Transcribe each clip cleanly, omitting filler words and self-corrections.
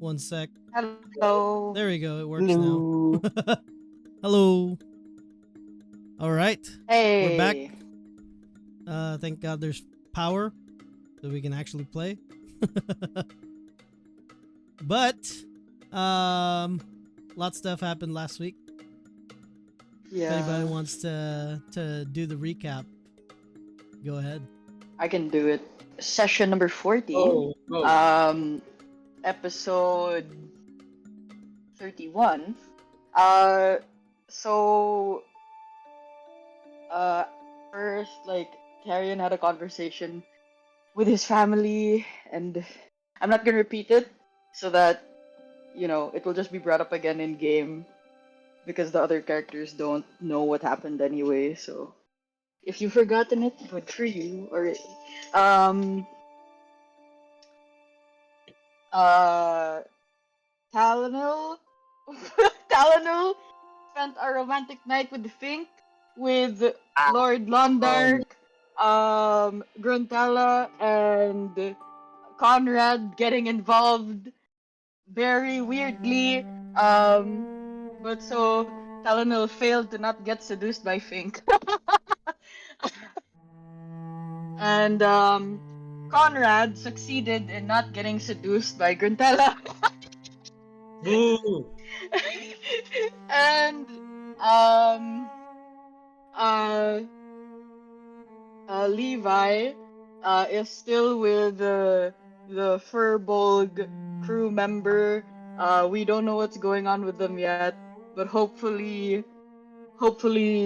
One sec. Hello. There we go. It works now. Hello. Hello. All right. We're back. Hey. Thank God there's power so we can actually play. But lot of stuff happened last week. If anybody Yeah, wants to do the recap, go ahead. I can do it. Session number 40. Oh, oh. Um, episode 31. Uh, so, uh, first, like, Tyrion had a conversation with his family, and I'm not gonna repeat it so that, it will just be brought up again in game because the other characters don't know what happened anyway, so. If you've forgotten it, good for you. Or um uh Talonel Talonel spent a romantic night with Fink with Lord Oh, Londark, Gruntala and Conrad getting involved very weirdly. But so Talonel failed to not get seduced by Fink. And Conrad succeeded in not getting seduced by Gruntella. boo. And um uh, Levi is still with the Furbolg crew member. We don't know what's going on with them yet, but hopefully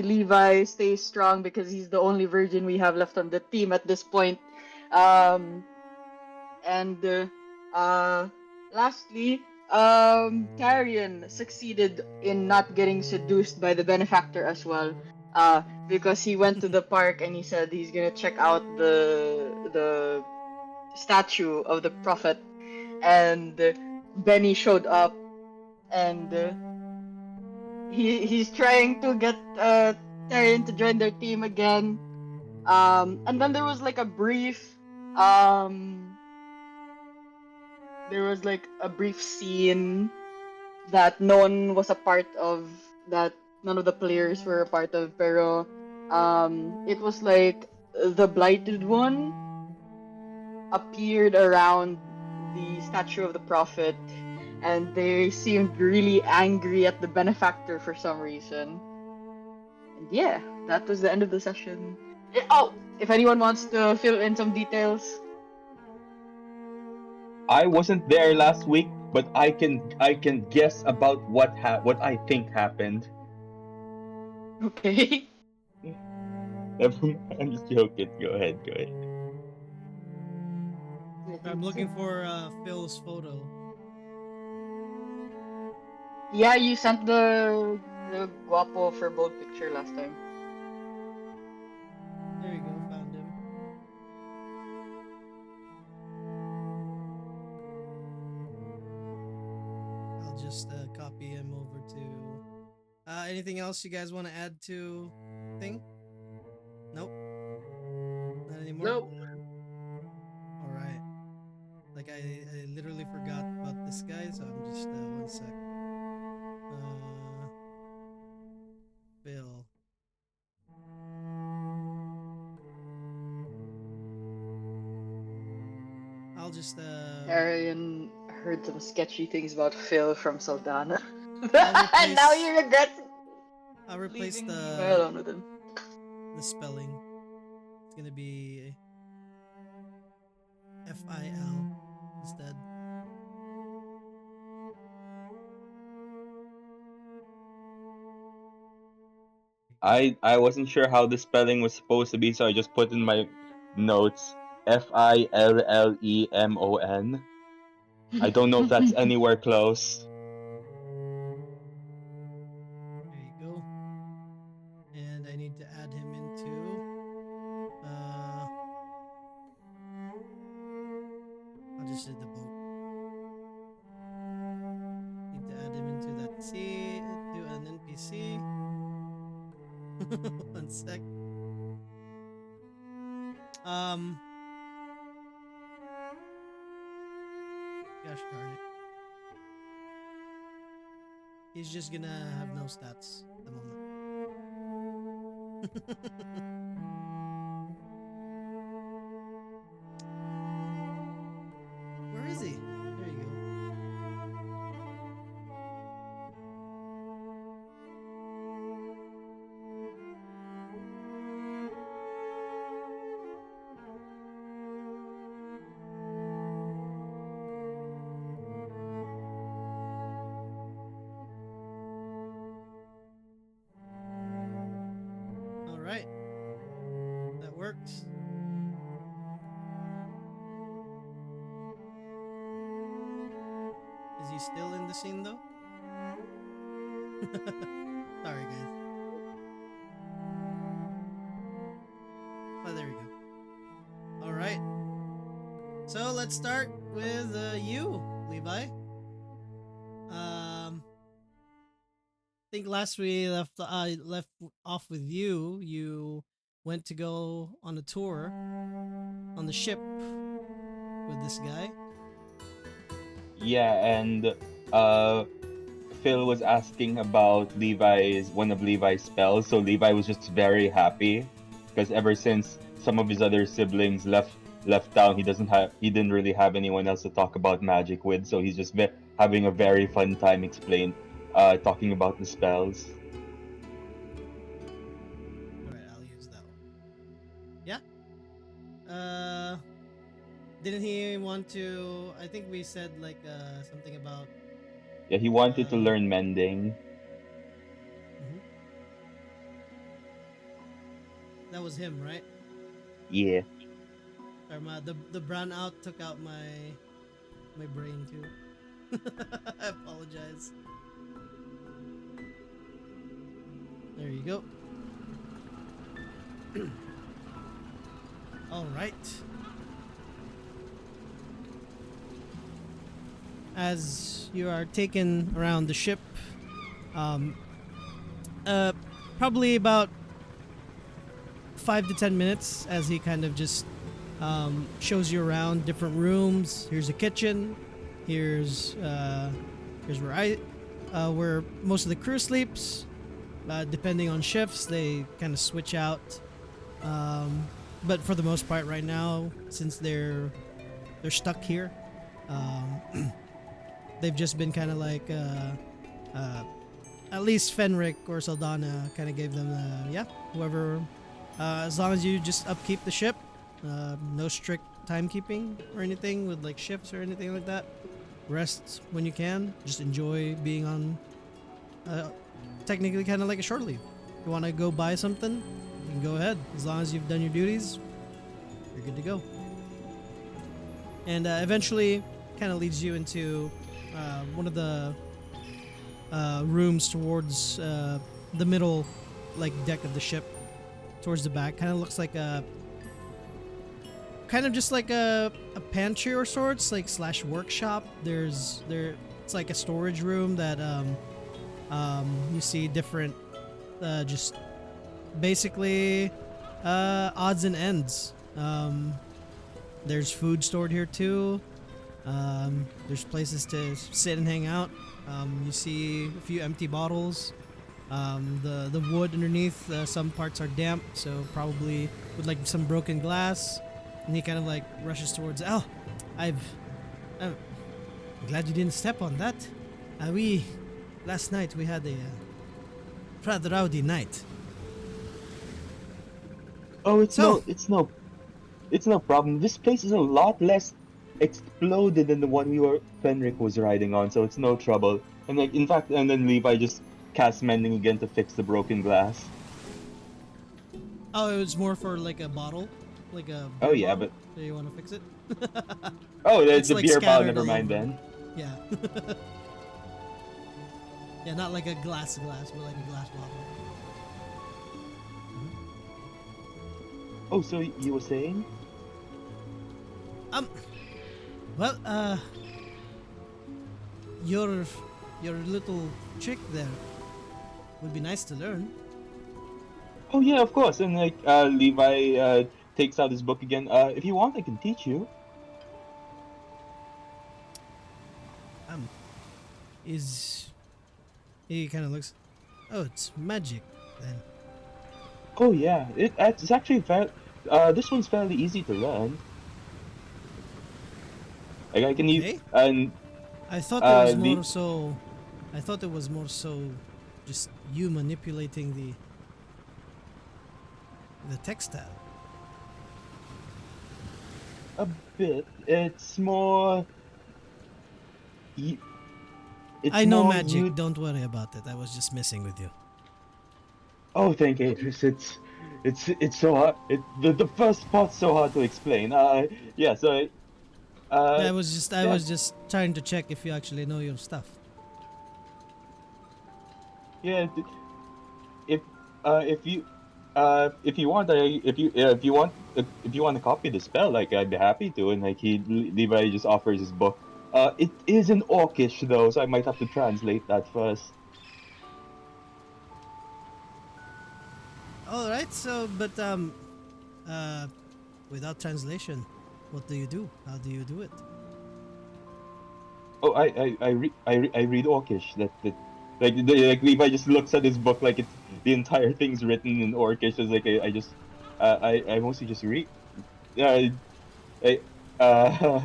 Levi stays strong because he's the only virgin we have left on the team at this point. Um, And lastly, Tyrion succeeded in not getting seduced by the benefactor as well. Because he went to the park and he said he's gonna check out the statue of the prophet, and Benny showed up, and he's trying to get Tyrion to join their team again. And then there was like a brief um there was like a brief scene that no one was a part of, that none of the players were a part of, pero it was like the blighted one appeared around the statue of the prophet, and they seemed really angry at the benefactor for some reason. And yeah, that was the end of the session. Oh, if anyone wants to fill in some details. I wasn't there last week, but I can guess about what I think happened. Okay. I'm just joking. Go ahead. Go ahead. I I'm think looking for Phil's photo. yeah, you sent the guapo for bold picture last time. There you go. Found him. I'll just copy him over to. Anything else you guys want to add to thing? Nope. Not anymore. Nope. All right. Like I literally forgot about this guy, so I'm just one sec. Phil. I'll just Arian heard some sketchy things about Phil from Saldana. I'll And now replace he regrets I'll replace leaving Levi alone with him. the spelling. It's gonna be FIL instead. I wasn't sure how the spelling was supposed to be, so I just put in my notes Fillemon. I don't know if that's anywhere close. There you go. And I need to add him into I'll just do the boat. Need to add him into that C to an NPC. One sec. Um gosh darn it. He's just gonna have no stats at the moment. Where is he? There you go. All right, that works. Is he still in the scene though? Sorry, guys. Oh, there we go. All right. So let's start with you, Levi. I think last we left off with you. You went to go on a tour on the ship with this guy. Yeah, and uh, Phil was asking about Levi's one of Levi's spells, so Levi was just very happy because ever since some of his other siblings left town, he didn't really have anyone else to talk about magic with, so he's just having a very fun time talking about the spells. All right, I'll use that one. Yeah. Uh, didn't he want to? I think we said like something about. Yeah, he wanted to Uh, learn mending. mhm. That was him, right? Yeah. Or the brown out took out my brain too. I apologize. There you go. All right. As you are taken around the ship, um, probably about 5 to 10 minutes as he kind of just shows you around different rooms. Here's a kitchen. Here's where most of the crew sleeps. Depending on shifts, they kind of switch out. But for the most part, right now, since they're stuck here, um, they've just been kind of like at least Fenric or Saldana kind of gave them whoever. As long as you just upkeep the ship, no strict timekeeping or anything with like shifts or anything like that. Rest when you can. Just enjoy being on. Technically, kind of like a short leave. If you want to go buy something, you can go ahead. As long as you've done your duties, you're good to go. And eventually, kind of leads you into one of the rooms towards the middle, like deck of the ship, towards the back. Kind of looks like just like a pantry or sorts, like / workshop. It's like a storage room that you see different, just basically odds and ends. There's food stored here too. There's places to sit and hang out. You see a few empty bottles. The wood underneath, some parts are damp, so probably with like some broken glass. And he kind of like rushes towards. Oh, I'm glad you didn't step on that. Last night we had a rather rowdy night. Oh, So- it's no problem. This place is a lot less exploded than the one Fenric was riding on, so it's no trouble. And like, in fact, and then Levi just casts mending again to fix the broken glass. Oh, it was more for like a bottle, like a. Oh beer yeah, bottle? but Do you want to fix it? oh, It's it's a like beer bottle. scattered Never all mind over. then. Yeah. Yeah, not like a glass, but like a glass bottle. Oh, so you were saying? Well, your little trick there would be nice to learn. Oh yeah, of course. And like, Levi takes out his book again. If you want, I can teach you. Is He kind of looks. Oh, it's magic then. Oh yeah, it's actually this one's fairly easy to learn. Like I can use Okay. and I thought it was the more so. I thought it was more so, just you manipulating the textile. a bit. It's more you. I It's know more magic. you. Don't worry about it. I was just messing with you. Oh, thank you. It's so hard. The first part's so hard to explain. Yeah. So Yeah, uh, I yeah, was just trying to check if you actually know your stuff. yeah. If if you want, if you want to copy the spell, like I'd be happy to. And like Levi just offers his book. It is in Orcish though, so I might have to translate that first. All right. So, but uh, without translation, what do you do? How do you do it? Oh, I read Orcish. Like Levi just looks at his book like it's the entire thing's written in Orcish. It's like I just I mostly just read. Yeah, uh,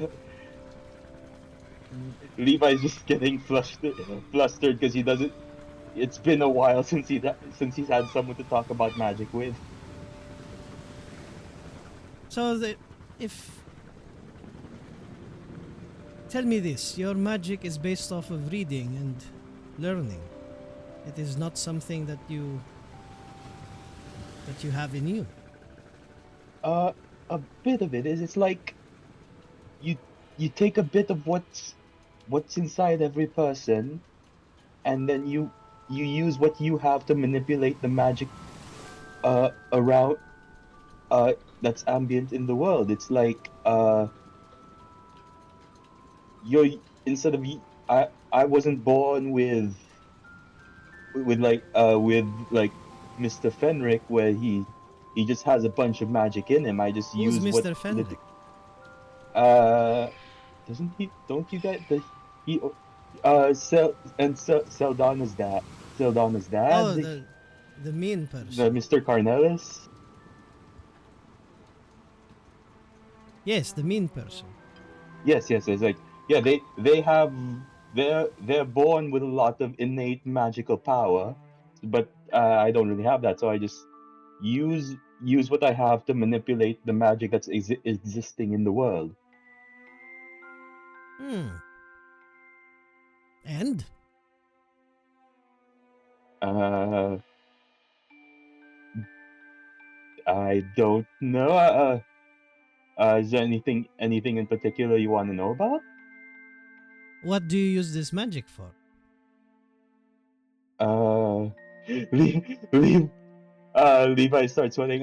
Levi's just getting flustered because he doesn't. It's been a while since he's had someone to talk about magic with. So, if tell me this, your magic is based off of reading and learning. It is not something that you have in you. Uh, a bit of it is it's like you you take a bit of what's inside every person, and then you use what you have to manipulate the magic around that's ambient in the world. It's like you're instead of I wasn't born with like Mr. Fenric where he just has a bunch of magic in him. I just Who's use what Mr. Fenric? uh doesn't he don't you get the he Seldana's dad Seldana's dad Oh, the mean the person. Mr. Carnelis. Yes, the mean person. Yes, it's like yeah, they have they're born with a lot of innate magical power, but I don't really have that, so I just use what I have to manipulate the magic that's existing in the world. Hmm. And Uh, I don't know. Is there anything in particular you want to know about? what do you use this magic for? Uh, leave Levi starts sweating.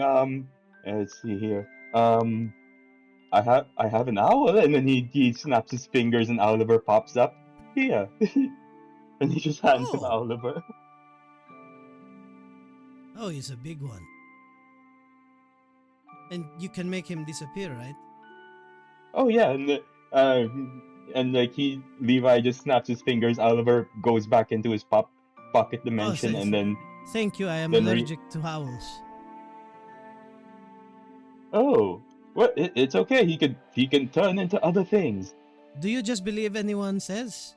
Let's see here. I have an owl, and then he snaps his fingers, and Oliver pops up. Here, and he just hands him Oh, Oliver. oh, he's a big one. And you can make him disappear, right? Oh yeah, uh, and like Levi just snaps his fingers. Oliver goes back into his pocket Oh, dimension, and then thank you. I am then re. allergic to owls. Oh, what? It's okay. He can turn into other things. Do you just believe anyone says?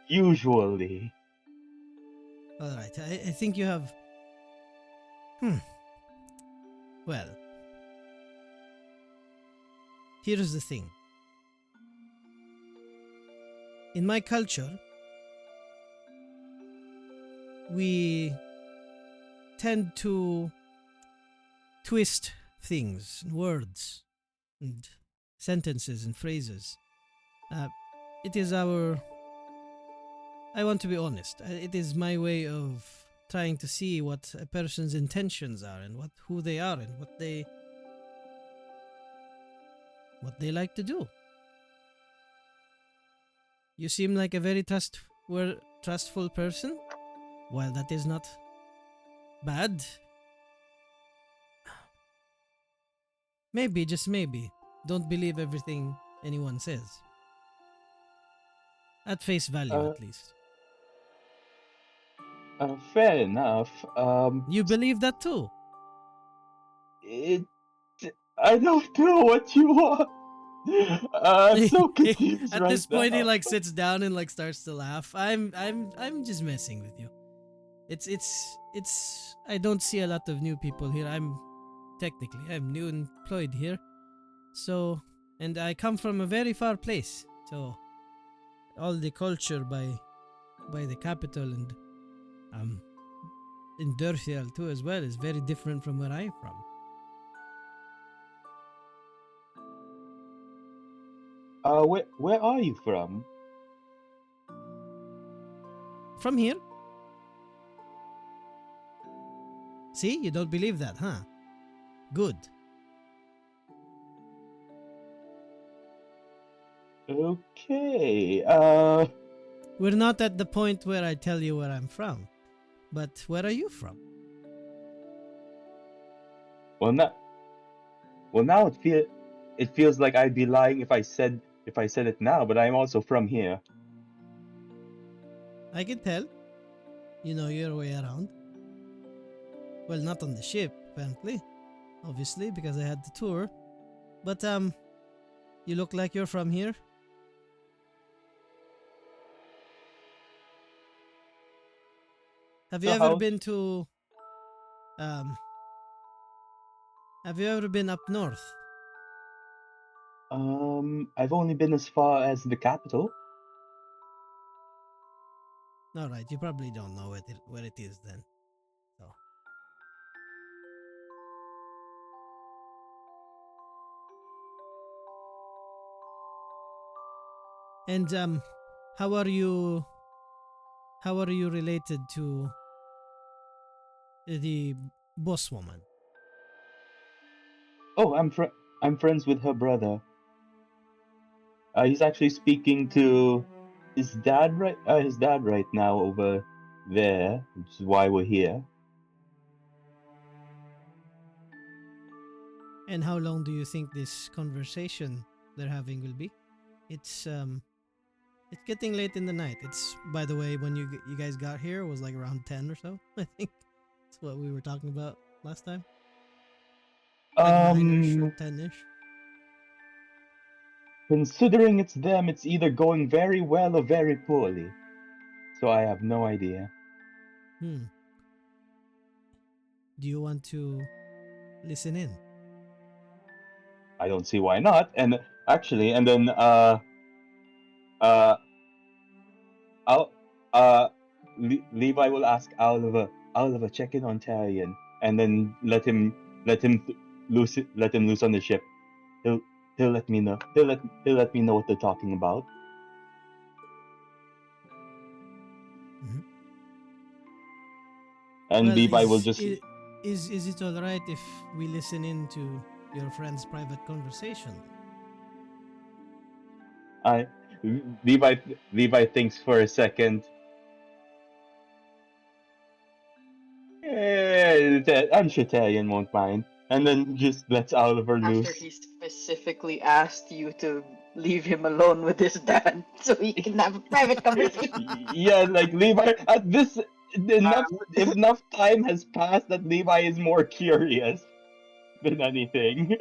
Usually, All right. I think you have. Hmm. Well, here's the thing. In my culture, we tend to twist things, words, and sentences and phrases. Uh, it is our. I want to be honest. It is my way of trying to see what a person's intentions are and who they are and what they like to do. You seem like a very trustful person. While that is not bad, maybe just maybe don't believe everything anyone says. At face value, Uh, at least. Fair enough. You believe that too? It. I don't know what you want. I'm so confused At right this point, he now. like sits down and like starts to laugh. I'm just messing with you. It's. I don't see a lot of new people here. I'm new employed here, so and I come from a very far place. So all the culture by the capital and um in Durfiel too as well is very different from where I'm from. Where are you from? From here? See, you don't believe that, huh? Good. Okay. We're not at the point where I tell you where I'm from, but where are you from? Well, now, now it feels like I'd be lying if I said it now. But I'm also from here. I can tell. You know your way around. Well, not on the ship, apparently. Obviously, because I had the tour. But you look like you're from here. Have you So ever how? been to um have you ever been up north? I've only been as far as the capital. Alright, you probably don't know where it is then. So and how are you how are you related to the boss woman? Oh, I'm friends with her brother. He's actually speaking to his dad right now over there, which is why we're here. And how long do you think this conversation they're having will be? It's getting late in the night. It's by the way when you guys got here it was like around 10 or so. I think that's what we were talking about last time. Like 9ish or Um, 10ish. Considering it's them, it's either going very well or very poorly. So I have no idea. Hmm. Do you want to listen in? I don't see why not. And actually, and then uh I'll Levi will ask Oliver, check in on Tarian, and then let him let him loose on the ship. He'll he'll let me know. He'll let me know what they're talking about. Mhm. And Well, Levi will just is it all right if we listen in to your friend's private conversation? I Levi Levi thinks for a second. I'm sure Tarian won't mind. And then just lets Oliver After loose. he specifically asked you to leave him alone with his dad so he can have a private conversation. Yeah, like Levi at this enough time has passed that Levi is more curious than anything.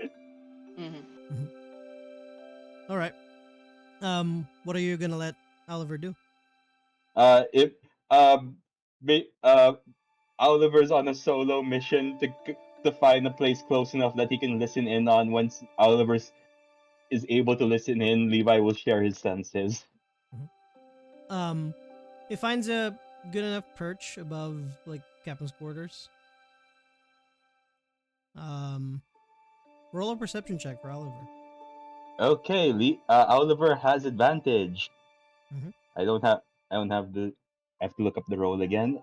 Mhm. Mhm. All right. What are you gonna let Oliver do? If um ba- uh Oliver's on a solo mission to find a place close enough that he can listen in on. Once is able to listen in, Levi will share his senses. Mhm. Um, he finds a good enough perch above like captain's quarters. Um, roll a perception check for Oliver. Okay, Oliver has advantage. Mm-hmm. I don't have I don't have the I have to look up the roll again.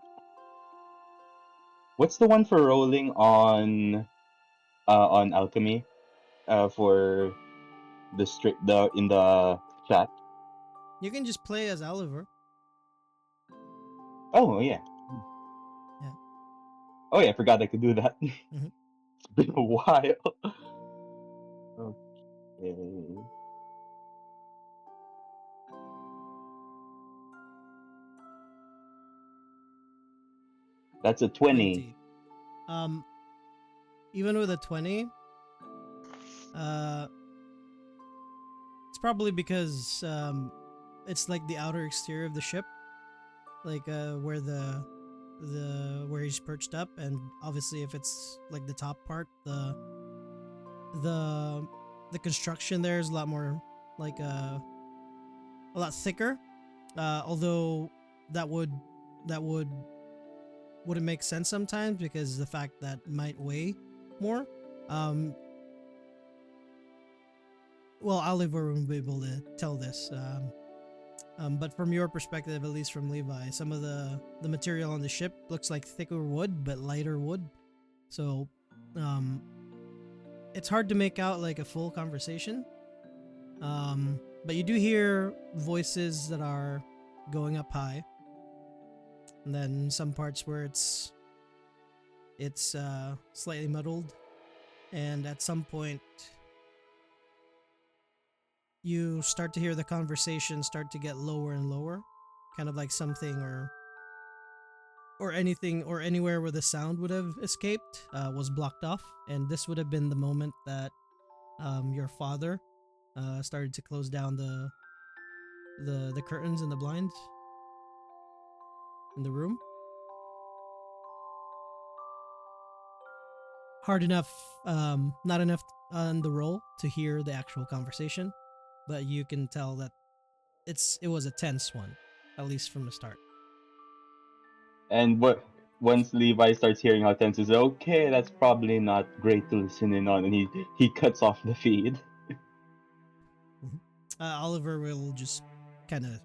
What's the one for rolling on alchemy? For the in the chat. You can just play as Oliver. Oh yeah. Yeah. Oh yeah, I forgot I could do that. Mm-hmm. It's been a while. Okay. That's a 20. 20. Um, even with a 20, uh, it's probably because it's like the outer exterior of the ship, like where the where he's perched up, and obviously if it's like the top part, the the construction there is a lot more like a lot thicker. Although that would that wouldn't make sense sometimes because the fact that might weigh more. Um, well, Oliver won't be able to tell this. But from your perspective, at least from Levi, some of the material on the ship looks like thicker wood but lighter wood. So, um, it's hard to make out like a full conversation. But you do hear voices that are going up high, and then some parts where it's slightly muddled, and at some point you start to hear the conversation start to get lower and lower, kind of like something or anything or anywhere where the sound would have escaped was blocked off, and this would have been the moment that your father started to close down the curtains and the blinds in the room. Hard enough, not enough on the roll to hear the actual conversation, but you can tell that it was a tense one, at least from the start. And what once Levi starts hearing how tense is, okay, that's probably not great to listen in on, and he cuts off the feed. Mhm. Oliver will just kind of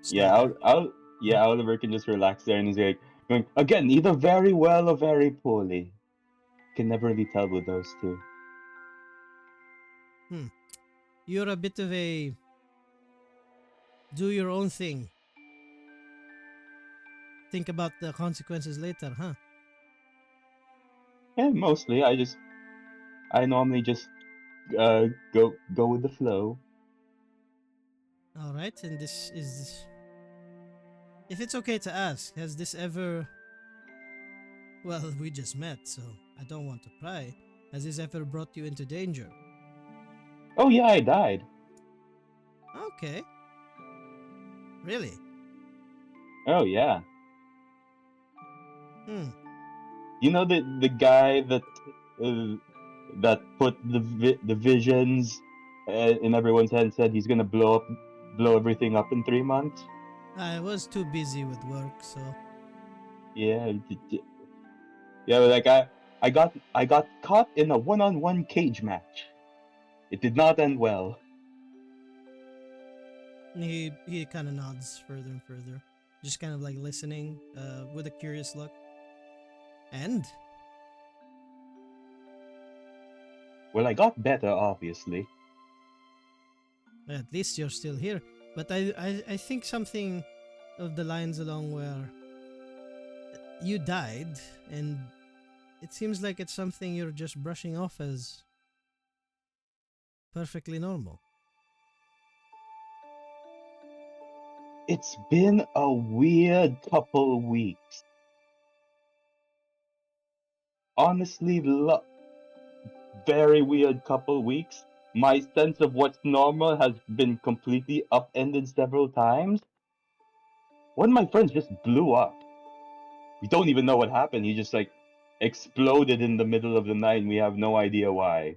stay Yeah, there. yeah, Oliver can just relax there, and he's like, going, again, either very well or very poorly. Can never really tell with those two. Hmm. You're a bit of a do your own thing. Think about the consequences later, huh? Yeah, mostly. I normally just go with the flow. All right, and this is. If it's okay to ask, has this ever. Well, we just met, so I don't want to pry. Has this ever brought you into danger? Oh yeah, I died. Okay. Really? Oh yeah. Hmm. You know the guy uh, that put the visions in everyone's head and said he's gonna blow everything up in 3 months. I was too busy with work, so. Yeah, yeah. Like I got caught in a one-on-one cage match. It did not end well. He kind of nods further and further, just kind of like listening, with a curious look. And Well, I got better, obviously. at least you're still here. But I think something of the lines along where you died, and it seems like it's something you're just brushing off as perfectly normal. It's been a weird couple weeks. Honestly, very weird couple weeks. My sense of what's normal has been completely upended several times. One of my friends just blew up. We don't even know what happened. He just like exploded in the middle of the night and we have no idea why.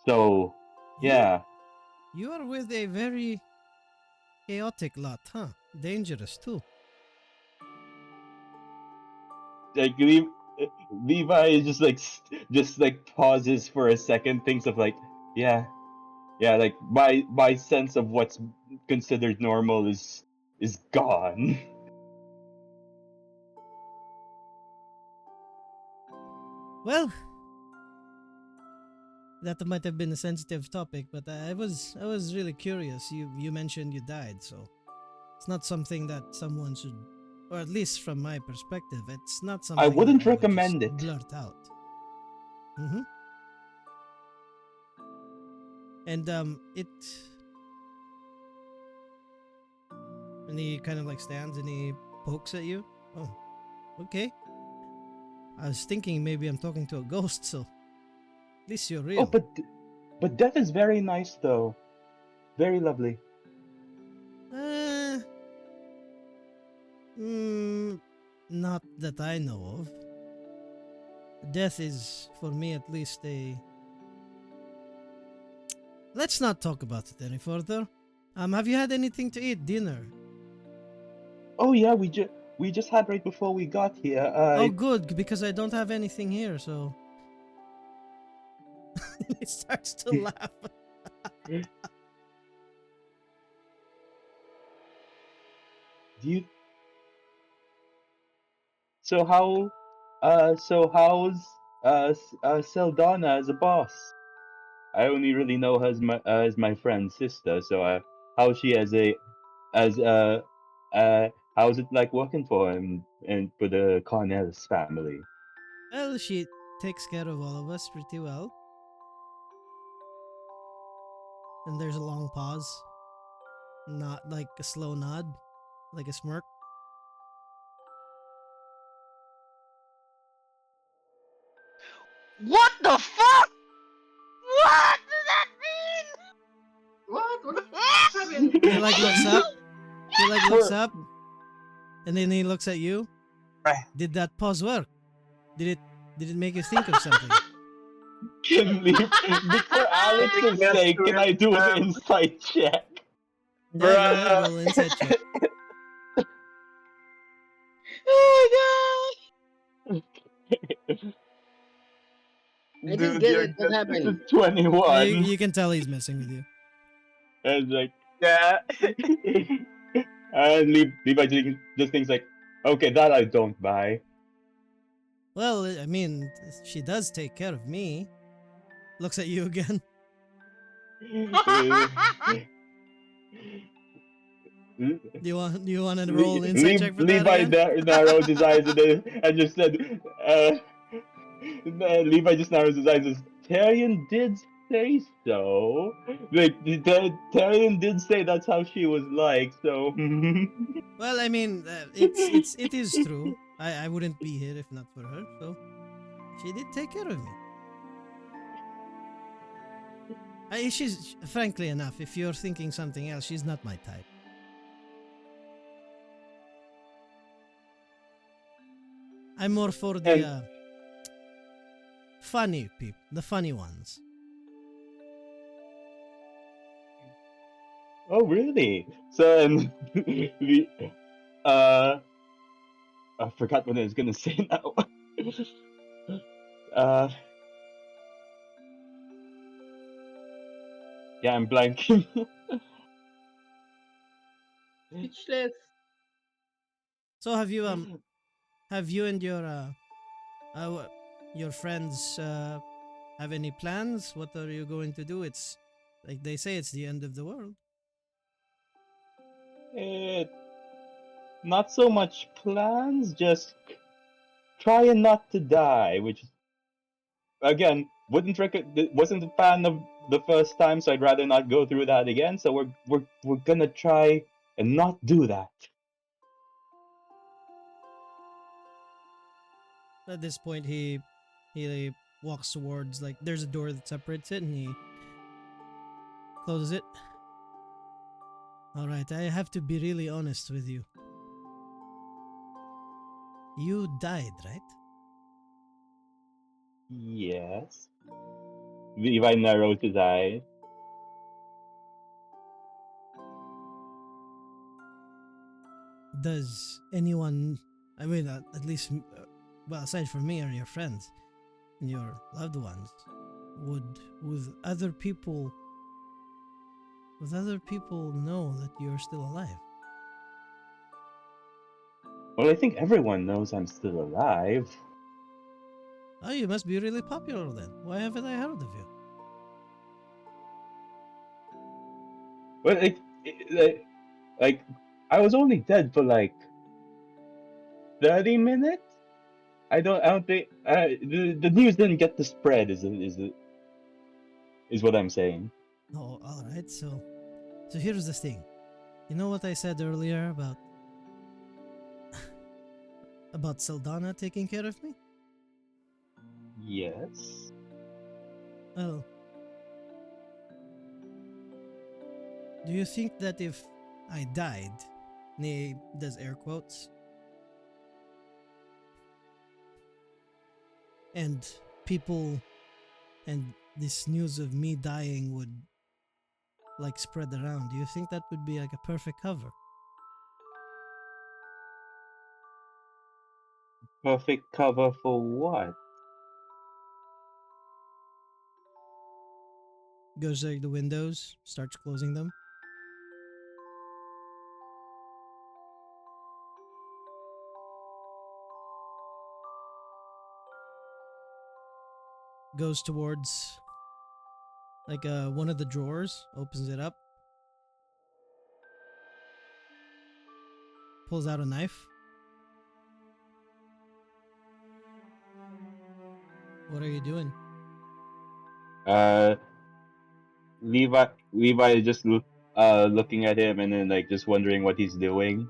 So, You yeah. you are with a very chaotic lot, huh? Dangerous too. Like Levi is just like just like pauses for a second, thinks of like, yeah, yeah, like my sense of what's considered normal is gone. Well, that might have been a sensitive topic, but I was really curious. You mentioned you died, so it's not something that someone should, or at least from my perspective, it's not I something that wouldn't you would just recommend it. blurt out. Mm-hmm. And and he kind of like stands and he pokes at you. Oh, Okay. I was thinking maybe I'm talking to a ghost, so at least you're Oh, real. but death is very nice though. Very lovely. Uh, mm, not that I know of. Death is, for me at least, a. Let's not talk about it any further. Have you had anything to eat? Dinner? Oh yeah, we just had right before we got here. Oh, good, because I don't have anything here, so. He starts to laugh. Do you so how's Saldana as a boss? I only really know her as my friend's sister. So how's she as how's it like working for him and for the Cornelius family? Well, she takes care of all of us pretty well. And there's a long pause, not like a slow nod, like a smirk. What the fuck? What does that mean? What happened? He like looks up. He like looks For up, and then he looks at you. Did that pause work? Did it? Did it make you think of something? Can leave for Alex's Yes, sake, can to I do an it. insight check? Yeah, go ahead. Roll an insight check. Oh I didn't Dude, get you're it. What just happened? 21. You can tell he's messing with you. And like, yeah. And Levi just thinks like, okay, that I don't buy. Well, I mean, she does take care of me. Looks at you again. Uh, Do you want to roll an insight check for that Levi again? narrowed his eyes and just said, Levi just narrows his eyes and says, Tyrion did say so. Like, Tyrion did say that's how she was like, so. Well, I mean, it is true. I wouldn't be here if not for her. So she did take care of me. She's frankly enough. If you're thinking something else, she's not my type. I'm more for the And funny people, the funny ones. oh, really? So, and uh, I forgot what I was gonna say now. uh, yeah, I'm blanking. Speechless. So have you and uh your friends have any plans? What are you going to do? It's like they say it's the end of the world. Eh, not so much plans, just trying not to die, which again wasn't a fan of the first time, so I'd rather not go through that again. So we're gonna try and not do that. At this point, he walks towards like there's a door that separates it, and he closes it. All right, I have to be really honest with you. You died, right? Yes. Levi narrows his eyes. Does anyone, I mean, at least, well, aside from me or your friends and your loved ones, would other people, know that you're still alive? Well, I think everyone knows I'm still alive. Oh, you must be really popular then. Why haven't I heard of you? Well, like I was only dead for like 30 minutes. I don't think the news didn't get the spread. Is what I'm saying. Oh, all right. So here's the thing. You know what I said earlier about About Saldana taking care of me? Yes. Well, do you think that if I died, Nay does air quotes, and people and this news of me dying would like spread around, do you think that would be like a perfect cover? Perfect cover for what? Goes to like, the windows, starts closing them. Goes towards like one of the drawers, opens it up, pulls out a knife. What are you doing? Uh, Levi is just looking at him and then like just wondering what he's doing.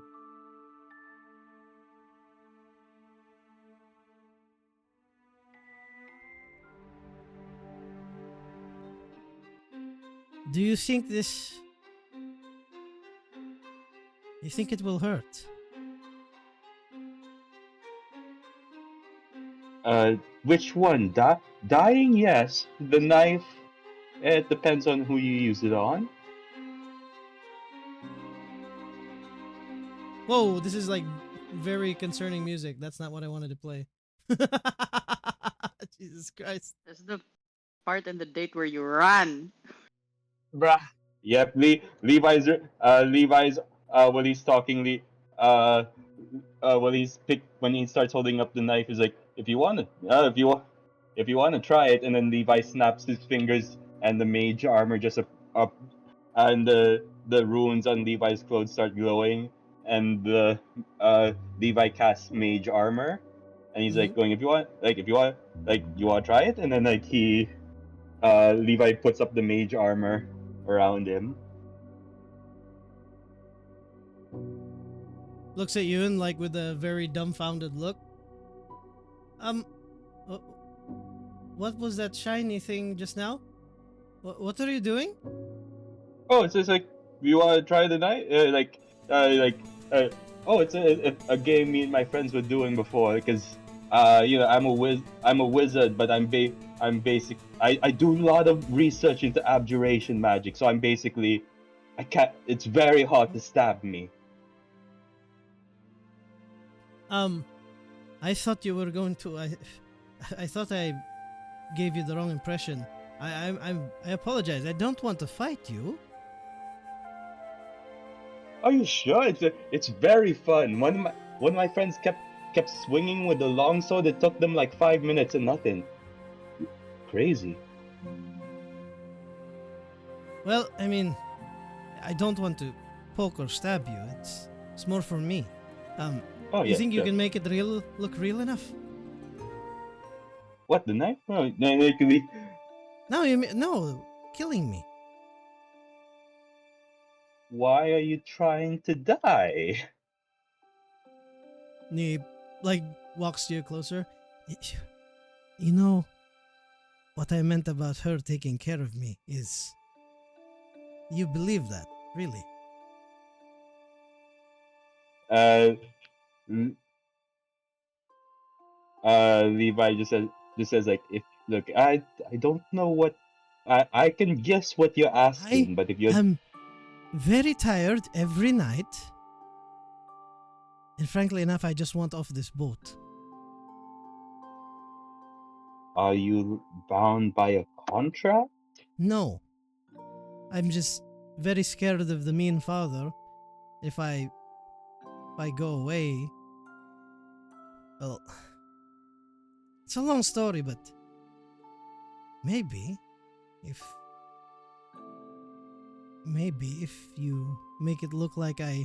Do you think this? You think it will hurt? Which one? Dying? Yes. The knife. It depends on who you use it on. Whoa, this is like very concerning music. That's not what I wanted to play. Jesus Christ. That's the part in the date where you run. Bruh. Yep. Levi's when he's talking uh when he starts holding up the knife, he's like, if you want to try it, and then Levi snaps his fingers, and the mage armor just up, and the runes on Levi's clothes start glowing, and the Levi casts mage armor, and he's like Mhm. going, if you want to try it, and then like he Levi puts up the mage armor around him. Looks at you and like with a very dumbfounded look. Um, wh- what was that shiny thing just now? What are you doing? Oh, it's just like, you want to try the night? Uh, oh, it's a game me and my friends were doing before, because I'm a wizard, but I do a lot of research into abjuration magic, so I'm basically, I can't. It's very hard to stab me. Um, I thought you were going to. I thought I gave you the wrong impression. I apologize. I don't want to fight you. Are you sure? It's very fun. One of my friends kept swinging with the longsword. It took them like 5 minutes and nothing. Crazy. Well, I mean, I don't want to poke or stab you. It's more for me. Oh You yeah, think you sure. can make it real look real enough? What, the knife? No, no, like, No, no, killing me. why are you trying to die? And he like walks to you closer. Y- You know what I meant about her taking care of me is you believe that, really? Uh, L- Levi just says like, if look, I don't know what, I can guess what you're I asking, but if you're, am very tired every night, and frankly enough, I just want off this boat. are you bound by a contract? No, I'm just very scared of the mean father. If I go away, well, it's a long story, but maybe if if you make it look like I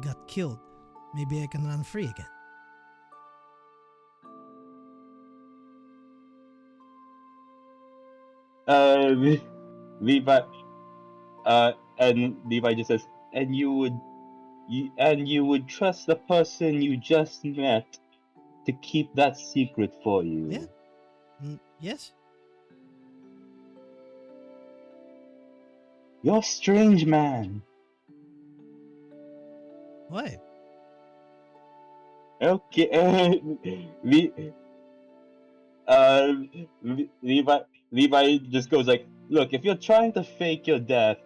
got killed, maybe I can run free again. Uh, Levi, and Levi just says, and you would trust the person you just met. to keep that secret for you. Yeah. Yes. You're a strange man. Why? Okay, uh, Levi, Levi just goes like, "Look, if you're trying to fake your death,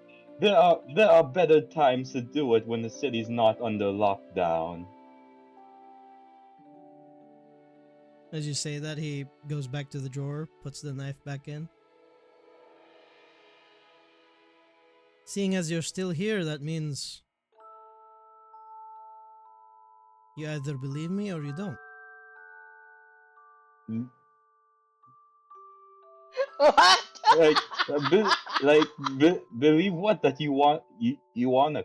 there are better times to do it when the city's not under lockdown." As you say that, he goes back to the drawer, puts the knife back in. Seeing as you're still here, that means you either believe me or you don't. What? Like, believe what that you wanna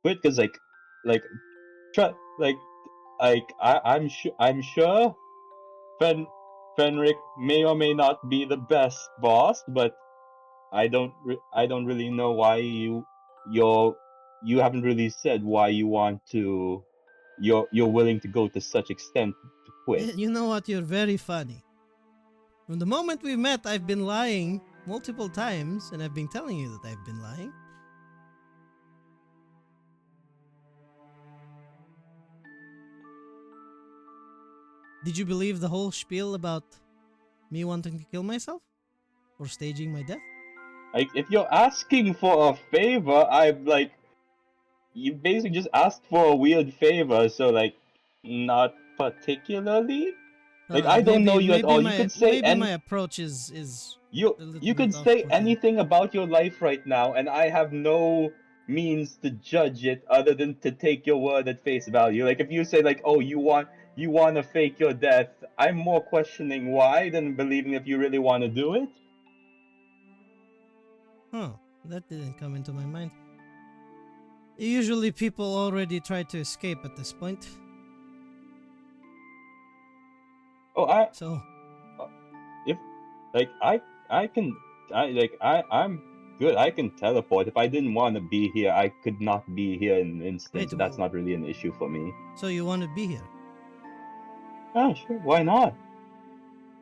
quit because like try like I'm sure Fenric may or may not be the best boss, but I don't really know why you're you haven't really said why you're willing to go to such extent to quit. You know what? You're very funny. From the moment we met, I've been lying multiple times, and I've been telling you that I've been lying. Did you believe the whole spiel about me wanting to kill myself? Or staging my death? Like if you're asking for a favor, I'm like you basically just asked for a weird favor, so like not particularly. Like I don't know you at all. You could say maybe my approach is you a little you bit could say off-putting. anything about your life right now, and I have no means to judge it other than to take your word at face value. Like if you say like, "Oh, you want to fake your death," I'm more questioning why than believing if you really want to do it. Huh, that didn't come into my mind. Usually people already try to escape at this point. Oh, I So, if like I can I'm good. I can teleport. If I didn't want to be here, I could not be here in an instant. wait, So that's not really an issue for me. so you want to be here? Ah, sure. Why not?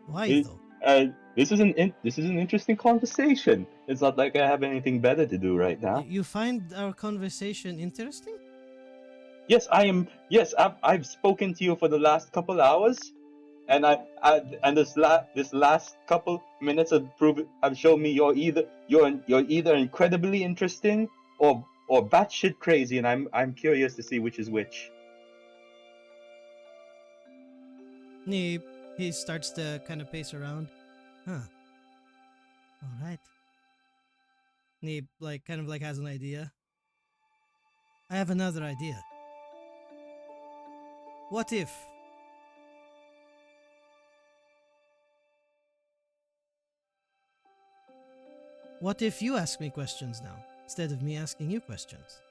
Why It, though? this is an interesting conversation. It's not like I have anything better to do right now. You find our conversation interesting? Yes, I am. Yes, I've spoken to you for the last couple hours, and and this last couple minutes have shown me you're either incredibly interesting or batshit crazy, and I'm curious to see which is which. He he starts to kind of pace around. Huh. All right. He like kind of like has an idea. I have another idea. What if you ask me questions now instead of me asking you questions?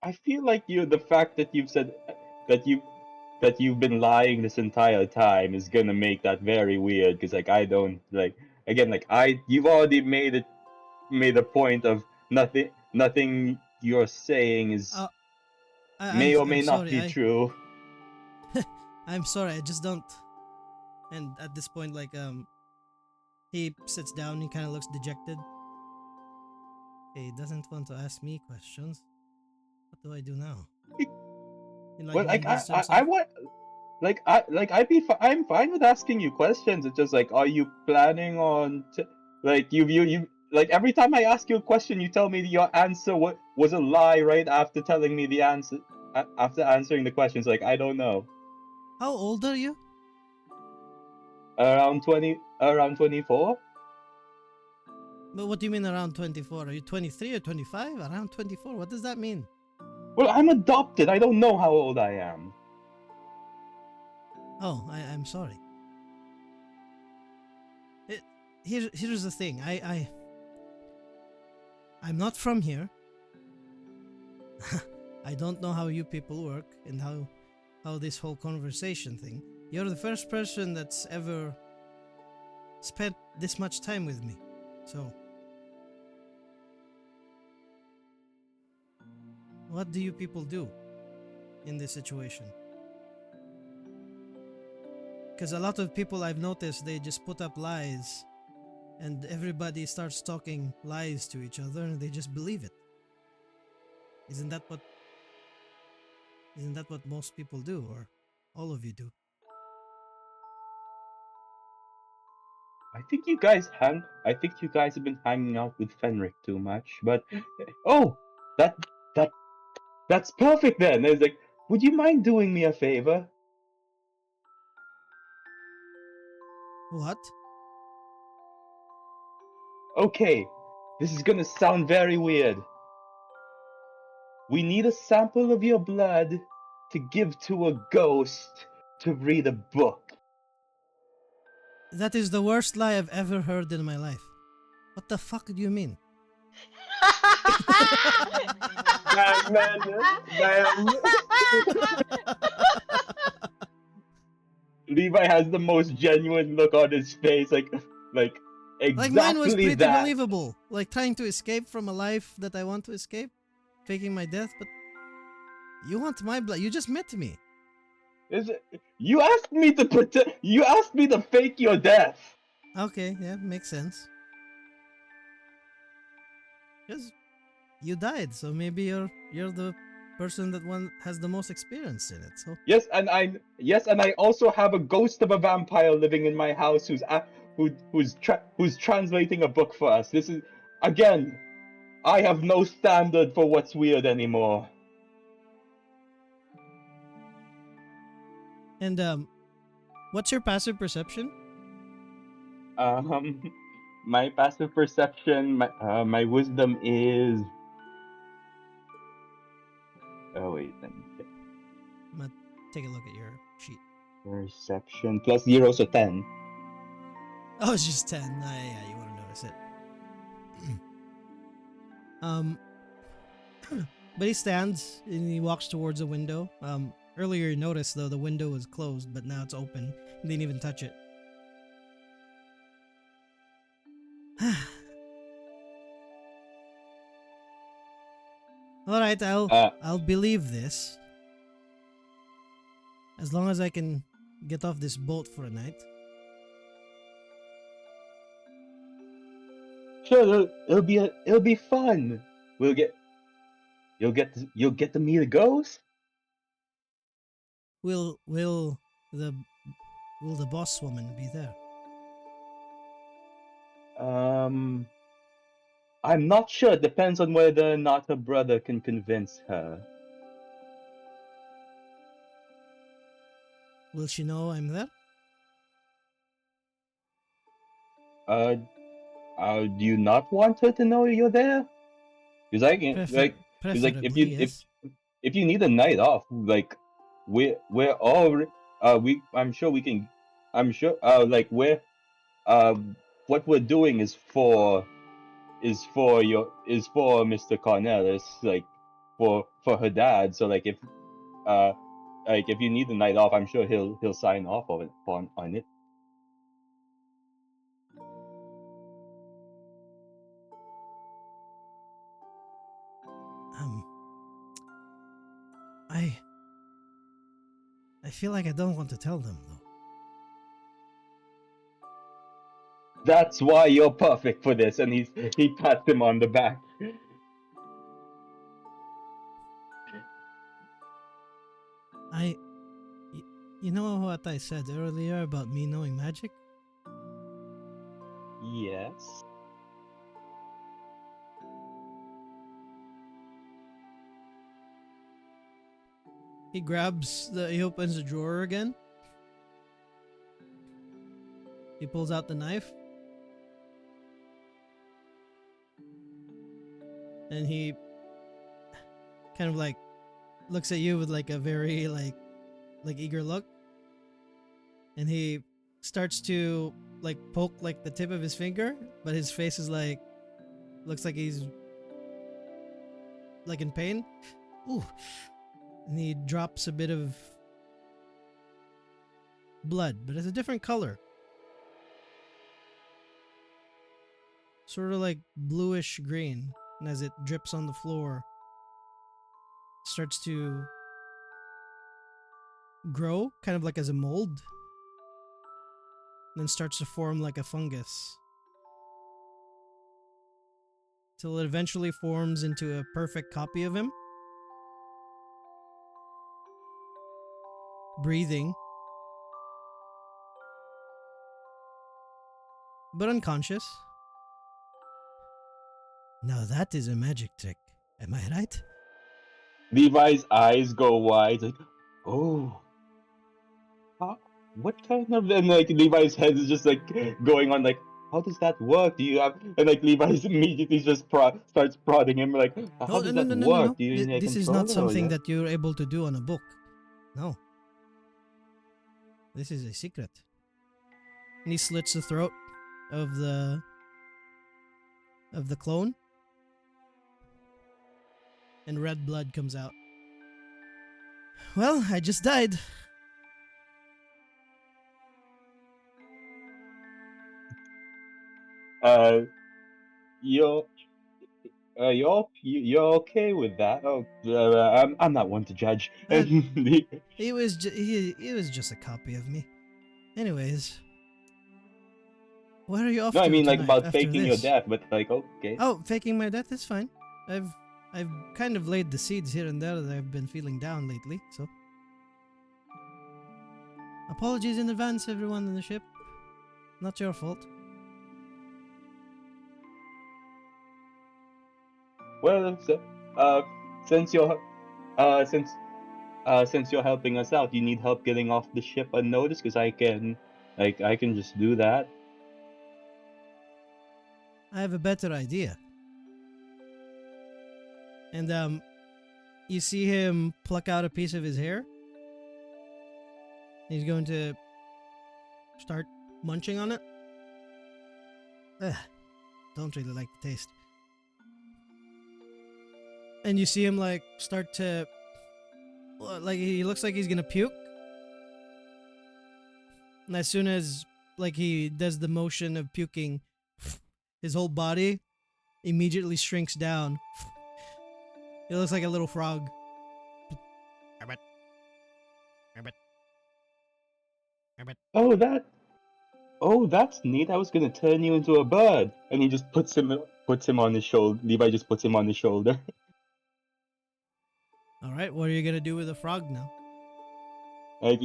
I feel like the fact that you've said that you've been lying this entire time is gonna make that very weird because like I don't like again like you've already made a point of nothing you're saying is Uh, may or I'm may not sorry. be true. I'm sorry. I just don't. And at this point, like he sits down. He kind of looks dejected. He doesn't want to ask me questions. What do I do now? He like Well, like mumbles to I himself. want I'm fine with asking you questions. It's just like, are you planning on like you like every time I ask you a question, you tell me your answer was a lie right after telling me the answer after answering the questions. Like I don't know, How old are you? around 24. But what do you mean around 24? Are you 23 or 25? Around 24? What does that mean? Well, I'm adopted. I don't know how old I am. Oh, I'm sorry. It, here's the thing. I'm not from here. I don't know how you people work and how this whole conversation thing. You're the first person that's ever spent this much time with me. So, what do you people do? in this situation. Because a lot of people I've noticed, they just put up lies and everybody starts talking lies to each other and they just believe it. Isn't that what most people do, or all of you do? I think you guys have been hanging out with Fenric too much. But oh, that that that's perfect then. It's like, would you mind doing me a favor? What? Okay, this is gonna sound very weird. We need a sample of your blood to give to a ghost to read a book. That is the worst lie I've ever heard in my life. What the fuck do you mean? Damn, man, damn. Levi has the most genuine look on his face, like Like mine was exactly pretty that. believable. Like trying to escape from a life that I want to escape, faking my death, but you want my blood. You just met me. You asked me to you asked me to fake your death. Okay, yeah, makes sense. Because you died, so maybe you're the person that one has the most experience in it. So Yes, and I also have a ghost of a vampire living in my house who's translating a book for us. This is again, I have no standard for what's weird anymore. and what's your passive perception? Um, my passive perception, my wisdom is. Oh wait, let me check. I'm gonna take a look at your sheet. Perception plus 0, so 10. Oh, it's just 10. Yeah, you wouldn't notice it. um, but he stands and he walks towards a window. Earlier you noticed though the window was closed, but now it's open. He didn't even touch it. All right, Uh, I'll believe this as long as I can get off this boat for a night. sure, it'll be fun. We'll get you'll get to meet a ghost. Will the boss woman be there? Um, I'm not sure. It depends on whether or not her brother can convince her. Will she know I'm there? Uh, do you not want her to know you're there? Because I can because Preferably, yes. if you need a night off, like we're all we I'm sure we're uh what we're doing is for Mr. Cornelis, like for her dad. So uh if you need a night off, I'm sure he'll sign off on it. Um, I feel like I don't want to tell them though. That's why you're perfect for this. And he pats him on the back. I, you know what I said earlier about me knowing magic? Yes. He opens the drawer again. He pulls out the knife. And he kind of like looks at you with like a very like eager look. And he starts to like poke like the tip of his finger, but his face is like looks like he's like in pain. Ooh. And he drops a bit of blood, but it's a different color. Sort of like bluish green. And as it drips on the floor, starts to grow, kind of like as a mold, then starts to form like a fungus, till it eventually forms into a perfect copy of him, breathing, but unconscious. Now that is a magic trick, am I right? Levi's eyes go wide, like, oh, what kind of? And like Levi's head is just like going on, like, how does that work? Do you have? And like Levi's immediately just starts prodding him, like, how No, does no, that no, no, no, work? no. Do you need a This is not controller? something Yeah? that you're able to do on a book. No. This is a secret. And he slits the throat of the clone, and red blood comes out. Well, I just died. Uh, you're you're okay with that? Oh, I'm not one to judge. Uh, And he was just a copy of me. Anyways, where are you off no, I to mean like tonight about after faking your this? death, but like okay. Oh, faking my death is fine. I've kind of laid the seeds here and there that I've been feeling down lately, so apologies in advance, everyone in the ship. Not your fault. Well, since you're uh since since you're helping us out, you need help getting off the ship unnoticed, because I can just do that. I have a better idea. And you see him pluck out a piece of his hair. He's going to start munching on it. Ugh, don't really like the taste. And you see him like start to, like, he looks like he's gonna puke. And as soon as like he does the motion of puking, his whole body immediately shrinks down. He looks like a little frog. Rabbit. Rabbit. Rabbit. Oh, that's neat. I was gonna turn you into a bird, and he just puts him on his shoulder. Levi just puts him on his shoulder. All right, what are you gonna do with the frog now? like,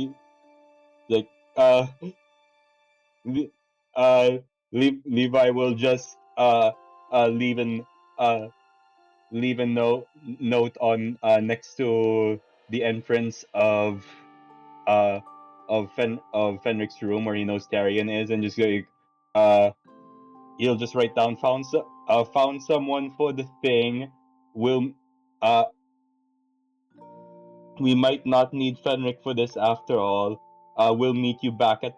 like uh, Le- uh, Levi will just leave an uh leave a note on next to the entrance uh of Fenric's room where he knows Tarion is, and just like uh he'll just write down found someone for the thing. Will uh we might not need Fenric for this after all. We'll meet you back at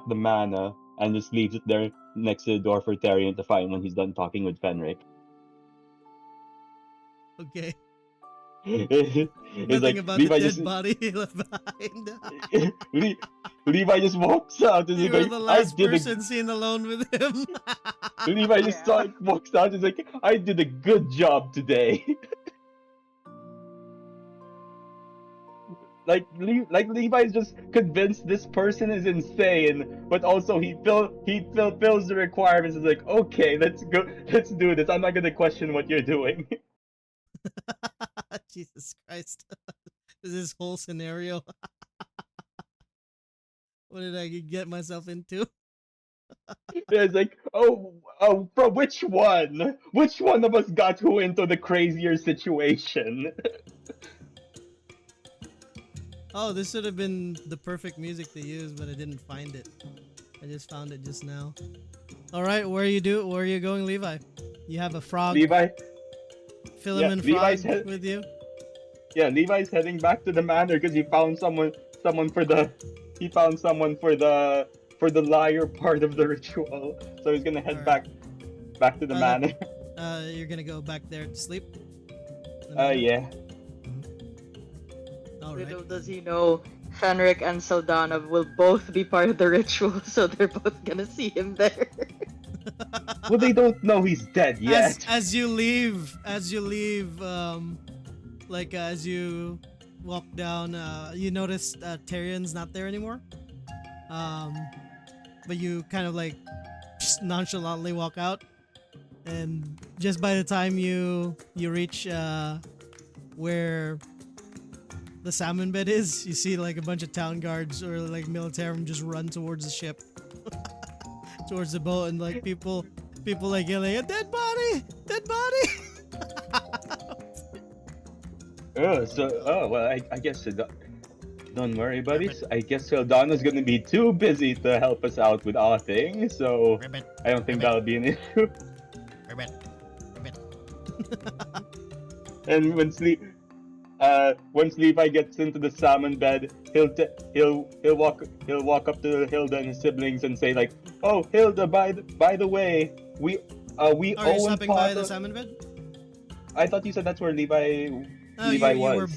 the manor, and just leaves it there next to the door for Tarion to find when he's done talking with Fenric. Okay. It's Nothing like about the Levi just dead body he left behind. Le- Levi just walks out and You is were like, the I last did a person seen alone with him. Levi just Yeah. walks out and is like, I did a good job today. like Levi's just convinced this person is insane, but also he fulfills the requirements. It's like, okay, let's do this. I'm not gonna question what you're doing. Jesus Christ. This whole scenario. What did I get myself into? It's like, oh, bro, which one? Which one of us got who into the crazier situation? Oh, this should have been the perfect music to use, but I didn't find it. I just found it just now. All right, where are you going, Levi? You have a frog, Levi, yeah, filament frog with you. Levi's heading back to the manor because he found someone for the he found someone for the liar part of the ritual. So he's gonna head Alright. back to the manor. You're gonna go back there to sleep? In the manor? Yeah. All right. Little does he know, Fenric and Saldana will both be part of the ritual, so they're both gonna see him there. Well, they don't know he's dead yet. As you leave, like as you walk down. You notice Tyrion's not there anymore. But you kind of like just nonchalantly walk out, and just by the time you reach where the salmon bed is, you see like a bunch of town guards or like militarum just run towards the ship, towards the boat, and like people like yelling, "A dead body! Dead body!" Well, I guess don't worry, buddies. I guess Sildana's gonna be too busy to help us out with our thing, so Ribbit, I don't think Ribbit. that'll be an issue. ribbit, ribbit. And once Levi gets into the salmon bed, he'll walk up to Hilda and his siblings and say like, "Oh, Hilda, by the way, we Are you own stopping by part the of." salmon bed? I thought you said that's where Levi No, Levi you was.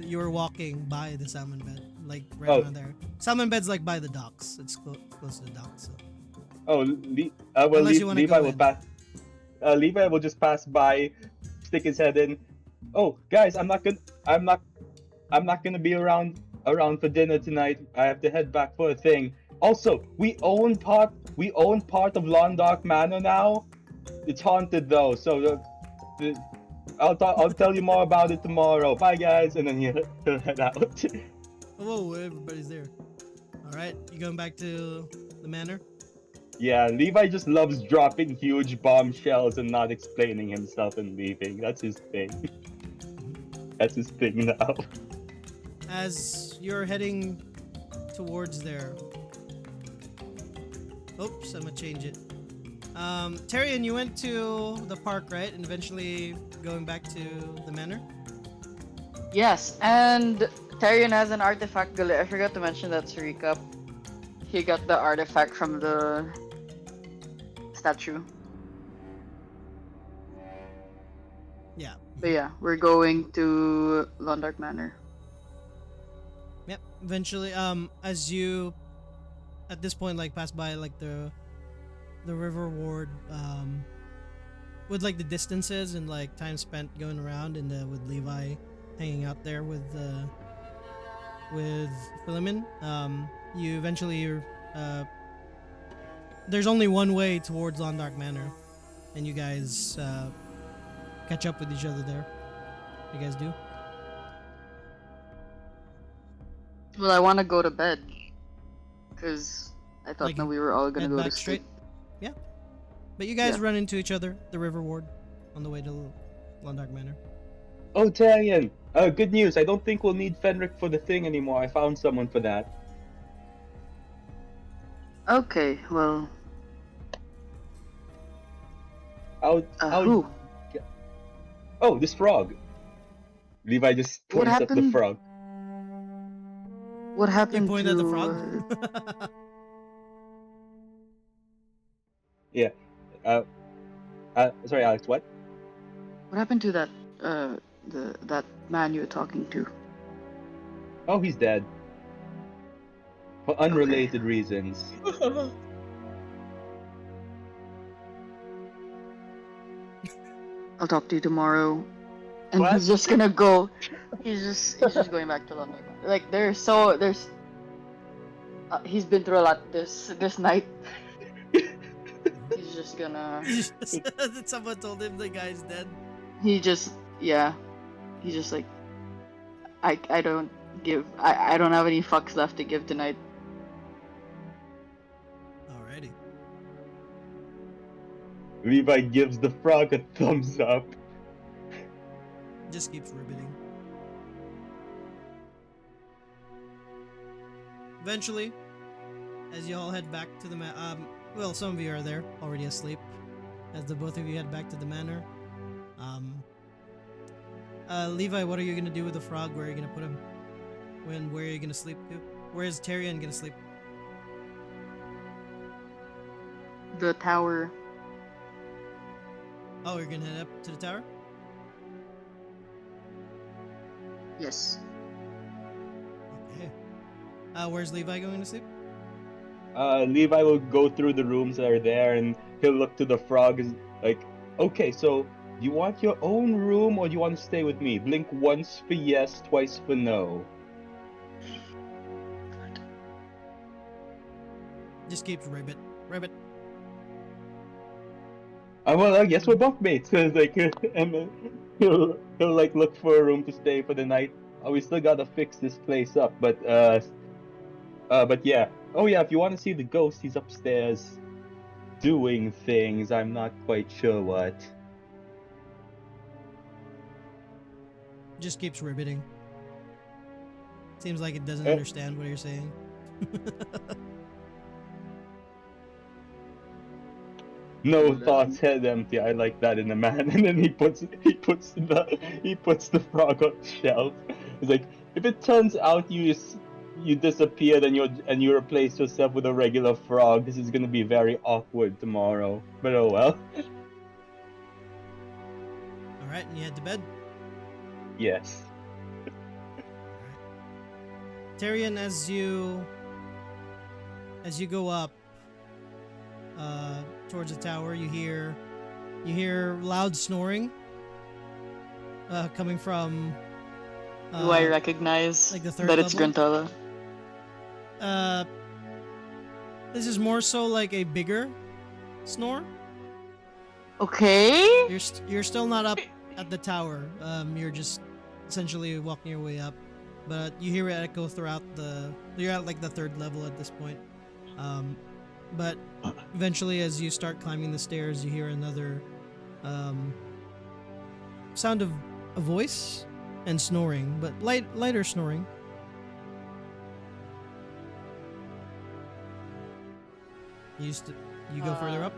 you were walking by the salmon bed, like right Oh. around there. Salmon bed's like by the docks. It's close to the docks. So. Oh, well, Unless you wanna Levi go will in. pass. Levi will just pass by, stick his head in. Oh, guys, I'm not gonna be around for dinner tonight. I have to head back for a thing. Also, we own part of Londock Manor now. It's haunted though, so I'll tell you more about it tomorrow. Bye, guys, and then he'll head out. Whoa, everybody's there. All right, you going back to the manor? Yeah, Levi just loves dropping huge bombshells and not explaining himself and leaving. That's his thing. That's his thing now. As you're heading towards there. Oops, I'm gonna change it. Tyrion, you went to the park, right? And eventually going back to the manor? Yes, and Tyrion has an artifact. I forgot to mention that to recap. He got the artifact from the statue. Yeah. But yeah, we're going to Londark Manor. Yep. Eventually, as you at this point like pass by like the river ward, with like the distances and like time spent going around and with Levi hanging out there with Philemon, you eventually there's only one way towards Londark Manor, and you guys catch up with each other there. You guys do? Well, I want to go to bed. Because I thought Like, that we were all gonna head go to back sleep. straight? But you guys Yeah. run into each other, the river ward, on the way to Londark Manor. Oh, Talion! Good news. I don't think we'll need Fenric for the thing anymore. I found someone for that. Okay, well, How who? Oh, this frog. Levi just What points at the happened? frog. What You happened point to... at the frog. Yeah. Sorry, Alex. What? what happened to that, that man you were talking to? Oh, he's dead. For unrelated reasons. I'll talk to you tomorrow. And What? he's just gonna go. He's just going back to London. Like he's been through a lot this night. He's just gonna. Someone told him the guy's dead. He just yeah. He's just like I don't give. I don't have any fucks left to give tonight. Alrighty. Levi gives the frog a thumbs up. Just keeps ribbiting. Eventually, as you all head back to the well, some of you are there already asleep. As the both of you head back to the manor. Levi, what are you gonna do with the frog? Where are you gonna put him? Where are you gonna sleep to? Where is Tyrion gonna sleep? The tower. Oh, you're gonna head up to the tower? Yes. Okay. Where's Levi going to sleep? Levi will go through the rooms that are there and he'll look to the frog and like, okay, so Do you want your own room or do you want to stay with me? Blink once for yes, twice for no. Just keeps ribbit, ribbit. Well, I guess we're bunkmates. Like, and he'll like look for a room to stay for the night. We still gotta fix this place up, but yeah. Oh yeah, if you want to see the ghost, he's upstairs doing things. I'm not quite sure what. Just keeps ribbiting. Seems like it doesn't Eh, understand what you're saying. No Hold thoughts, on. head empty. I like that in a man. And then he puts the frog on the shelf. He's like, if it turns out you disappeared and you replace yourself with a regular frog, this is gonna be very awkward tomorrow. But oh well. All right, and you head to bed. Yes. Tyrion, as you go up towards the tower, you hear loud snoring coming from Do I recognize like the third that it's level? Grantella? uh this is more so like a bigger snore. Okay. You're still not up at the tower. You're just essentially walking your way up, but you hear it echo throughout you're at like the third level at this point. But eventually, as you start climbing the stairs, you hear another sound of a voice and snoring, but lighter snoring. You go further up.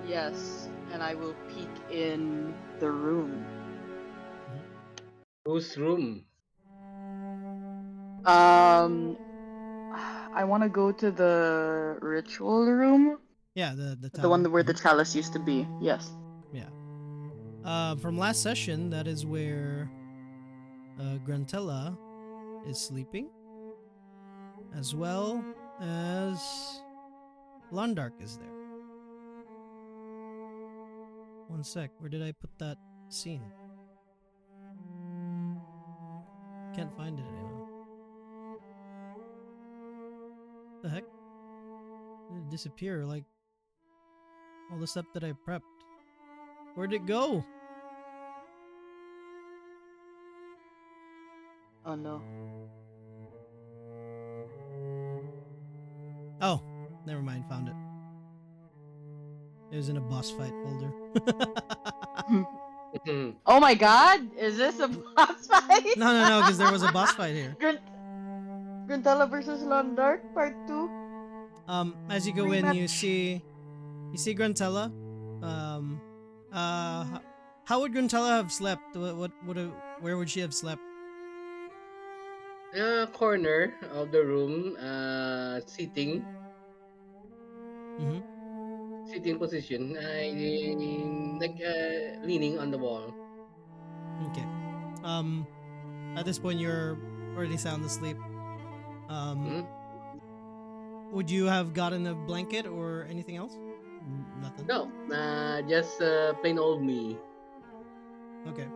Yes, and I will peek in the room. Whose room? I want to go to the ritual room, Yeah, the tower. the one where the Mhm. chalice used to be. Yes. Yeah. From last session, that is where Grantella is sleeping, as well as Londark is there. One sec, where did I put that scene? Can't find it anymore. The heck? Did it disappear like all the stuff that I prepped? Where'd it go? Oh no. Oh, never mind, found it. It was in a boss fight folder. Oh my god! Is this a boss fight? No, because there was a boss fight here. Grantella versus Londark Part 2? As you go in, you Rematch. see Grantella. How would Grantella have slept? Where would she have slept? Corner of the room, sitting Mm-hmm. sitting position. Like leaning on the wall. Okay. At this point, you're already sound asleep. Hmm? Would you have gotten a blanket or anything else? Nothing. No, just plain old me. Okay.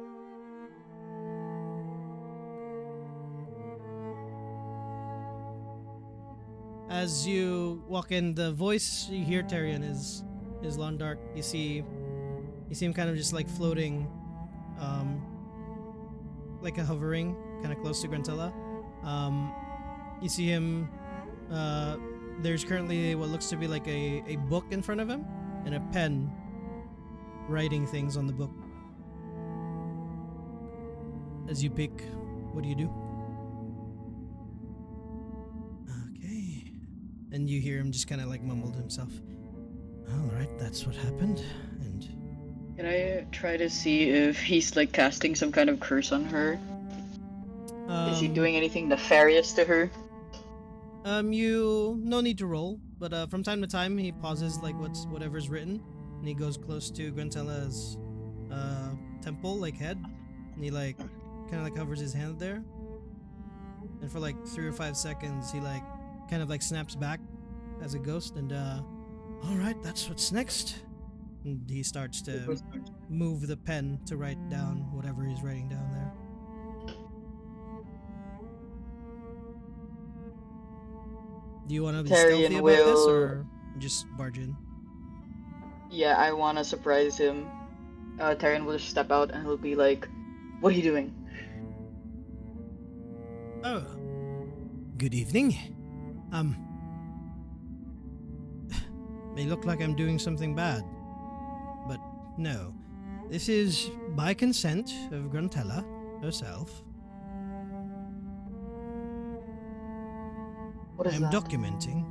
As you walk in, the voice you hear, Tyrion, is Londark. You see him kind of just like floating, um, like a hovering, kind of close to Grantella. You see him. There's currently what looks to be like a book in front of him and a pen, writing things on the book. As you pick, what do you do? Okay. And you hear him just kind of like mumble to himself. Alright, that's what happened. And Can I try to see if he's like casting some kind of curse on her? Is he doing anything nefarious to her? You no need to roll, but from time to time he pauses like whatever's written, and he goes close to Grantella's temple, like head, and he like kind of like hovers his hand there, and for like 3 or 5 seconds he like kind of like snaps back as a ghost, and all right, that's what's next. And he starts to move the pen to write down whatever he's writing down there. Do you want to be stealthy Tarion about this, will. or just barge in? Yeah, I want to surprise him. Tarion will just step out and he'll be like, "What are you doing?" Oh, good evening. May look like I'm doing something bad, but no. This is by consent of Gruntella herself. What is I'm that? documenting.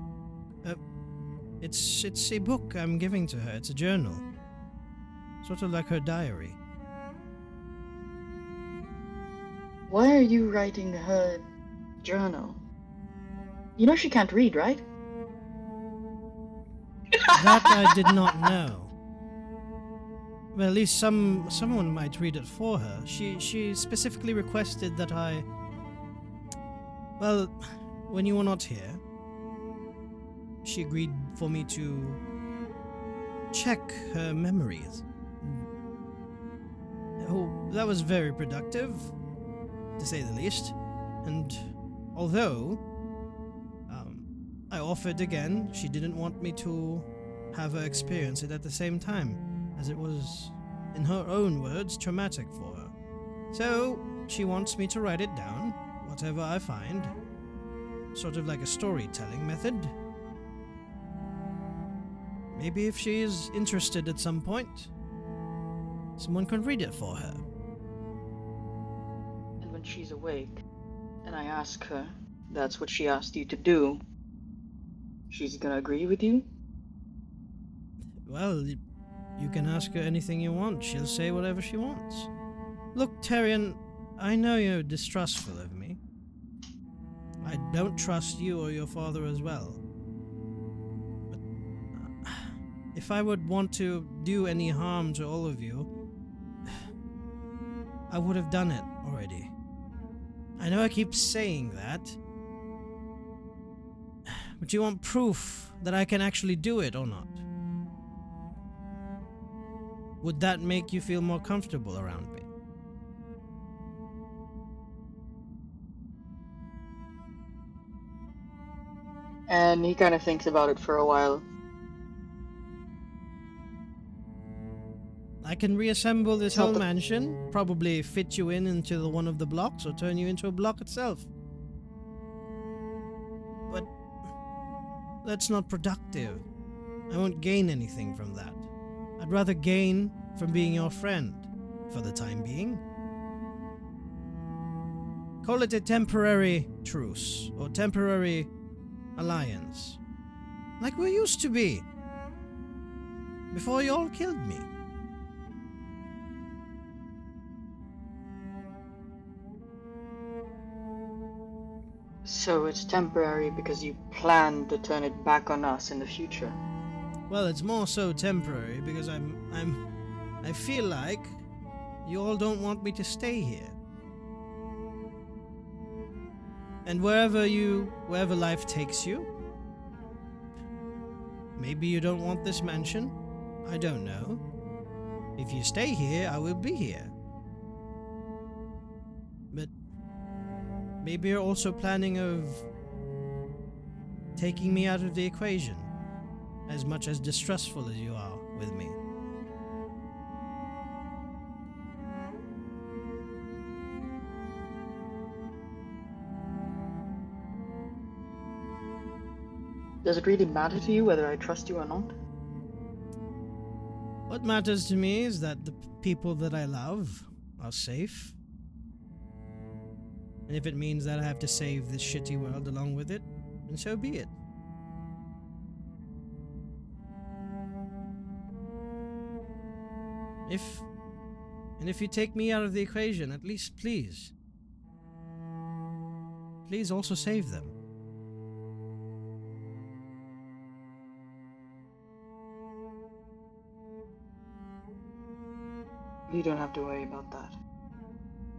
It's a book I'm giving to her. It's a journal, sort of like her diary. Why are you writing her journal? You know she can't read, right? That I did not know. Well, at least someone might read it for her. She specifically requested that I. Well, when you were not here, she agreed for me to check her memories. Oh, that was very productive, to say the least. And although I offered again, she didn't want me to have her experience it at the same time, as it was, in her own words, traumatic for her. So she wants me to write it down, whatever I find, sort of like a storytelling method. Maybe if she is interested at some point, someone can read it for her. And when she's awake, and I ask her, that's what she asked you to do, she's gonna agree with you? Well, you can ask her anything you want. She'll say whatever she wants. Look, Tyrion, I know you're distrustful of me. I don't trust you or your father as well. But if I would want to do any harm to all of you, I would have done it already. I know I keep saying that, but you want proof that I can actually do it or not? Would that make you feel more comfortable around me? And he kind of thinks about it for a while. I can reassemble this It's not whole the- mansion, probably fit you into one of the blocks or turn you into a block itself. But that's not productive. I won't gain anything from that. I'd rather gain from being your friend, for the time being. Call it a temporary truce, or temporary alliance. Like we used to be. Before you all killed me. So it's temporary because you plan to turn it back on us in the future. Well, it's more so temporary because I feel like you all don't want me to stay here. And wherever life takes you, maybe you don't want this mansion. I don't know. If you stay here, I will be here. But maybe you're also planning of taking me out of the equation, as much as distrustful as you are with me. Does it really matter to you whether I trust you or not? What matters to me is that the people that I love are safe. And if it means that I have to save this shitty world along with it, then so be it. If you take me out of the equation, at least please also save them. You don't have to worry about that.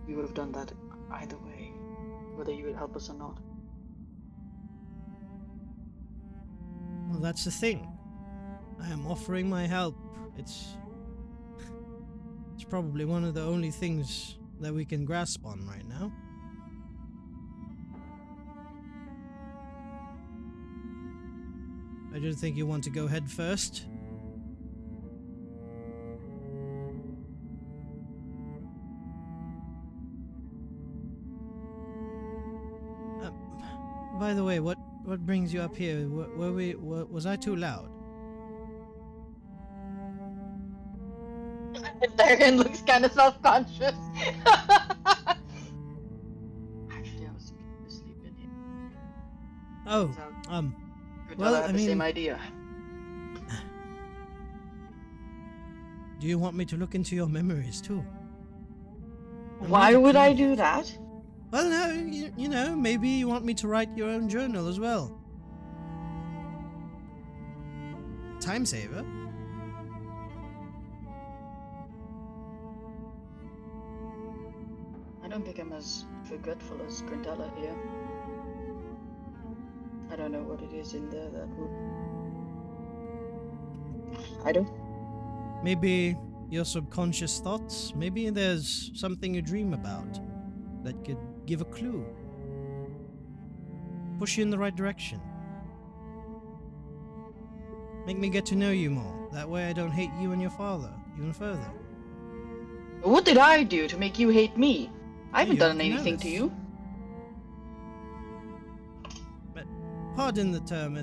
We would have done that either way, whether you would help us or not. Well, that's the thing. I am offering my help. probably one of the only things that we can grasp on right now. I don't think you want to go head first. By the way, what brings you up here? Was I too loud? Darren looks kind of self-conscious. Actually, I was asleep in here. Oh, So, well, I had I the same mean- idea. do you want me to look into your memories too? I'm Why really would I curious. do that? Well, no, you know, maybe you want me to write your own journal as well. Time saver. I don't think I'm as forgetful as Grandella here. I don't know what it is in there that would. I don't. Maybe your subconscious thoughts. Maybe there's something you dream about that could give a clue. Push you in the right direction. Make me get to know you more. That way I don't hate you and your father even further. What did I do to make you hate me? I haven't You done look anything to nervous. you. Pardon the term,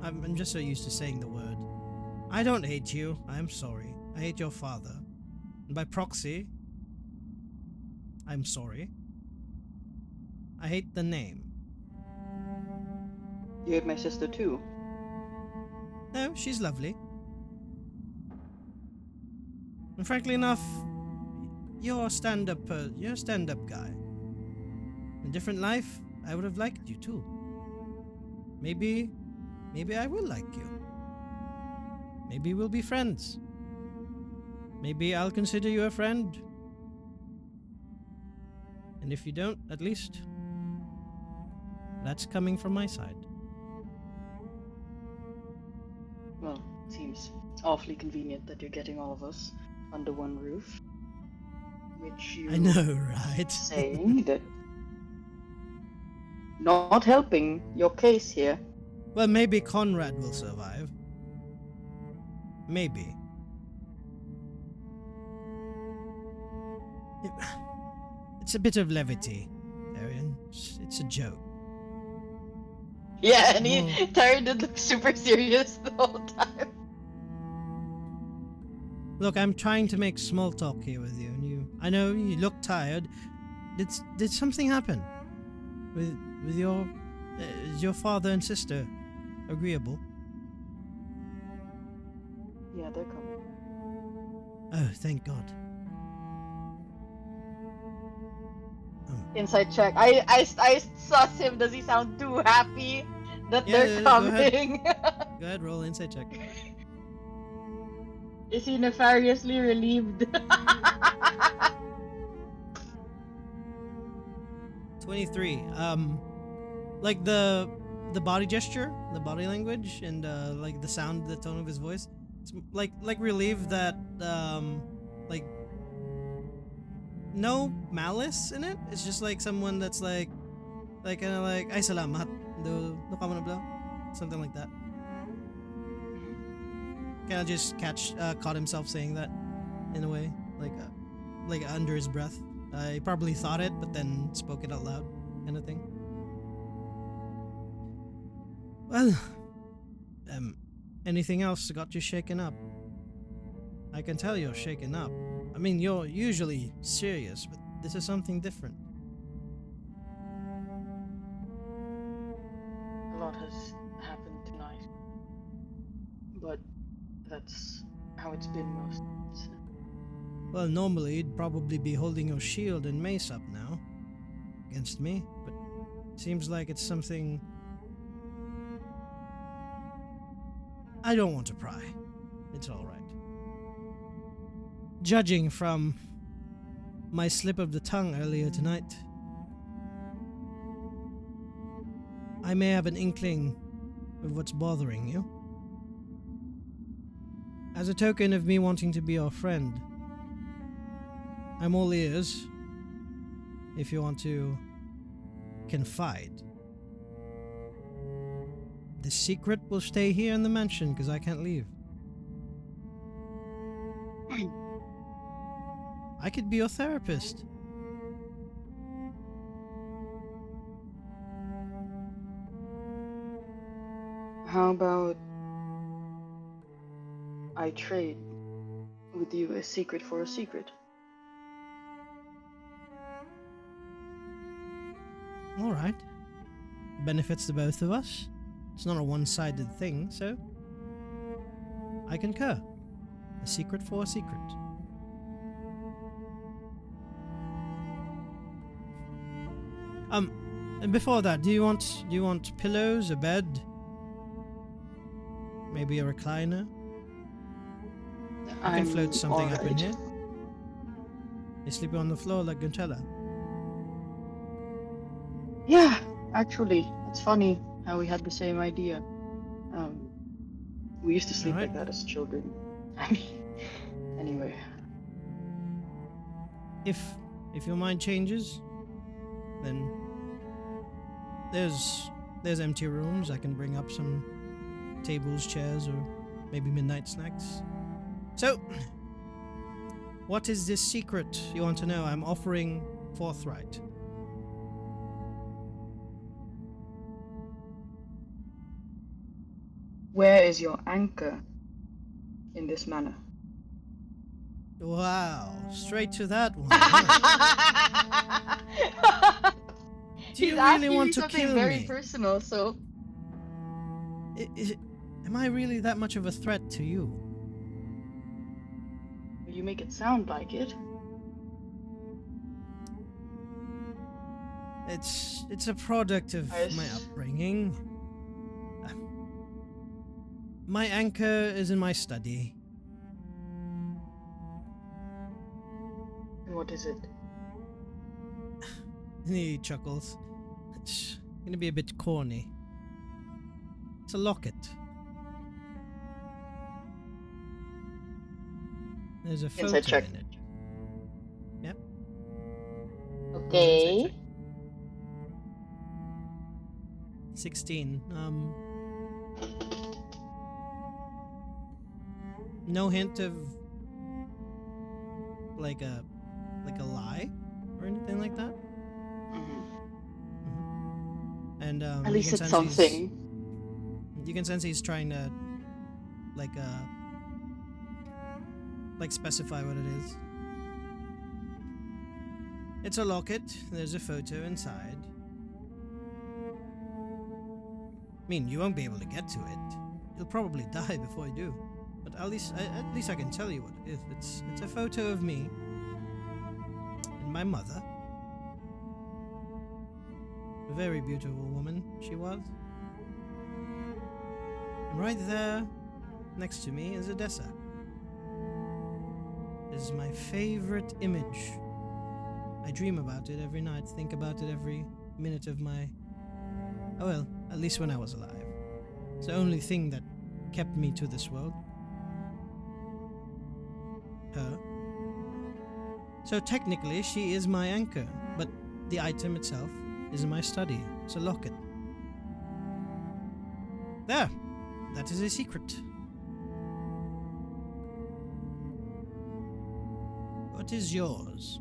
I'm just so used to saying the word. I don't hate you, I'm sorry. I hate your father. And by proxy, I'm sorry. I hate the name. You hate my sister too. No, she's lovely. And frankly enough, you're a stand-up guy. In a different life, I would have liked you too. Maybe I will like you. Maybe we'll be friends. Maybe I'll consider you a friend. And if you don't, at least that's coming from my side. Well, it seems awfully convenient that you're getting all of us under one roof. Which you I know, right? saying that not helping your case here. Well, maybe Conrad will survive. Maybe. It's a bit of levity, Arian. It's a joke. Yeah, and Oh. Tyrion did look super serious the whole time. Look, I'm trying to make small talk here with you, and I know you look tired. Did something happen with your is your father and sister agreeable? Yeah, they're coming. Oh, thank God. Inside check. I suss him. Does he sound too happy that Yeah, they're go ahead. coming? Go ahead, roll insight check. Is he nefariously relieved? 23. Like the body gesture, the body language, and like the sound, the tone of his voice. It's like relieved that like no malice in it. It's just like someone that's like kind of like ay salamat do ka mo na bla? Something like that. Kind of just caught himself saying that in a way, like under his breath. He probably thought it, but then spoke it out loud, kind of thing. Well, anything else got you shaken up? I can tell you're shaken up. I mean, you're usually serious, but this is something different. A lot has happened tonight. But that's how it's been most nights. Well, normally you'd probably be holding your shield and mace up now against me, but seems like it's something I don't want to pry. It's all right. Judging from my slip of the tongue earlier tonight, I may have an inkling of what's bothering you. As a token of me wanting to be your friend, I'm all ears. If you want to confide. The secret will stay here in the mansion because I can't leave. I could be your therapist. How about I trade with you a secret for a secret? All right. Benefits to both of us. It's not a one-sided thing, so I concur. A secret for a secret. And before that, do you want pillows, a bed, maybe a recliner? I can float something up in alright. here. You sleep on the floor like Gonchella. Yeah, actually, it's funny how we had the same idea. We used to sleep Alright. like that as children. I mean, anyway. If your mind changes, then there's empty rooms. I can bring up some tables, chairs, or maybe midnight snacks. So, what is this secret you want to know? I'm offering forthright. Where is your anchor in this manner? Wow, straight to that one. Huh? Do you He's really asking want me to something kill very me? personal, so Am I really that much of a threat to you? you make it sound like it. It's a product of my upbringing. My anchor is in my study. And what is it? And he chuckles. It's gonna be a bit corny. It's a locket. There's a photo Inside check. in it. Yep. Okay. Inside check. 16. No hint of like a lie or anything like that. And At you least can it's sense he's- something. You can sense he's trying to like specify what it is. It's a locket. There's a photo inside. I mean, you won't be able to get to it. You'll probably die before you do. But at least I can tell you what it is. It's a photo of me and my mother. A very beautiful woman she was. And right there, next to me, is Odessa. This is my favorite image. I dream about it every night, think about it every minute of my... Oh well, at least when I was alive. It's the only thing that kept me to this world. Her. So technically, she is my anchor, but the item itself is in my study. It's a locket. There! That is a secret. What is yours?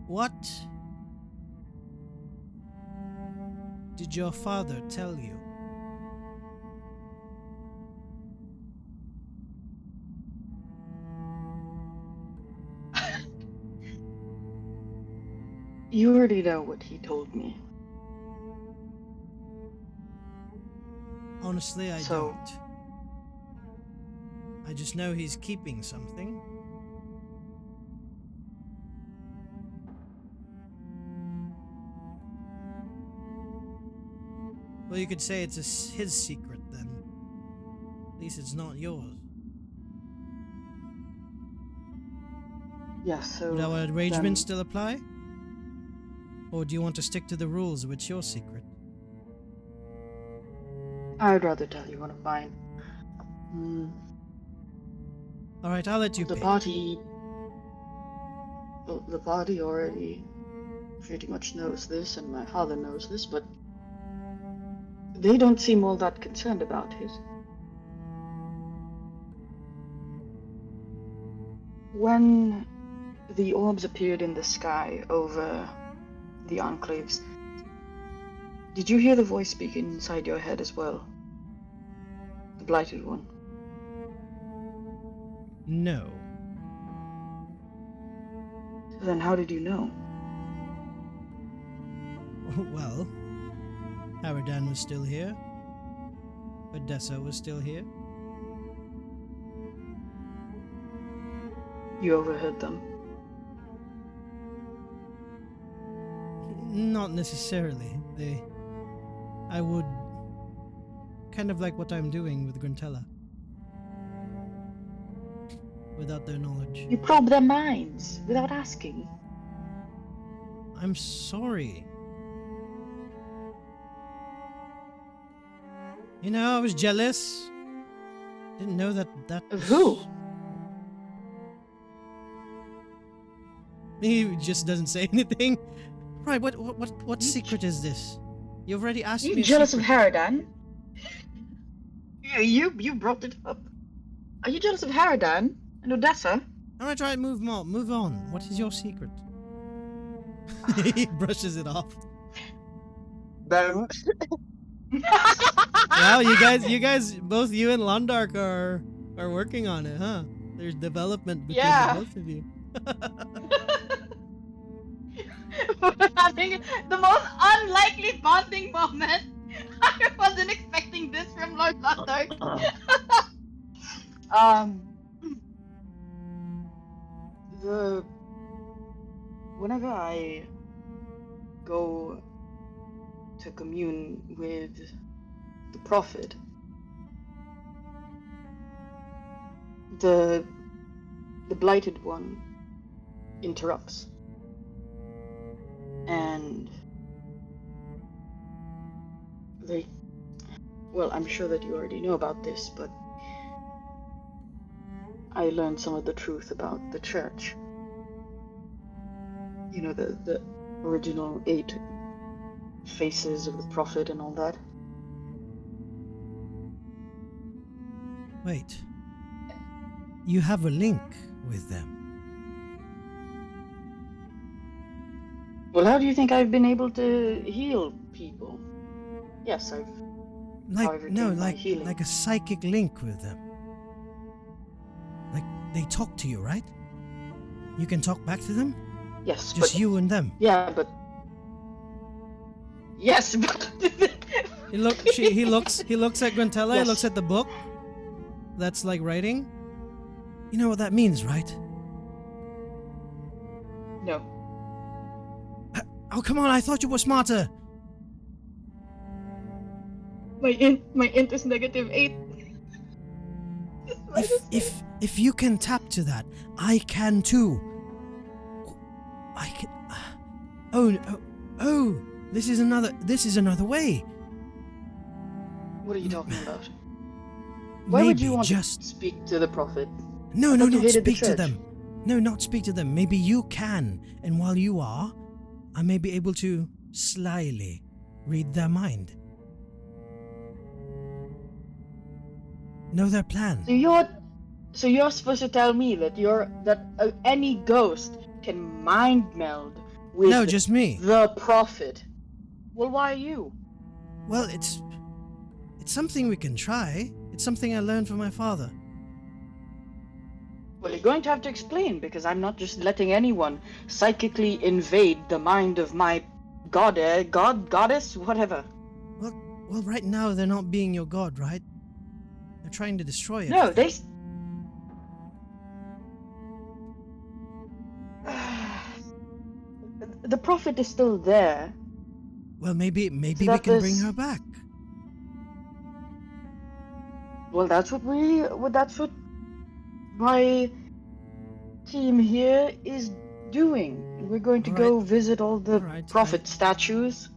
What did your father tell you? You already know what he told me. Honestly, I So- don't. I just know he's keeping something. Well, you could say it's his secret then. At least it's not yours. Yes, so Would our then- arrangement still apply? Or do you want to stick to the rules of it's your secret? I'd rather tell you one of mine. Hmm. All right, I'll let you The pick. party. Well, the party already pretty much knows this, and my father knows this, but they don't seem all that concerned about it. When the orbs appeared in the sky over the enclaves, did you hear the voice speak inside your head as well? The blighted one. No. Then how did you know? Well, Haradan was still here. Odessa was still here. You overheard them. Not necessarily. I would. Kind of like what I'm doing with Gruntella. Without their knowledge. You probe their minds without asking. I'm sorry. You know, I was jealous. Didn't know that Of was... who? He just doesn't say anything. Right, what secret is this? You already asked Are me you a jealous of secret. Haradan? You brought it up. Are you jealous of Haradan and Odessa? Alright, right, move on. What is your secret? He brushes it off. Then Wow, you guys, both you and Londark are working on it, huh? There's development between Yeah. the both of you. We're having the most unlikely bonding moment. I wasn't expecting this from Lord Lothar. Whenever I go to commune with the prophet, the blighted one interrupts. And well, I'm sure that you already know about this, but I learned some of the truth about the church. You know, the original 8 faces of the prophet and all that. Wait. You have a link with them. Well, how do you think I've been able to heal people? Yes, I've Like a psychic link with them. Like they talk to you, right? You can talk back to them? Yes, Just but you and them. yeah, but yes, but He looks at Gruntella, he Yes. looks at the book. That's like writing. You know what that means, right? no. Oh come on, I thought you were smarter. My int is -8. If you can tap to that, I can too. I can. Oh! This is another way. What are you talking about? Why would you Maybe want just to speak to the prophet? no, I thought you not hated the speak to church. them. No, not speak to them. Maybe you can, and while you are, I may be able to slyly read their mind. Know their plan. So you're supposed to tell me that any ghost can mind meld with No, just me. the prophet. Well, why you? Well, it's something we can try. It's something I learned from my father. Well, you're going to have to explain, because I'm not just letting anyone psychically invade the mind of my goddess, whatever. Well, right now they're not being your god, right? They're trying to destroy it. No, they. The prophet is still there. Well, maybe So we that can bring this- her back. Well, that's what my team here is doing. We're going to go visit all the Alright, prophet statues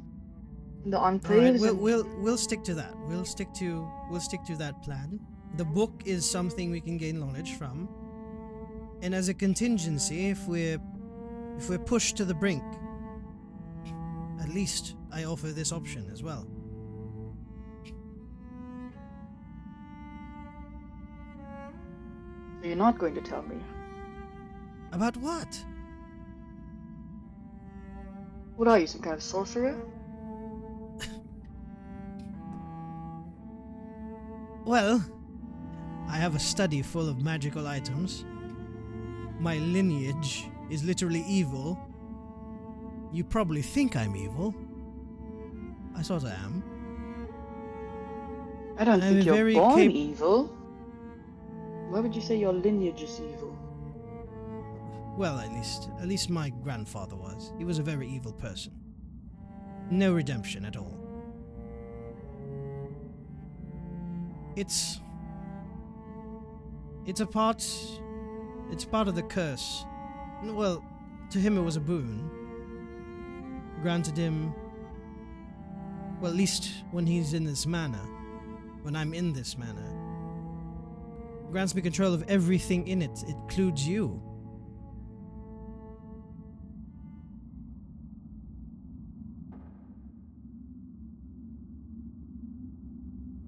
The All right, enclaves. we'll stick to that. We'll stick to that plan. The book is something we can gain knowledge from, and as a contingency, if we're pushed to the brink, at least I offer this option as well. So you're not going to tell me. About what? What are you, some kind of sorcerer? Well, I have a study full of magical items. My lineage is literally evil. You probably think I'm evil. I sort of am. I don't I'm think a you're very born evil. Why would you say your lineage is evil? Well, at least my grandfather was. He was a very evil person. No redemption at all. It's part of the curse. Well, to him it was a boon. Granted him, well, at least when he's in this manner, when I'm in this manner, grants me control of everything in it. It includes you.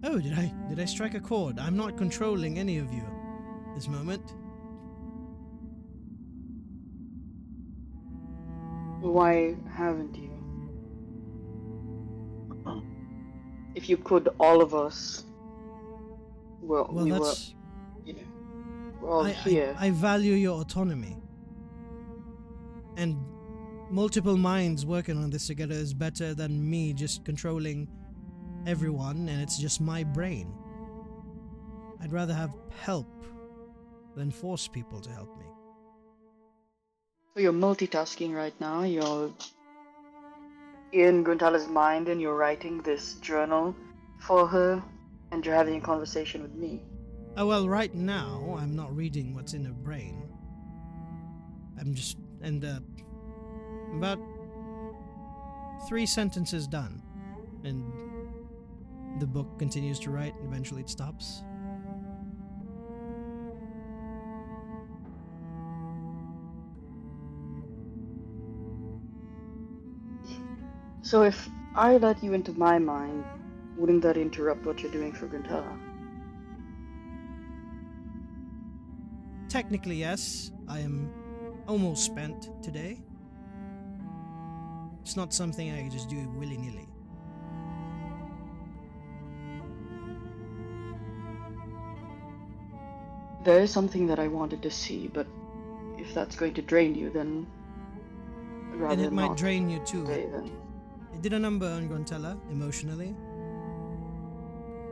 Oh, did I strike a chord? I'm not controlling any of you this moment. Why haven't you? If you could, all of us. Well, Well, we that's were, you know, we're all here. I value your autonomy. And multiple minds working on this together is better than me just controlling everyone and it's just my brain. I'd rather have help than force people to help me. So you're multitasking right now. You're in Gruntala's mind and you're writing this journal for her and you're having a conversation with me. Oh, well, right now, I'm not reading what's in her brain. I'm just, about 3 sentences done. And the book continues to write and eventually it stops. So if I let you into my mind, wouldn't that interrupt what you're doing for Gruntala? Technically, yes. I am almost spent today. It's not something I can just do willy-nilly. There is something that I wanted to see, but if that's going to drain you, then I'd rather And it might not drain you too. stay then. It did a number on Gruntella, emotionally.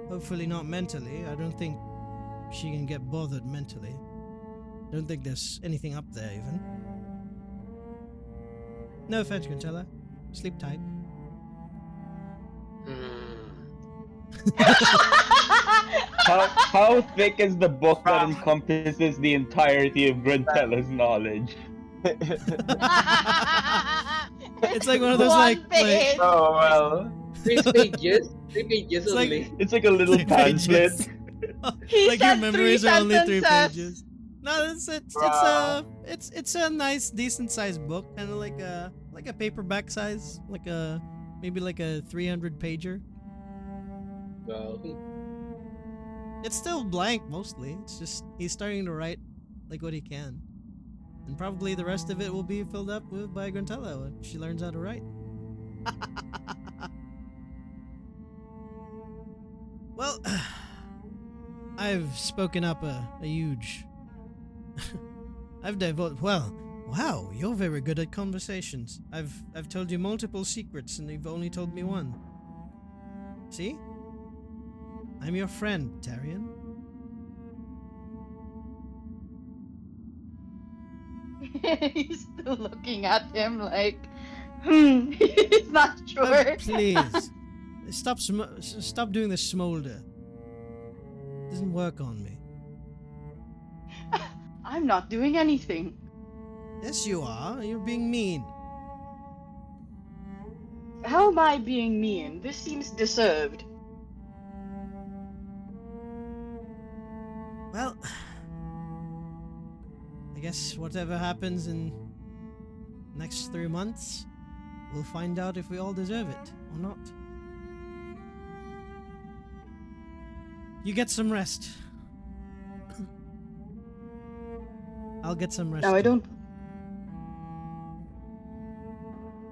Hopefully not mentally. I don't think she can get bothered mentally. I don't think there's anything up there, even. No offense, Gruntella. Sleep tight. How thick is the book that encompasses the entirety of Gruntella's knowledge? It's like one of those One like page. Oh well, 3 pages. 3 pages It's like- only. it's like a little 3 pamphlet. pages. He Like your said memories 3 are only 3 sentences. pages. No, Wow. it's a nice, decent sized book, kind of like a paperback size, like a maybe like a 300 pager. Wow. It's still blank mostly. It's just he's starting to write like what he can, and probably the rest of it will be filled up with by Gruntella when she learns how to write. Well, I've spoken up a huge. I've devoted. Well, wow, you're very good at conversations. I've told you multiple secrets, and you've only told me one. See? I'm your friend, Tarian. He's still looking at him like, he's not Oh, sure. please, stop doing the smolder. It doesn't work on me. I'm not doing anything. Yes, you are. You're being mean. how am I being mean? This seems deserved. Well, I guess whatever happens in next 3 months, we'll find out if we all deserve it or not. You get some rest. I'll get some rest. Now too.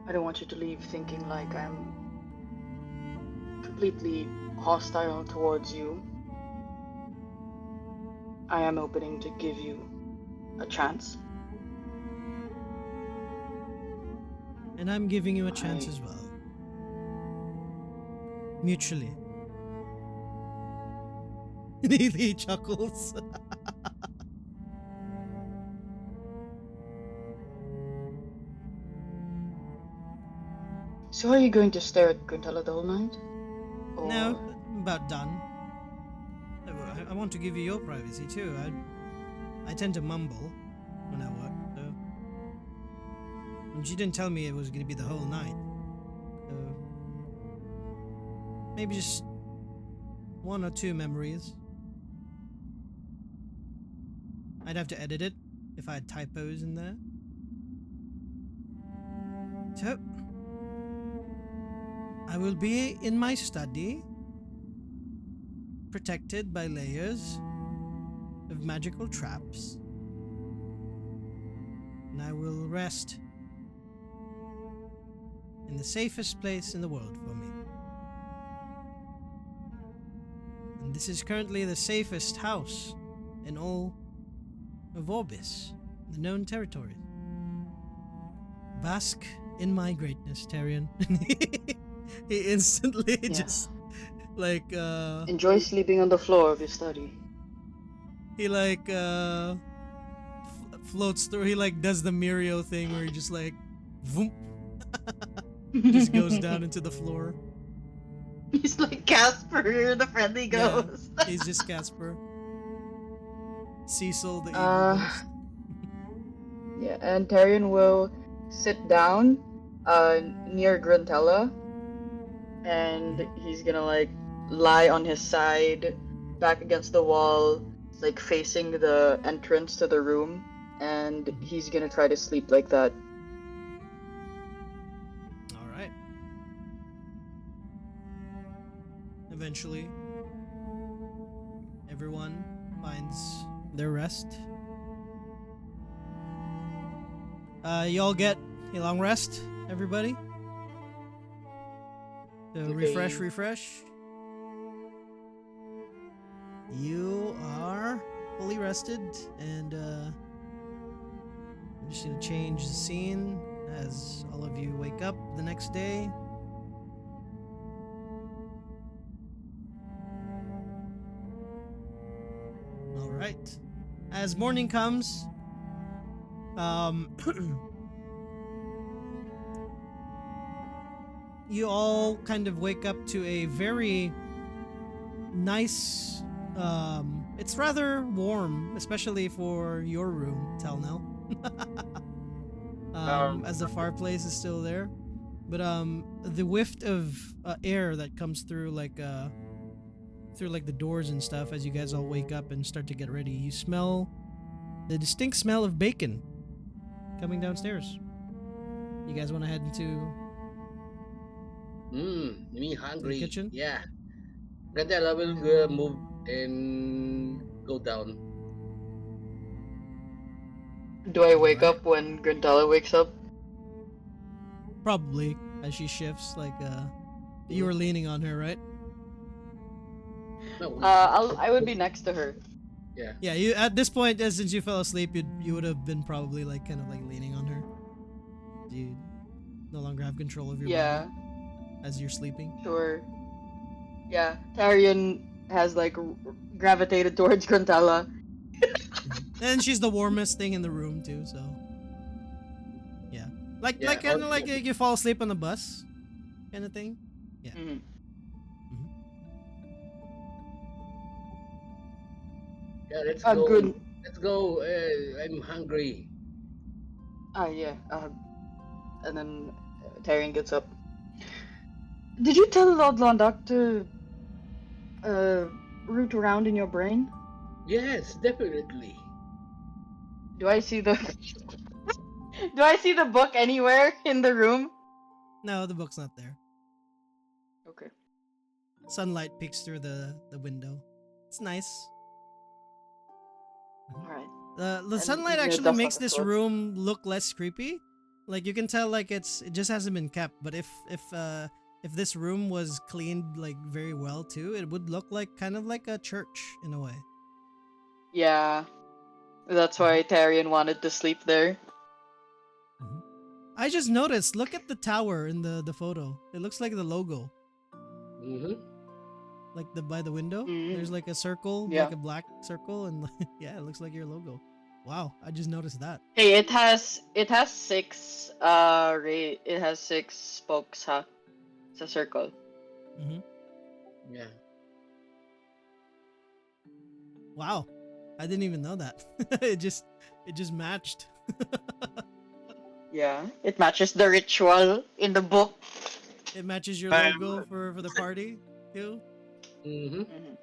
I don't want you to leave thinking like I'm completely hostile towards you. I am opening to give you a chance. And I'm giving you a chance I- as well. Mutually. He chuckles. So are you going to stare at Quintella the whole night? Or... No, I'm about done. I want to give you your privacy too. I tend to mumble when I work, so. And she didn't tell me it was going to be the whole night. So. Maybe just 1 or 2 memories. I'd have to edit it if I had typos in there. So, I will be in my study, protected by layers of magical traps, and I will rest in the safest place in the world for me. And this is currently the safest house in all of Orbis, the known territories. Bask in my greatness, Tarion. He instantly just like Enjoy sleeping on the floor of your study. he like floats through. He like does the Mirio thing where he just like voom, just goes down into the floor. He's like Casper, the friendly Yeah, ghost. he's just Casper. Cecil, the evil Uh, ghost. Yeah, and Tyrion will sit down near Gruntella, and he's gonna like lie on his side, back against the wall, like facing the entrance to the room, and he's gonna try to sleep like that. All right. Eventually, everyone finds their rest. Y'all get a long rest, everybody. So Okay. refresh. You are fully rested, and I'm just gonna change the scene as all of you wake up the next day. All right. As morning comes, you all kind of wake up to a very nice. It's rather warm, especially for your room, Telnel. As the fireplace is still there, but the whiff of air that comes through the doors and stuff as you guys all wake up and start to get ready, you smell the distinct smell of bacon coming downstairs. You guys want to head into Me hungry. kitchen? Yeah. Gandela will move and go down. Do I wake Alright. up when Gruntella wakes up? Probably as she shifts, like you were leaning on her, right? No. I would be next to her. Yeah. Yeah, you at this point, since you fell asleep, you would have been probably like kind of like leaning on her. You no longer have control of your Yeah, body as you're sleeping. sure. Yeah, Tyrion has like gravitated towards Gruntella. And she's the warmest thing in the room too, so yeah, like Yeah, kind of or- like you fall asleep on the bus, kind of thing. Mhm. Yeah, let's Uh, go. Grun- Let's go. I'm hungry. yeah. And then Tyrion gets up. Did you tell Lord Londoc to uh root around in your brain? Yes, definitely. Do I see the Do I see the book anywhere in the room? No, the book's not there. Okay. Sunlight peeks through the window. It's nice. Alright. The And sunlight he actually adjusts on makes the this sword. room look less creepy. Like you can tell, like it just hasn't been kept. But if this room was cleaned like very well too, it would look like kind of like a church in a way. Yeah. That's why Tarion wanted to sleep there. Mhm. I just noticed. Look at the tower in the photo. It looks like the logo, Mm-hmm. like the by the window. There's Mm. like a circle, Yeah. like a black circle, and yeah, it looks like your logo. Wow, I just noticed that. Hey, it has six it has six spokes, huh? It's a circle. Hmm. Yeah. Wow, I didn't even know that. It just matched. Yeah. It matches the ritual in the book. It matches your Um, logo for the party too. Mm-hmm. Mhm.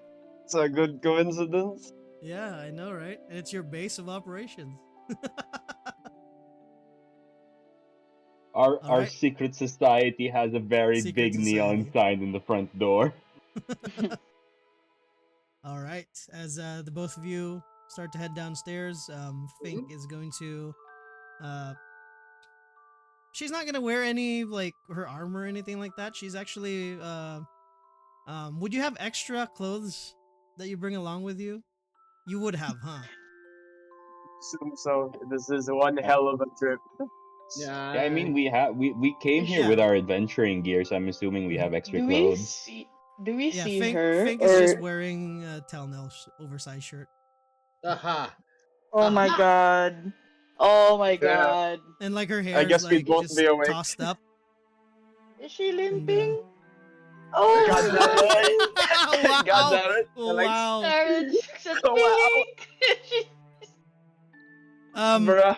it's a good coincidence. Yeah, I know, right? And it's your base of operations. All Our right, secret society has a very secret big neon society. sign in the front door. All right, as the both of you start to head downstairs, Fink Mm-hmm. is going to. Uh, she's not gonna wear any like her armor or anything like that. She's actually. Would you have extra clothes that you bring along with you? You would have, huh? Assume so. This is one hell of a trip. Yeah, I Yeah. mean we came here Yeah. with our adventuring gear, so I'm assuming we Mhm. have extra Do we clothes. see do we Yeah, see Fink her Fink is just or wearing a Telnel oversized shirt, Aha. oh my Aha. god. Oh my Yeah, god. and like her I hair is guess we'd like both just be awake. tossed up, Is she and limping? God damn Oh it! God wow, damn it! Alex. wow. Sarah looks at Wow, Pink. She- Um, bruh.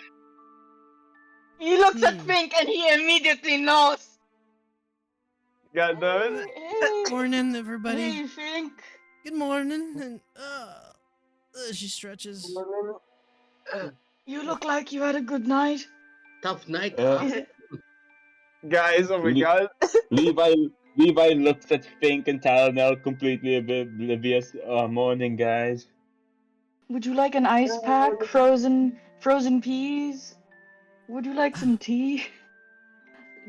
he looks at hmm. Pink and he immediately knows. God damn Uh, it! Morning, everybody. Hey, Pink. Good morning. And she stretches. You look like you had a good night. Tough night, Uh, huh? Is it? Guys, oh my Le- god. Levi Levi looks at Fink and Talonel completely oblivious. Morning, guys. Would you like an ice pack? Frozen peas? Would you like some tea?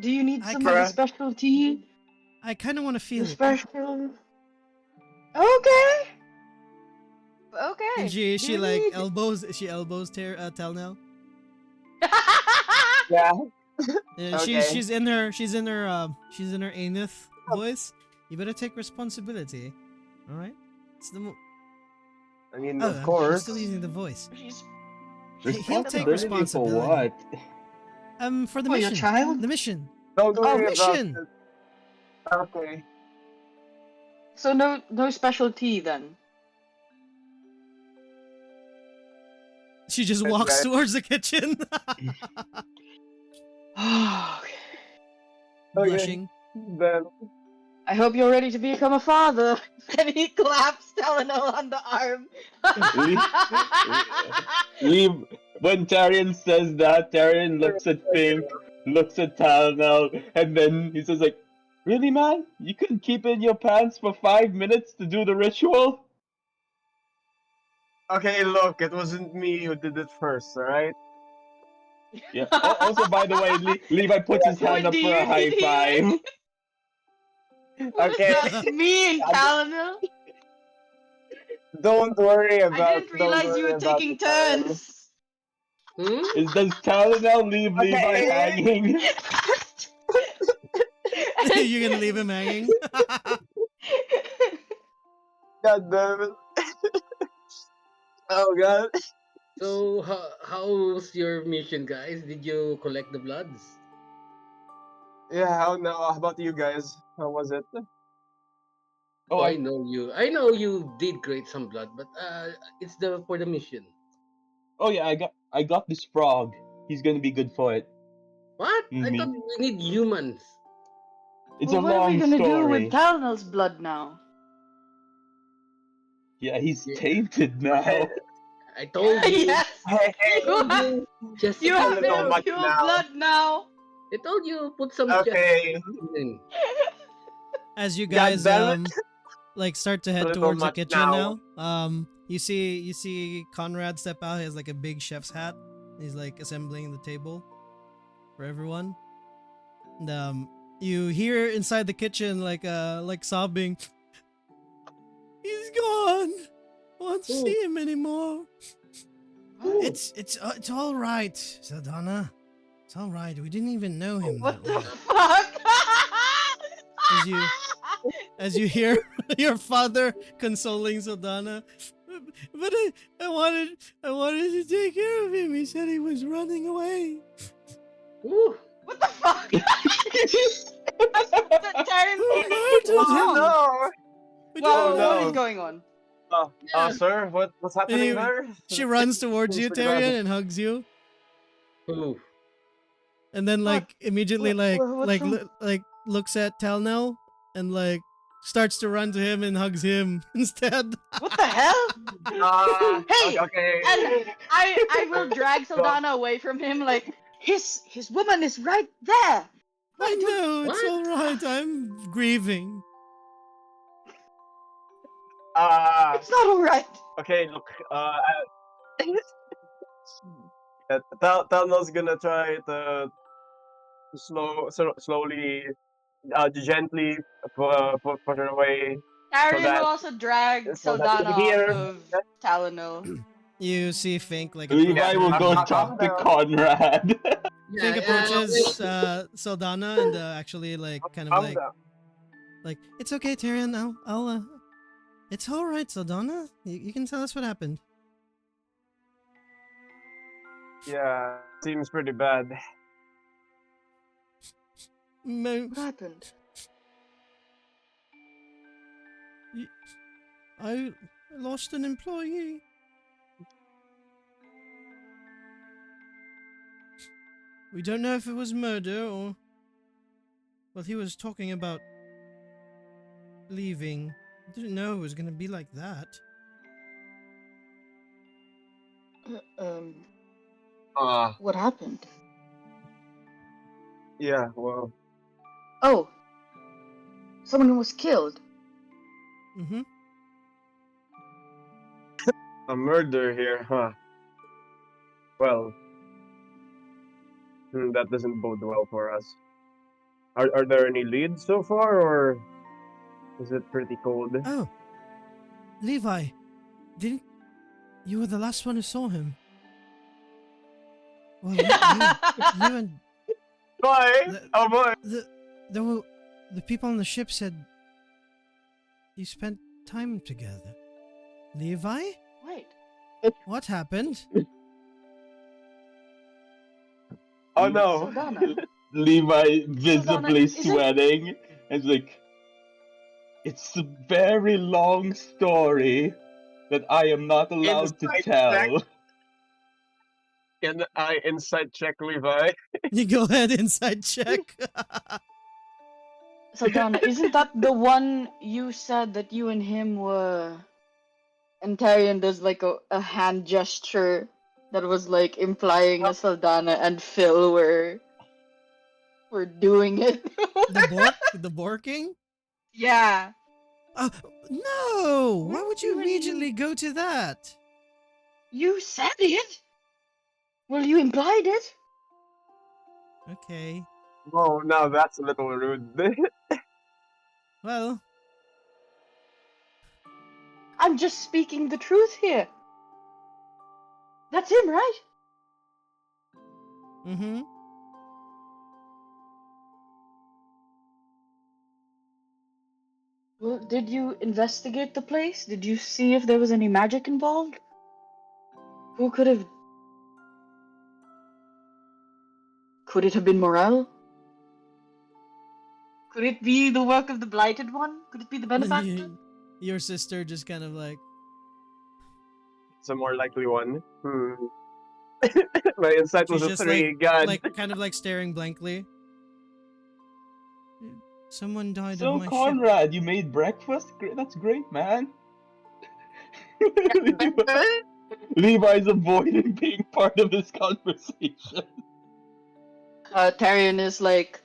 Do you need I some of the kind Bruh. special tea? I kind of want to The feel it. special. Okay. And Okay. Do she you like need? elbows Telnel. Yeah, And okay. she's in her Aneth voice. You better take responsibility. All right. It's the I mean, oh of she's still course. using the voice. She's He'll take that's Responsibility for responsibility. what? For the for your mission. child. The mission. Don't Oh, worry about Mission. it. Okay. so no special tea then. She just Right, walks guys. towards the kitchen, Okay. Okay. blushing. Then, I hope you're ready to become a father. And he claps Delano on the arm. Le- Leave. When Tarion says that, Tarion looks at Fink, looks at Talonel, and then he says like, "Really, man? You couldn't keep it in your pants for 5 minutes to do the ritual?" okay, look, it wasn't me who did it first, alright? Yeah. Also, by the way, Levi puts his hand What do up for a you high hear? five. What does Okay, that mean, Talano? I didn't don't realize you worry were about the taking time. turns. Hmm? Does Talonel leave Levi Okay, hanging? You're gonna leave him hanging. god damn it. Oh god. So, how was your mission, guys? Did you collect the bloods? Yeah, how about you guys? How was it? Oh, Oh, I know you. I know you did create some blood, but it's the for the mission. oh yeah, I got this frog. He's gonna be good for it. What? I thought Me. we need humans. It's Well, a what are we long gonna do story. with Talnel's blood now? Yeah, he's Yeah, tainted now. I told you. Yes, Hey, I hey, you told have, you. Just you it's a have little him much pure now. blood now. I told you put some just Okay, in. As you God guys damn it, like start to it's a head little towards the much kitchen now. now. You see Conrad step out. He has like a big chef's hat. He's like assembling the table for everyone. And you hear inside the kitchen like sobbing. He's gone. I won't Oh, see him anymore. What? It's all right, Saldana. It's all right. We didn't even know him that What the well. fuck? As you hear your father consoling Saldana. But I wanted to take care of him. He said he was running away. ooh. What the fuck? Taryn, Who what's murdered Oh wrong? him? no! We Oh didn't Well, what know is no! him. going on? Yeah. Sir, what's And happening there? she runs towards Seems you, pretty bad. Tyrion, and hugs you. Ooh. And then What? like immediately What's wrong? like looks at Talnell and like starts to run to him and hugs him instead. What the hell? Hey, Okay. and I will drag Saldana away from him. Like his woman is right there. I know, it's What? all right. I'm grieving. It's not all right. Okay, look, Talno's gonna try to slowly, gently push her away so Arian will that also drag she Saldana can off hear. of Talano. You see Fink like Yeah, Levi approach will her. go calm talk to down. Conrad. Fink Yeah, approaches Saldana and actually like kind of Calm down. like it's okay, Tyrion. I'll it's all right, Saldana. You can tell us what happened. Yeah, seems pretty bad. Mo- What happened? I lost an employee. We don't know if it was murder or. Well, he was talking about leaving. I didn't know it was gonna be like that. Uh, What happened? yeah, well, Oh, someone was killed. Mm-hmm. a murder here, huh? Well, that doesn't bode well for us. Are there any leads so far, or is it pretty cold? Oh, Levi, didn't you were the last one who saw him? Well, you and Boy! the, Oh boy! there were the people on the ship said you spent time together. Levi, Wait. what happened? Oh no! Saldana. Levi Saldana, visibly isn't sweating. And it's like, it's a very long story that I am not allowed to Insight check. tell. Can I insight check Levi? You go ahead, inside check. Saldana, isn't that the one you said that you and him were? And Tyrion does like a hand gesture that was like implying that Saldana and Phil were doing it. The borking? Yeah. No! Why Weren't would you you and immediately go to that? You said it. Well, you implied it. Okay. Oh, now that's a little rude. Well, I'm just speaking the truth here. That's him, right? mm-hmm. Well, did you investigate the place? Did you see if there was any magic involved? Who could have? Could it have been Morel? Could it be the work of the Blighted One? Could it be the benefactor? Your sister just kind of like, It's a more likely one. My insight she's was a just 3. God. like kind of like staring blankly. Someone died So on my ship. Conrad, you made breakfast? That's great, man. Levi's avoiding being part of this conversation. Tyrion is like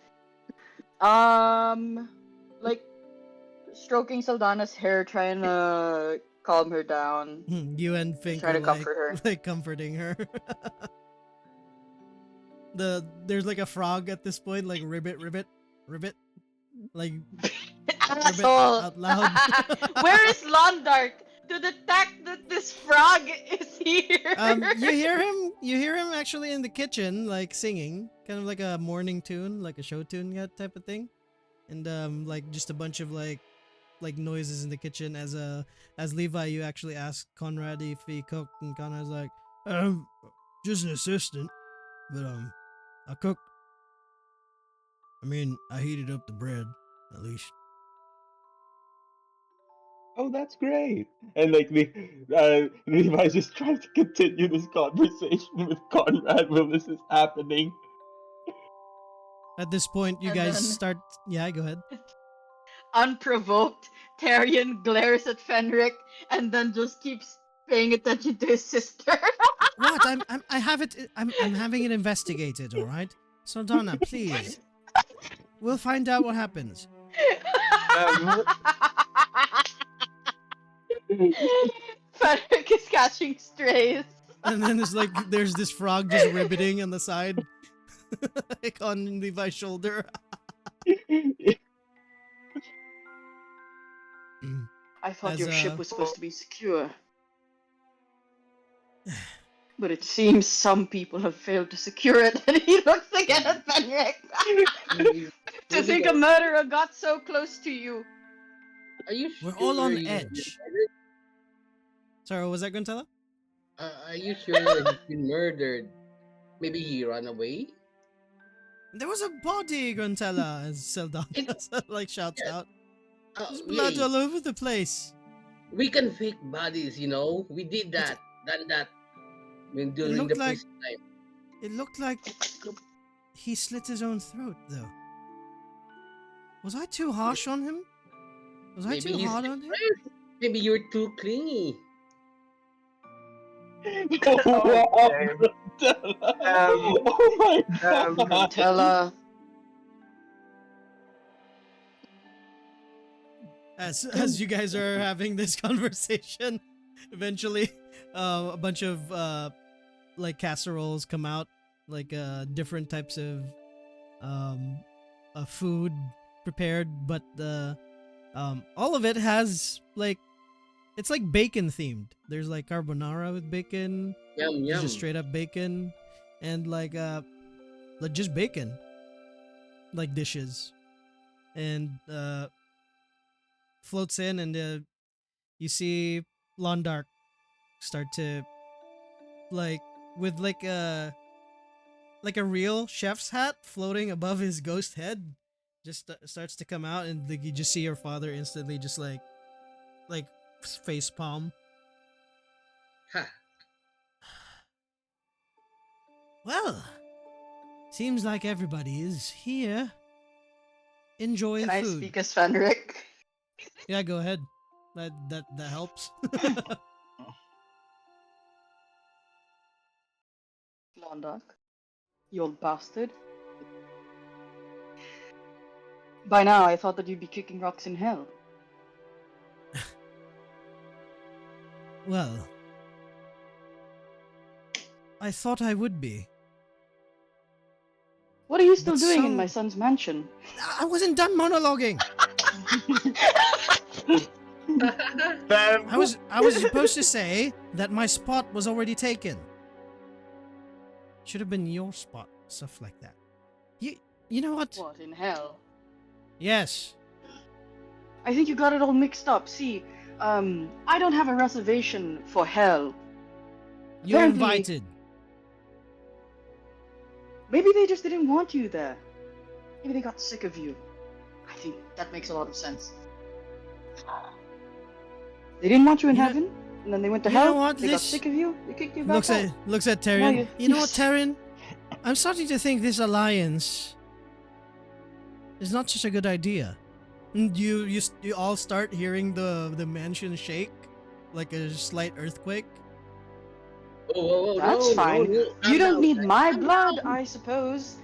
stroking Saldana's hair, trying to calm her down. You and Just Fink trying are to comfort her. like comforting her. There's like a frog at this point, like ribbit, like ribbit Asshole! out loud. Where is Londark to detect that this frog is here? You hear him actually in the kitchen, like singing, kind of like a morning tune, like a show tune type of thing, and like just a bunch of like noises in the kitchen. As Levi, you actually ask Conrad if he cooked, and Conrad's like, just an assistant, but I cooked. I mean, I heated up the bread, at least. Oh, that's great. And like Levi's just trying to continue this conversation with Conrad while this is happening. At this point, you And guys then- start. Yeah, go ahead. Unprovoked, Tyrion glares at Fenric and then just keeps paying attention to his sister. What? I have it. I'm having it investigated. All right, Saldana, please. We'll find out what happens. Fenric is catching strays. And then there's this frog just ribbiting on the side, like on Levi's shoulder. I thought As, your ship was supposed to be secure. But it seems some people have failed to secure it, and he looks again at Fenric. To think a murderer got so close to you. Are you We're sure all on he's edge. been murdered? Sorry, what was that, Guntella? Are you sure he's been murdered? Maybe he ran away? There was a body, Guntella, as Saldana like shouts out. There's blood Really? all over the place. We can fake bodies, you know. We did that. Done that. When during the looked like- prison time. It looked like he slit his own throat, though. Was I too harsh on him? Was I Maybe too he's hard on him? depressed. Maybe you're too clingy. Oh, Okay. oh my god. Tella. As you guys are having this conversation, eventually, a bunch of like casseroles come out, like different types of food prepared, but all of it has like it's like bacon themed. There's like carbonara with bacon, Yum yum. just straight up bacon, and like just bacon, like dishes, and floats in, and you see Londark start to like with like a real chef's hat floating above his ghost head, just starts to come out, and like you just see your father instantly just like face palm. Ha. Well, seems like everybody is here. Enjoy Can the I food. speak as Fenric? Yeah, go ahead. That helps. Londark, you old bastard. By now, I thought that you'd be kicking rocks in hell. Well, I thought I would be. What are you still But doing in some- my son's mansion? I wasn't done monologuing. I was supposed to say that my spot was already taken. Should have been your spot, stuff like that. You know what? What, in hell? Yes. I think you got it all mixed up. See, I don't have a reservation for hell. You're Apparently- invited. Maybe they just didn't want you there. Maybe they got sick of you. I think that makes a lot of sense. They didn't want you in You know- heaven, and then they went to you know hell. what, They got this- sick of you. They kicked you back Looks out. at Tyrion. you- You know what, Tyrion? I'm starting to think this alliance It's not such a good idea. And you all start hearing the mansion shake, like a slight earthquake. Whoa, whoa, whoa, That's no, fine. no, no. You Calm don't down, need guys. my Calm blood, down. I suppose.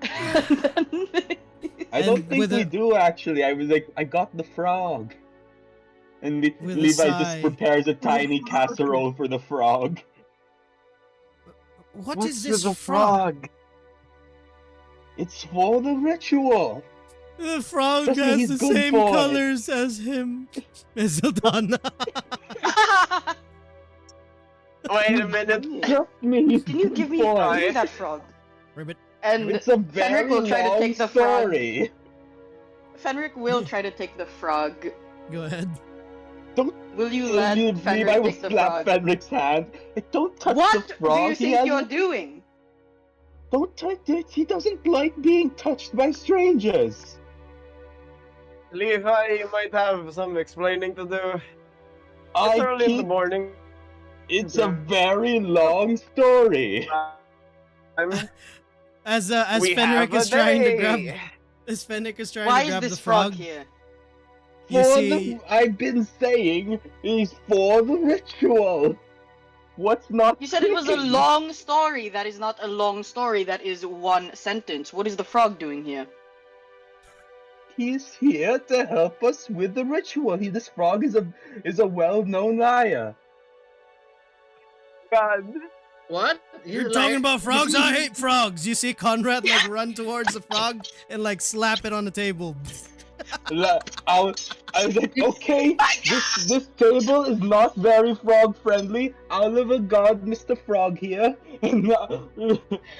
I don't And think with we a- do actually. I was like, I got the frog. And With a Levi just sigh. prepares a tiny casserole for the frog. What is What's this with the frog? frog? It's for the ritual. The frog Trust me, has he's the good same for it. colors as him. As Aldana. Wait a minute. Trust me, he's Can you good give me for it. that frog? Ribbit. And It's a Fenric very will try to long take the frog. story. Fenric will try to take the frog. Go ahead. Will you let Levi Fenric will take the slap frog? Fenric's hand. Hey, don't touch What the do frog. you He think has- you're doing? Don't touch it. He doesn't like being touched by strangers. Levi, you might have some explaining to do. It's I early in the keep. morning. It's a very long story. As We Fenric have a is trying to grab day. as Fenric is trying Why to is grab this the frog frog, here? you For see I've been saying is for the ritual. What's not? You said it was a clicking? long story. That is not a long story. That is one sentence. What is the frog doing here? He's here to help us with the ritual. This frog is a well-known liar. God. What? You're He's talking like- about frogs? I hate frogs. You see Conrad like run towards the frog and like slap it on the table. I was like, okay, this table is not very frog friendly. Oliver God, Mr. Frog here, and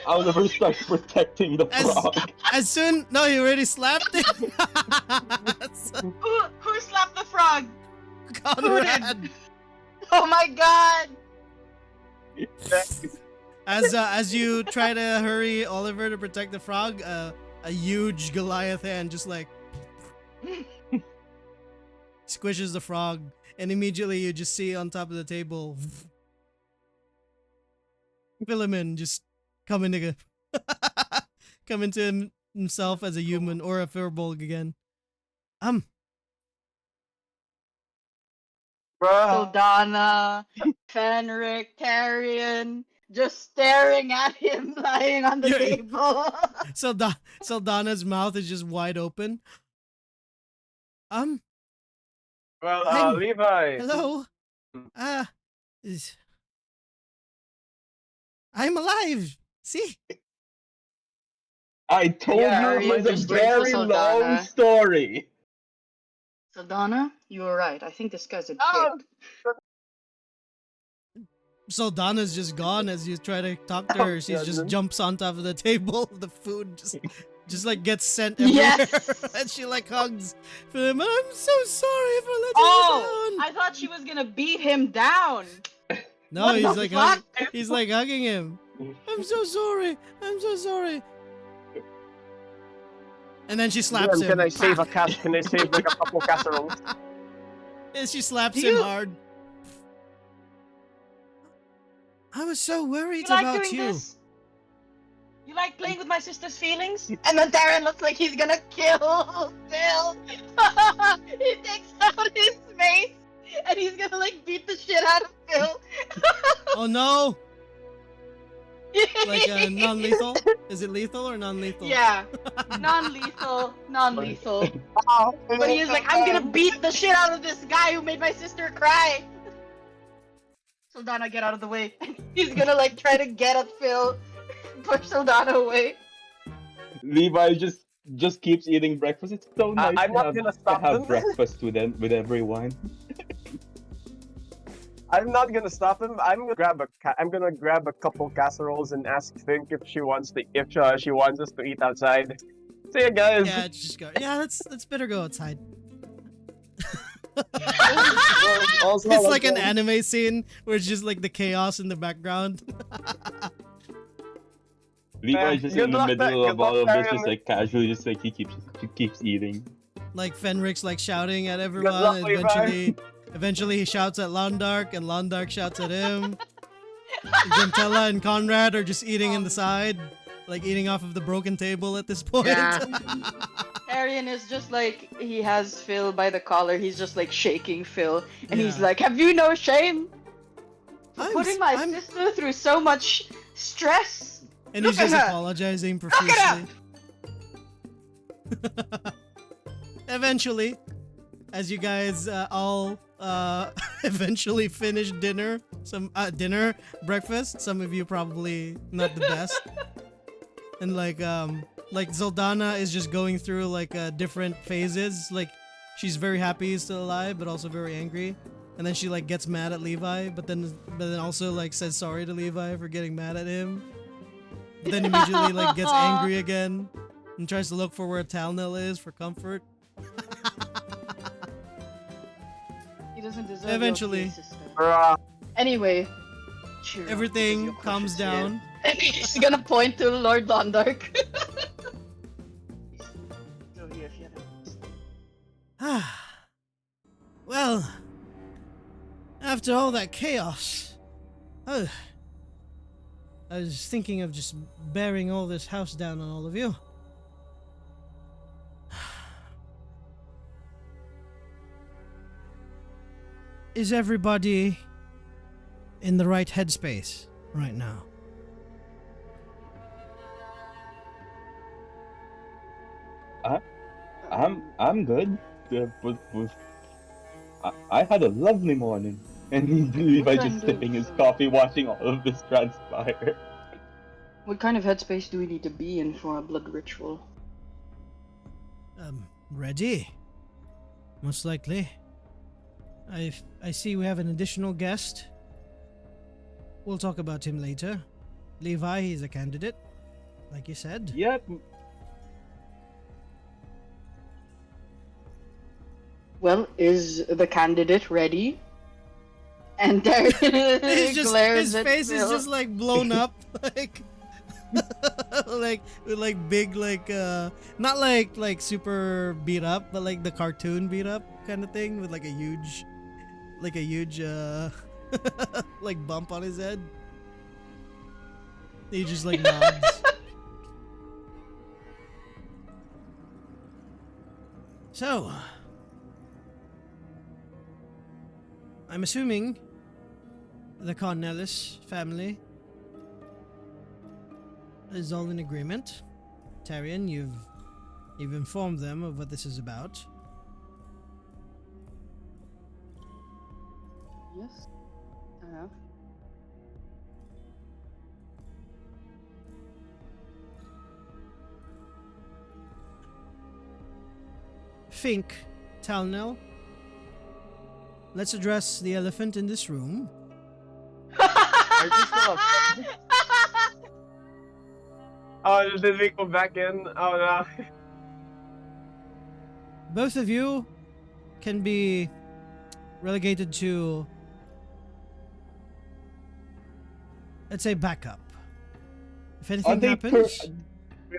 Oliver starts protecting the As- frog. As soon no, he already slapped it. Who slapped the frog? Conrad. Oh my god! As you try to hurry Oliver to protect the frog, a huge Goliath hand just like squishes the frog, and immediately you just see on top of the table Philemon just come into himself as a human or a Firbolg again. Bruh. Sildana, Fenric, Carrion, just staring at him lying on the Yeah. table. Saldana's mouth is just wide open. Well, I'm- Levi. Hello? I'm alive. See? I told Yeah, you you it was a just wait for very long Saldana. story. Sildana, you were right. I think this guy's a Oh. dick. Saldana's just gone as you try to talk to Oh, her. She just goodness. jumps on top of the table. The food just like gets sent everywhere. Yes! And she like hugs him. I'm so sorry for letting Oh! you down. I thought she was gonna beat him down. No, What he's the like fuck? he's like hugging him. I'm so sorry. I'm so sorry. And then she slaps him. Can I save a cat? Can I save like a couple casseroles? And she slaps Do him you- hard. I was so worried You like about doing you. this? You like playing with my sister's feelings? And then Darren looks like he's gonna kill Phil. He takes out his mace and he's gonna like beat the shit out of Phil. Oh no! Like non-lethal? Is it lethal or non-lethal? Yeah, non-lethal. But he's like, I'm gonna beat the shit out of this guy who made my sister cry. Saldana, get out of the way. He's gonna like try to get at Phil, push Saldana away. Levi just keeps eating breakfast. It's so nice I'm to not have, gonna to stop have them. breakfast with everyone. I'm not gonna stop him. I'm gonna grab a couple casseroles and ask Fink if she wants us to eat outside. See ya, guys. Yeah, just go. Yeah, let's better go outside. Also, It's like an anime scene where it's just like the chaos in the background. Levi's just good in the luck, middle good of all luck, of this, Darren. just like casually, just like he keeps eating. Like Fenric's like shouting at everyone. luck, And Levi. eventually he shouts at Londark, and Londark shouts at him. Gentella and Conrad are just eating in the side. like eating off of the broken table at this point. Yeah. Arian is just like, he has Phil by the collar. He's just like shaking Phil, and he's Yeah. like, "Have you no shame for I'm putting s- my I'm- sister through so much stress?" And Look he's just at her. apologizing Look at profusely. Eventually, as you guys all eventually finish dinner, breakfast. Some of you probably not the best. And like Zaldana is just going through like different phases. Like she's very happy he's still alive, but also very angry. And then she like gets mad at Levi, but then also like says sorry to Levi for getting mad at him. But then immediately like gets angry again and tries to look for where Talnil is for comfort. He doesn't deserve Eventually. your sister. Bruh. Anyway, cheer up, because Everything your crush calms is here. down. And he's gonna point to Lord Londark. Go here if you haven't. Well, after all that chaos, I was thinking of just bearing all this house down on all of you. Is everybody in the right headspace right now? I'm good. I had a lovely morning. And Levi kind just sipping his of- coffee, watching all of this transpire. What kind of headspace do we need to be in for a blood ritual? Ready? Most likely. I see we have an additional guest. We'll talk about him later. Levi, he's a candidate, like you said. Yep. Well, is the candidate ready? And Darian His glares at face is Phil. just like blown up, like, like with like big not like super beat up, but like the cartoon beat up kind of thing with like a huge like bump on his head. He just like nods. So, I'm assuming the Cornelis family is all in agreement. Tarian, you've informed them of what this is about. Yes, I have. Fink, Talnel, let's address the elephant in this room. Are you still up? Oh, did we go back in? Oh no. Both of you can be relegated to, let's say, backup. If Are anything they happens,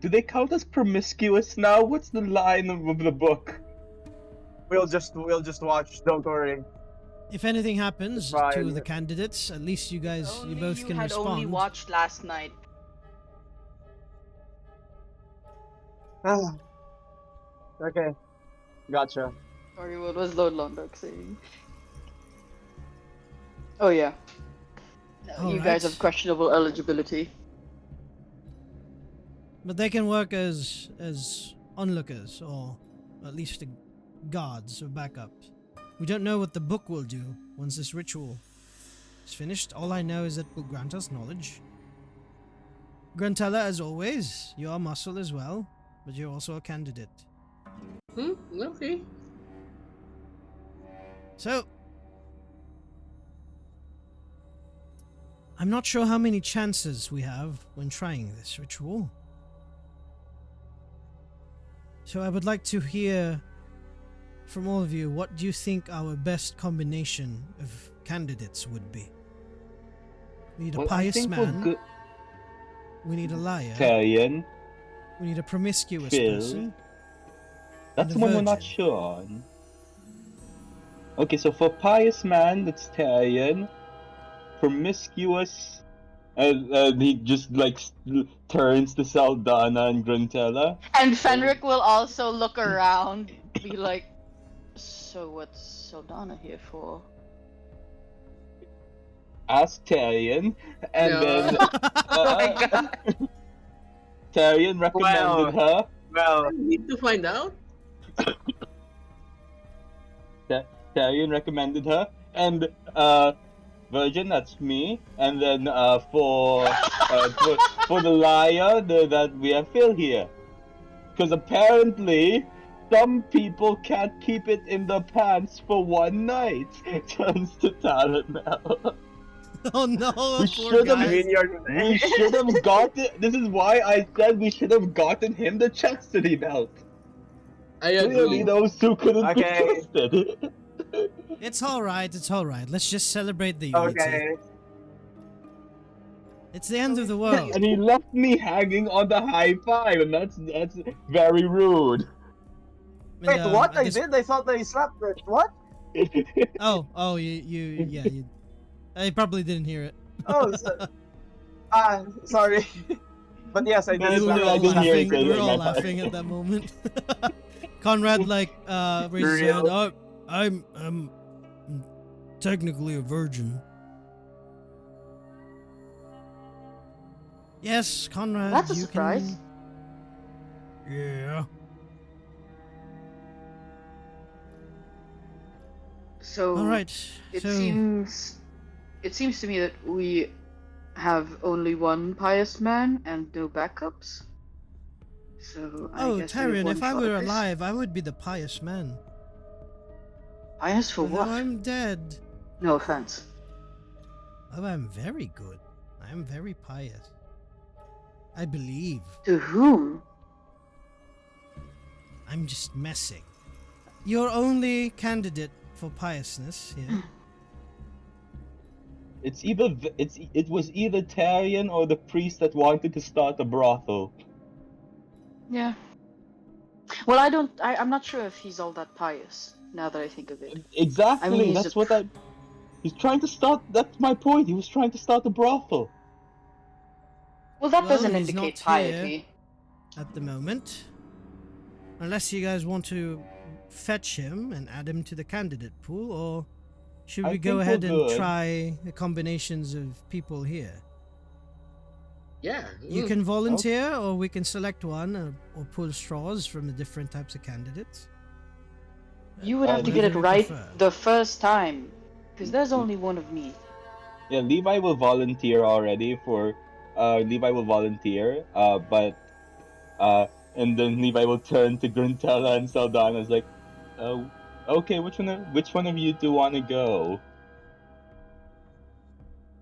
do they count as promiscuous now? What's the line of the book? We'll just watch. Don't worry. if anything happens to Fine. the candidates, at least you guys, you Only both you can had respond. only watched last night. Ah. Okay. Gotcha. Sorry, what was Lord Londark saying? Oh yeah. No, you guys Alright. have questionable eligibility. But they can work as onlookers, or at least the guards or backups. We don't know what the book will do once this ritual is finished. All I know is that it will grant us knowledge. Grantella, as always, you are muscle as well, but you're also a candidate. Okay. So, I'm not sure how many chances we have when trying this ritual. So I would like to hear from all of you, what do you think our best combination of candidates would be? We need a Well, I pious think man, we're good. we need a liar, Tarian. we need a promiscuous Phil. person. That's And the a one we're not virgin. sure on. Okay, so for pious man, that's Tarian. Promiscuous, And he just like turns to Saldana and Gruntella. And Fenric will also look around, be like, "So what's Saldana here for?" Ask Tarion, and then No, Oh my uh, god. Tarion recommended Well, her. well, I need to find out. Tarion recommended her, and Virgin, that's me, and then for the liar, that we have Phil here, because apparently some people can't keep it in the pants for one night. Turns to Talon now. Oh no, We poor should have. I guy. mean, you're. We should have gotten. This is why I said we should have gotten him the chastity belt. I Clearly, agree. those two couldn't be Okay. trusted. It's all right. It's all right. Let's just celebrate the unity. Okay. It's the end of the world. And he left me hanging on the high five, and that's very rude. And, Wait, what? I guess- did? I thought I slapped it. What? Oh, yeah, you. I probably didn't hear it. Oh, sorry. But yes, I No, did it's We slap were okay, I all it. didn't hear laughing. it, We were all my bad. laughing at that moment. Conrad raised his hand. Real. Oh, I'm technically a virgin. Yes, Conrad. That's a you surprise. Can... Yeah. So All right. it so seems to me that we have only one pious man and no backups. So I oh, guess we have Tyrion, one if I shot were at this. alive, I would be the pious man. Pious for But now what? I'm dead. No offense. Oh, I'm very good. I'm very pious. I believe. To whom? I'm just messing. Your only candidate for piousness here. It was either Tarion or the priest that wanted to start a brothel. Yeah. Well, I'm not sure if he's all that pious, now that I think of it. Exactly. I mean, he's That's a what I. He's trying to start. That's my point. He was trying to start a brothel. Well, that Well, doesn't he's indicate not here. piety. At the moment. Unless you guys want to fetch him and add him to the candidate pool, or should I we go think ahead we're and good. try the combinations of people here? Yeah. You can volunteer, or we can select one, or pull straws from the different types of candidates. You would have to get Whatever it you right prefer. the first time, because there's only one of me. Yeah, Levi will volunteer already for. Levi will volunteer. And then Levi will turn to Gruntella and Saldana. Is like, okay, which one of you two want to go?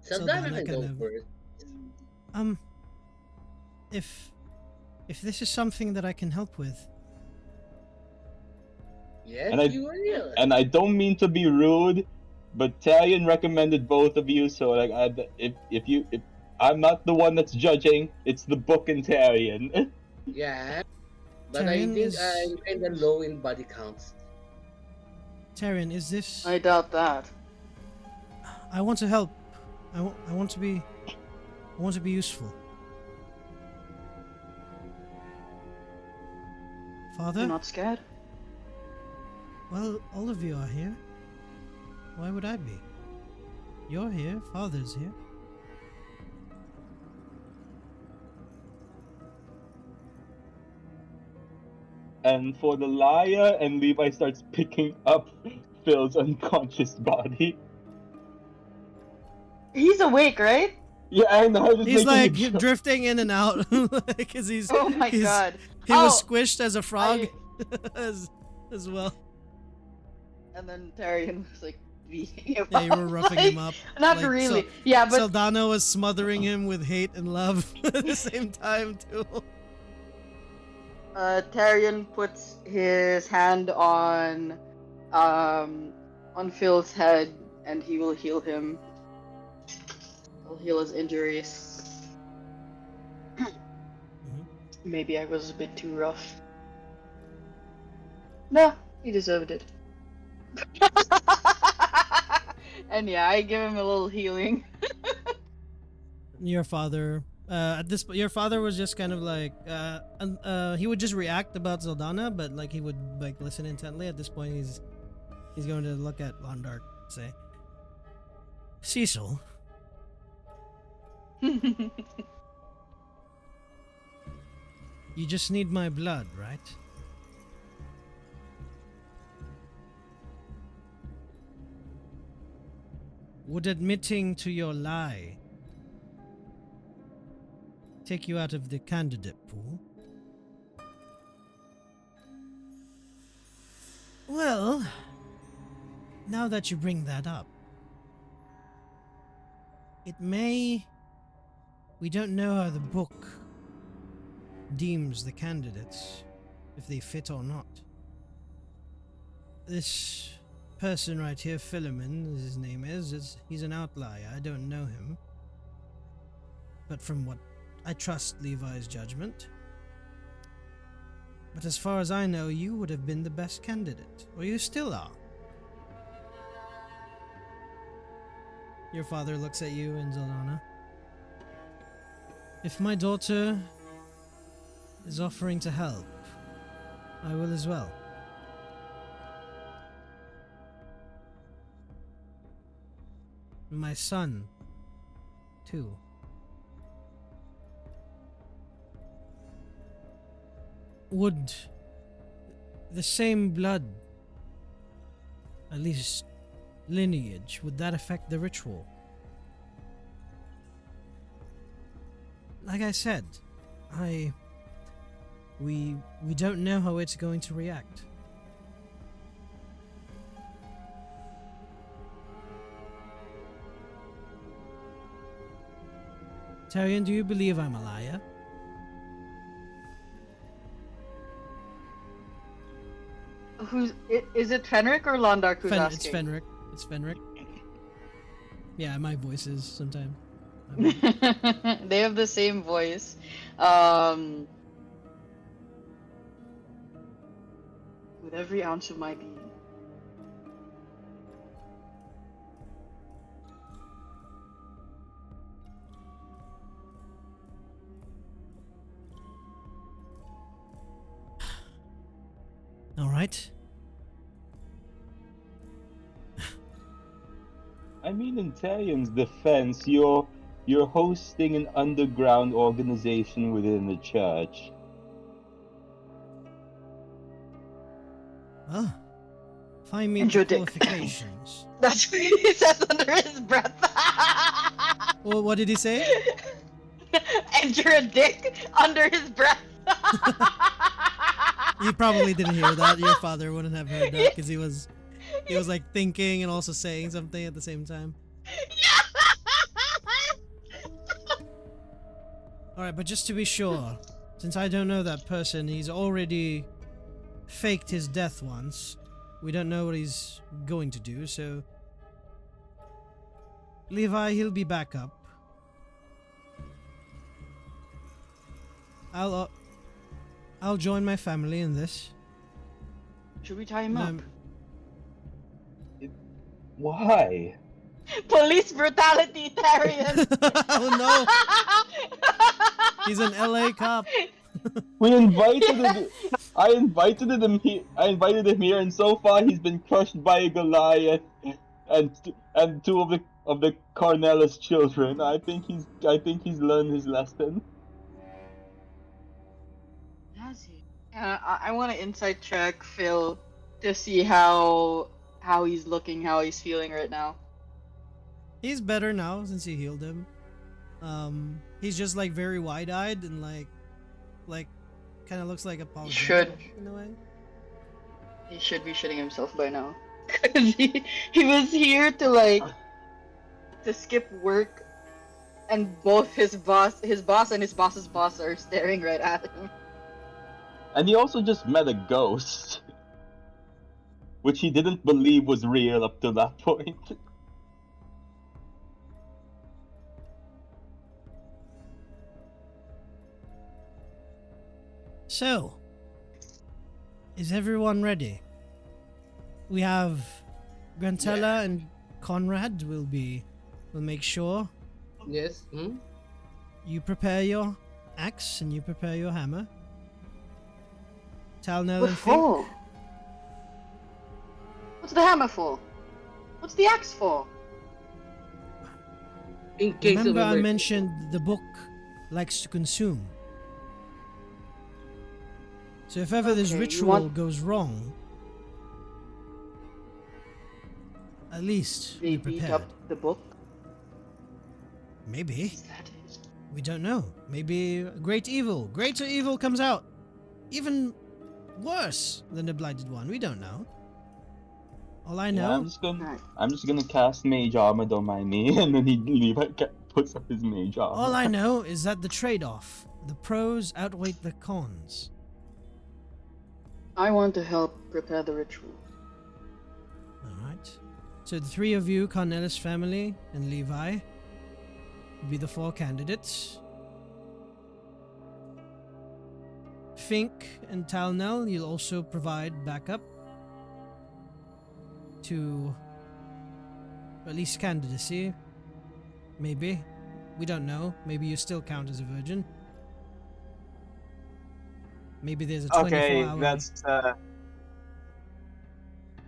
Saldana Saldana can go kind of- first. If this is something that I can help with, Yes, And I- you will. And I don't mean to be rude, but Tarion recommended both of you. So like, if I'm not the one that's judging, it's the book and Tarion. Yeah. But Tyrion I think is- I'm kind of low in body counts. Tyrion, is this? I doubt that. I want to help. I want to be. I want to be useful. Father? You're not scared? Well, all of you are here. Why would I be? You're here. Father's here. And for the liar, and Levi starts picking up Phil's unconscious body. He's awake, right? Yeah, I know. I was He's making like a joke. drifting in and out because he's. Oh my he's- god. He was Oh, squished as a frog I- as well. And then Tyrion was like beating him Yeah, you were up, roughing like- him up. Not like, really. so- Yeah, but Saldana was smothering him with hate and love at the same time too. Tyrion puts his hand on Phil's head, and he will heal him. He'll heal his injuries. Maybe I was a bit too rough. No, he deserved it. And yeah, I give him a little healing. Your father, your father was just kind of like, he would just react about Zeldana, but like he would like listen intently. At this point, he's going to look at Londark and say, Cecil, you just need my blood, right? Would admitting to your lie take you out of the candidate pool? Well, now that you bring that up, it may... We don't know how the book deems the candidates, if they fit or not. This person right here, Philemon, as his name is he's an outlier. I don't know him. But from what I trust Levi's judgment. But as far as I know, you would have been the best candidate. Or you still are. Your father looks at you and Zeldana. If my daughter is offering to help, I will as well. My son, too. Would the same blood, at least lineage, would that affect the ritual? Like I said, we don't know how it's going to react. Tyrion, do you believe I'm a liar? Is it Fenric or Londark who's It's asking? Fenric. It's Fenric. Yeah, my voice is sometimes. They have the same voice. With every ounce of my being. All right. I mean, in Talian's defense, you're hosting an underground organization within the church. Well, if I meet And the your dick. qualifications. That's what he says under his breath. Well, what did he say? And you're a dick under his breath. You probably didn't hear that. Your father wouldn't have heard that because he was like thinking and also saying something at the same time. All right, but just to be sure, since I don't know that person, he's already faked his death once. We don't know what he's going to do, so Levi, he'll be back up. I'll join my family in this. Should we tie him up? Why? Police brutality, Tyrion. Oh no! He's an LA cop. We invited him. I invited him here. And so far he's been crushed by a Goliath and two of the Cornelis children. I think he's learned his lesson. Has he? I want to insight check Phil to see how he's looking, how he's feeling right now. He's better now since you healed him. He's just like very wide-eyed and like kind of looks like apologetic Should. in a way. He should be shitting himself by now. Cause he was here to skip work, and both his boss and his boss's boss are staring right at him. And he also just met a ghost, which he didn't believe was real up to that point. So, is everyone ready? We have Grantella and Conrad will make sure. Yes. Hmm? You prepare your axe and you prepare your hammer. Talnell What and Fink. for? What's the hammer for? What's the axe for? In case of Remember I emergency. mentioned the book likes to consume. So if ever this Okay, you ritual want- goes wrong, at least They we're beat prepared. up the book. Maybe. Is that it? We don't know. Maybe greater evil comes out. Even worse than the Blighted One. We don't know. All I Yeah, know, Right. I'm just gonna cast Mage Armor, don't mind me, and then Levi puts up his Mage Armor. all I know is that the trade-off, the pros outweigh the cons. I want to help prepare the ritual. All right. So the three of you, Cornelis family and Levi, will be the 4 candidates. Fink and Talnell, you'll also provide backup to at least candidacy. Maybe. We don't know. Maybe you still count as a virgin. Maybe there's a 24-hour... Okay, that's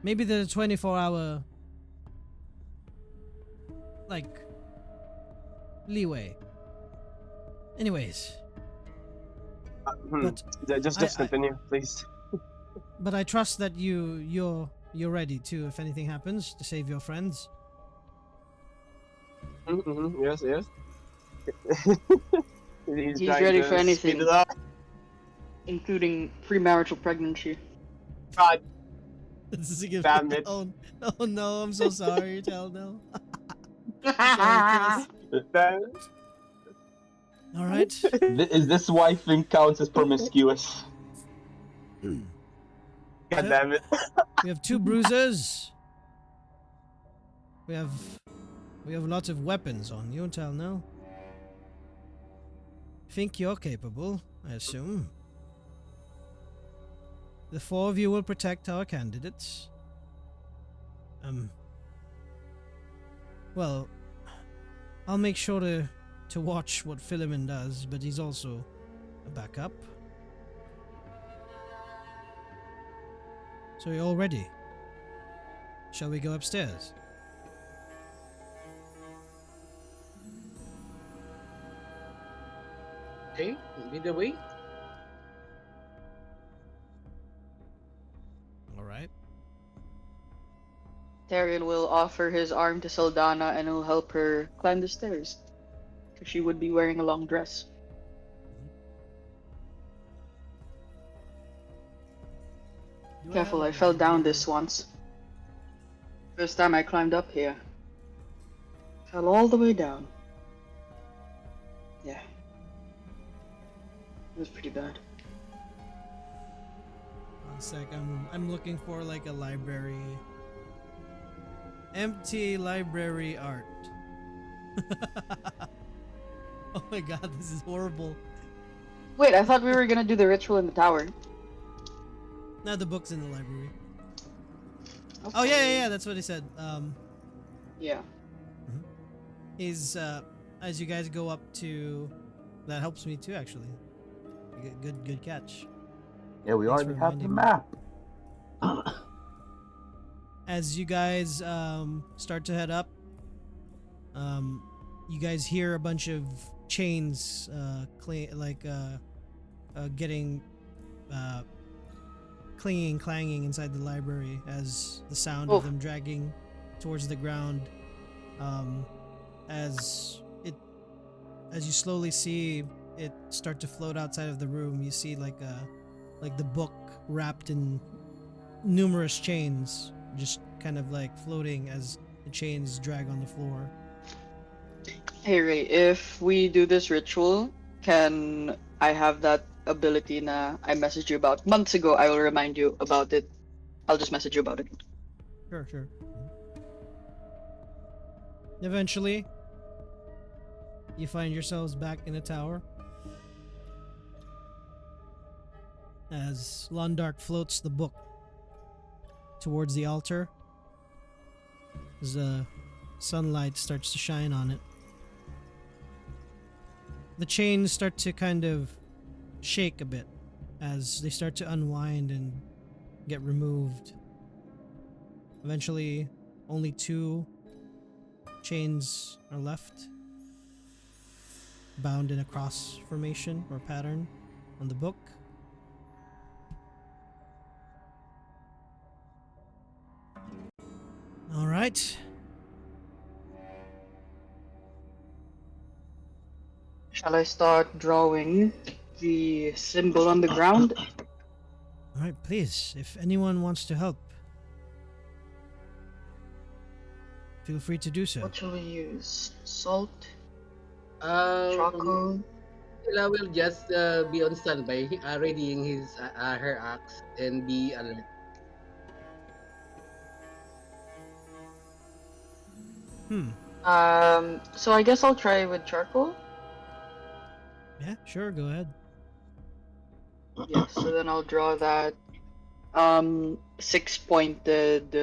Maybe there's a 24-hour... like... leeway. Anyways, But just I- continue, please. but I trust that you're ready too if anything happens to save your friends. Mm-hmm, yes, yes. He's He's trying ready to for anything. Speed it up. Including premarital pregnancy. God This is a gift. damn it. Oh no, I'm so sorry, Talnell. Sorry, Chris. Damn. All right. Is this why Fink counts as promiscuous? God damn it. We have 2 bruisers. We have lots of weapons on you, Talnell. Think you're capable, I assume. The 4 of you will protect our candidates. Well, I'll make sure to watch what Philemon does, but he's also a backup. So you're all ready. Shall we go upstairs? Okay, lead the way. All right. Tyrion will offer his arm to Saldana and will help her climb the stairs. Because she would be wearing a long dress. Careful, I fell down this once. First time I climbed up here. Fell all the way down. Yeah. It was pretty bad. One sec, I'm looking for like a library. Empty library art. Oh my god, this is horrible. Wait, I thought we were gonna do the ritual in the tower. Now the book's in the library. Okay. Oh yeah, that's what he said. Yeah. He's as you guys go up to, that helps me too actually. Good catch. Yeah, we Thanks already for have the reminding map. As you guys start to head up, you guys hear a bunch of chains getting clinging, clanging inside the library as the sound Oh. of them dragging towards the ground. As you slowly see it start to float outside of the room, you see like the book wrapped in numerous chains, just kind of like floating as the chains drag on the floor. Hey Ray, if we do this ritual, can I have that ability na I messaged you about months ago? I will remind you about it. I'll just message you about it. Sure. Eventually, you find yourselves back in the tower. As Londark floats the book towards the altar, as the sunlight starts to shine on it. the chains start to kind of shake a bit as they start to unwind and get removed. Eventually, only 2 chains are left, bound in a cross formation or pattern on the book. All right. Shall I start drawing the symbol on the ground? All right, please, if anyone wants to help, feel free to do so. What shall we use? Salt? Um, Charcoal? Stella will just be on standby, readying her axe and be alert. Hmm. So I guess I'll try with charcoal. Yeah, sure, go ahead. Yeah, so then I'll draw that 6-pointed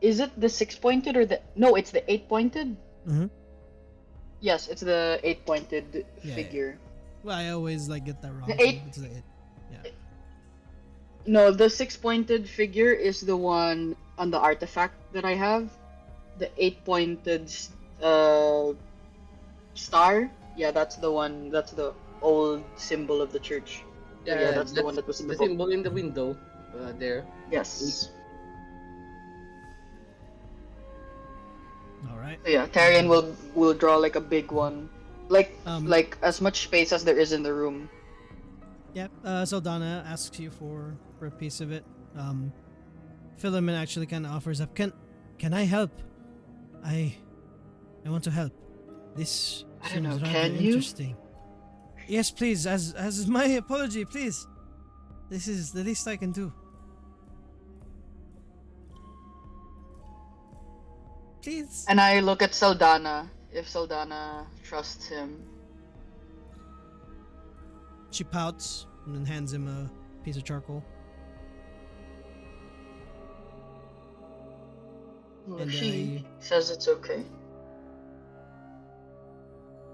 is it the 6-pointed or the no, it's the 8-pointed? Mhm. Yes, it's the 8-pointed Yeah. figure. Well, I always get that wrong. The too. 8 It's the 8. Yeah. No, the 6-pointed figure is the one on the artifact that I have. The 8-pointed star. Yeah, that's the one. That's the old symbol of the church. So yeah, that's the one that was in the book. symbol in the window there. Yes. All right. So yeah, Tarian will draw like a big one, like Um, as much space as there is in the room. Yeah. Saldana asks you for a piece of it. Philemon actually kind of offers up. Can I help? I want to help. This I don't know, seems rather can you? interesting. Yes, please. As my apology, please. This is the least I can do. Please. And I look at Saldana if Saldana trusts him. She pouts and then hands him a piece of charcoal. Well, And, she says it's okay.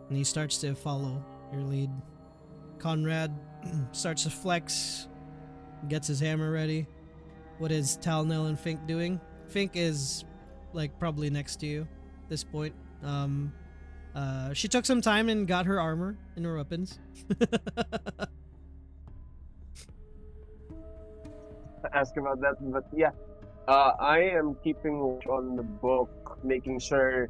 And he starts to follow your lead. Conrad starts to flex, gets his hammer ready. What is Talnell and Fink doing? Fink is probably next to you at this point. She took some time and got her armor and her weapons. Ask about that, but yeah. I am keeping watch on the book, making sure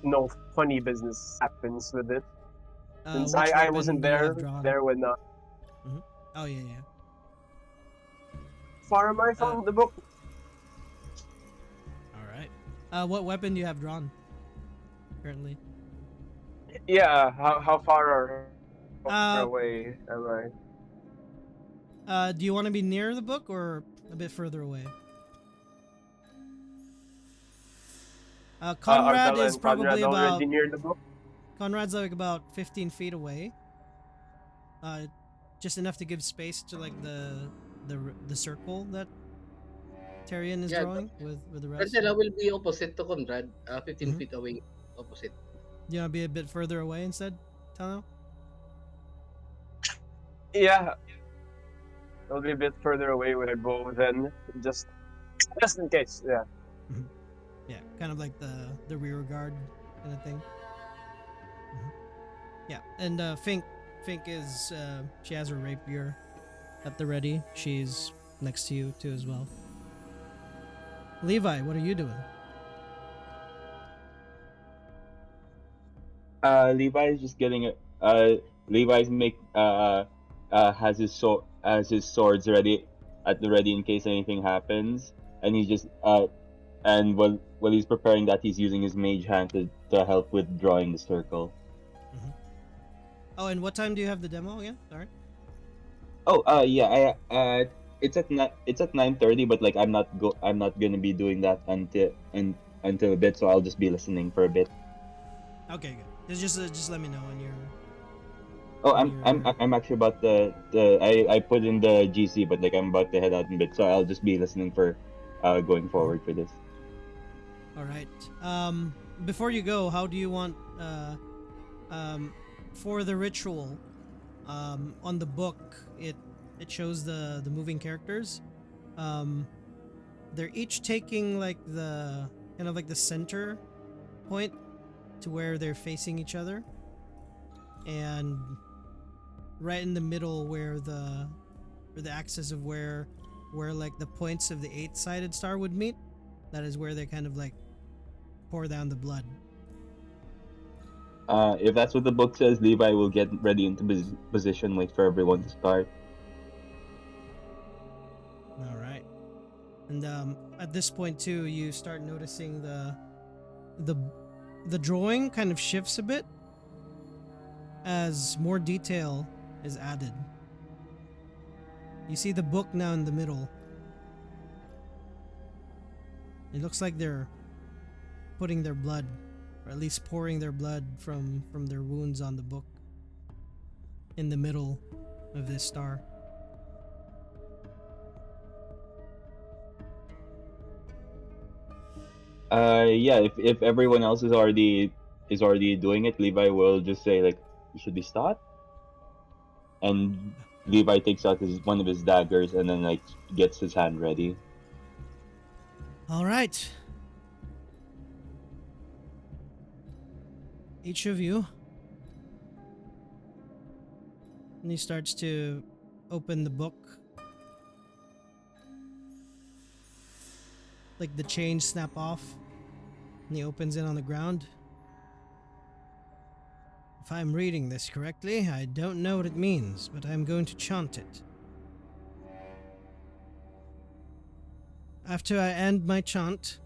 no funny business happens with it. Since Which I weapon wasn't do you have there drawn? when Oh yeah. far am I from the book? All right. What weapon do you have drawn currently? Yeah, how far Uh, away am I? Do you want to be near the book or a bit further away? Conrad Artella is and Conrad probably about already near the book. Conrad's about 15 feet away. Just enough to give space to the circle that Tyrion is Yeah, drawing with the rest. Stella will be opposite to Conrad, 15 Mhm. feet away, opposite. Do you want to be a bit further away instead, Tano? Yeah, I'll be a bit further away with a bow then, just in case. Yeah. Yeah, kind of like the rear guard kind of thing. Yeah, and Fink is she has her rapier at the ready. She's next to you too as well. Levi, what are you doing? Levi's just getting it. Levi's has his swords ready at the ready in case anything happens, and he's just and while he's preparing that, he's using his mage hand to help with drawing the circle. Oh, and what time do you have the demo again? Sorry. Oh, yeah, it's at 9:30, but I'm not gonna be doing that until a bit, so I'll just be listening for a bit. Okay, good. Just let me know when you're. Oh, when you're- I'm actually about I put in the GC, but I'm about to head out in a bit, so I'll just be listening for going forward for this. All right. Before you go, how do you want For the ritual, on the book, it shows the moving characters. Um, they're each taking like the kind of like the center point to where they're facing each other, and right in the middle where the axis of where like the points of the eight-sided star would meet, that is where they kind of like pour down the blood. If that's what the book says, Levi will get ready into position, wait for everyone to start. All right. And at this point too, you start noticing the the drawing kind of shifts a bit as more detail is added. You see the book now in the middle. It looks like they're putting their blood, or at least pouring their blood from their wounds on the book in the middle of this star. Yeah, if everyone else is already doing it, Levi will just say like, "You should be stopped." And Levi takes out his one of his daggers and then like gets his hand ready. All right. Each of you. And he starts to open the book. Like the chains snap off. And he opens it on the ground. If I'm reading this correctly, I don't know what it means, but I'm going to chant it. After I end my chant,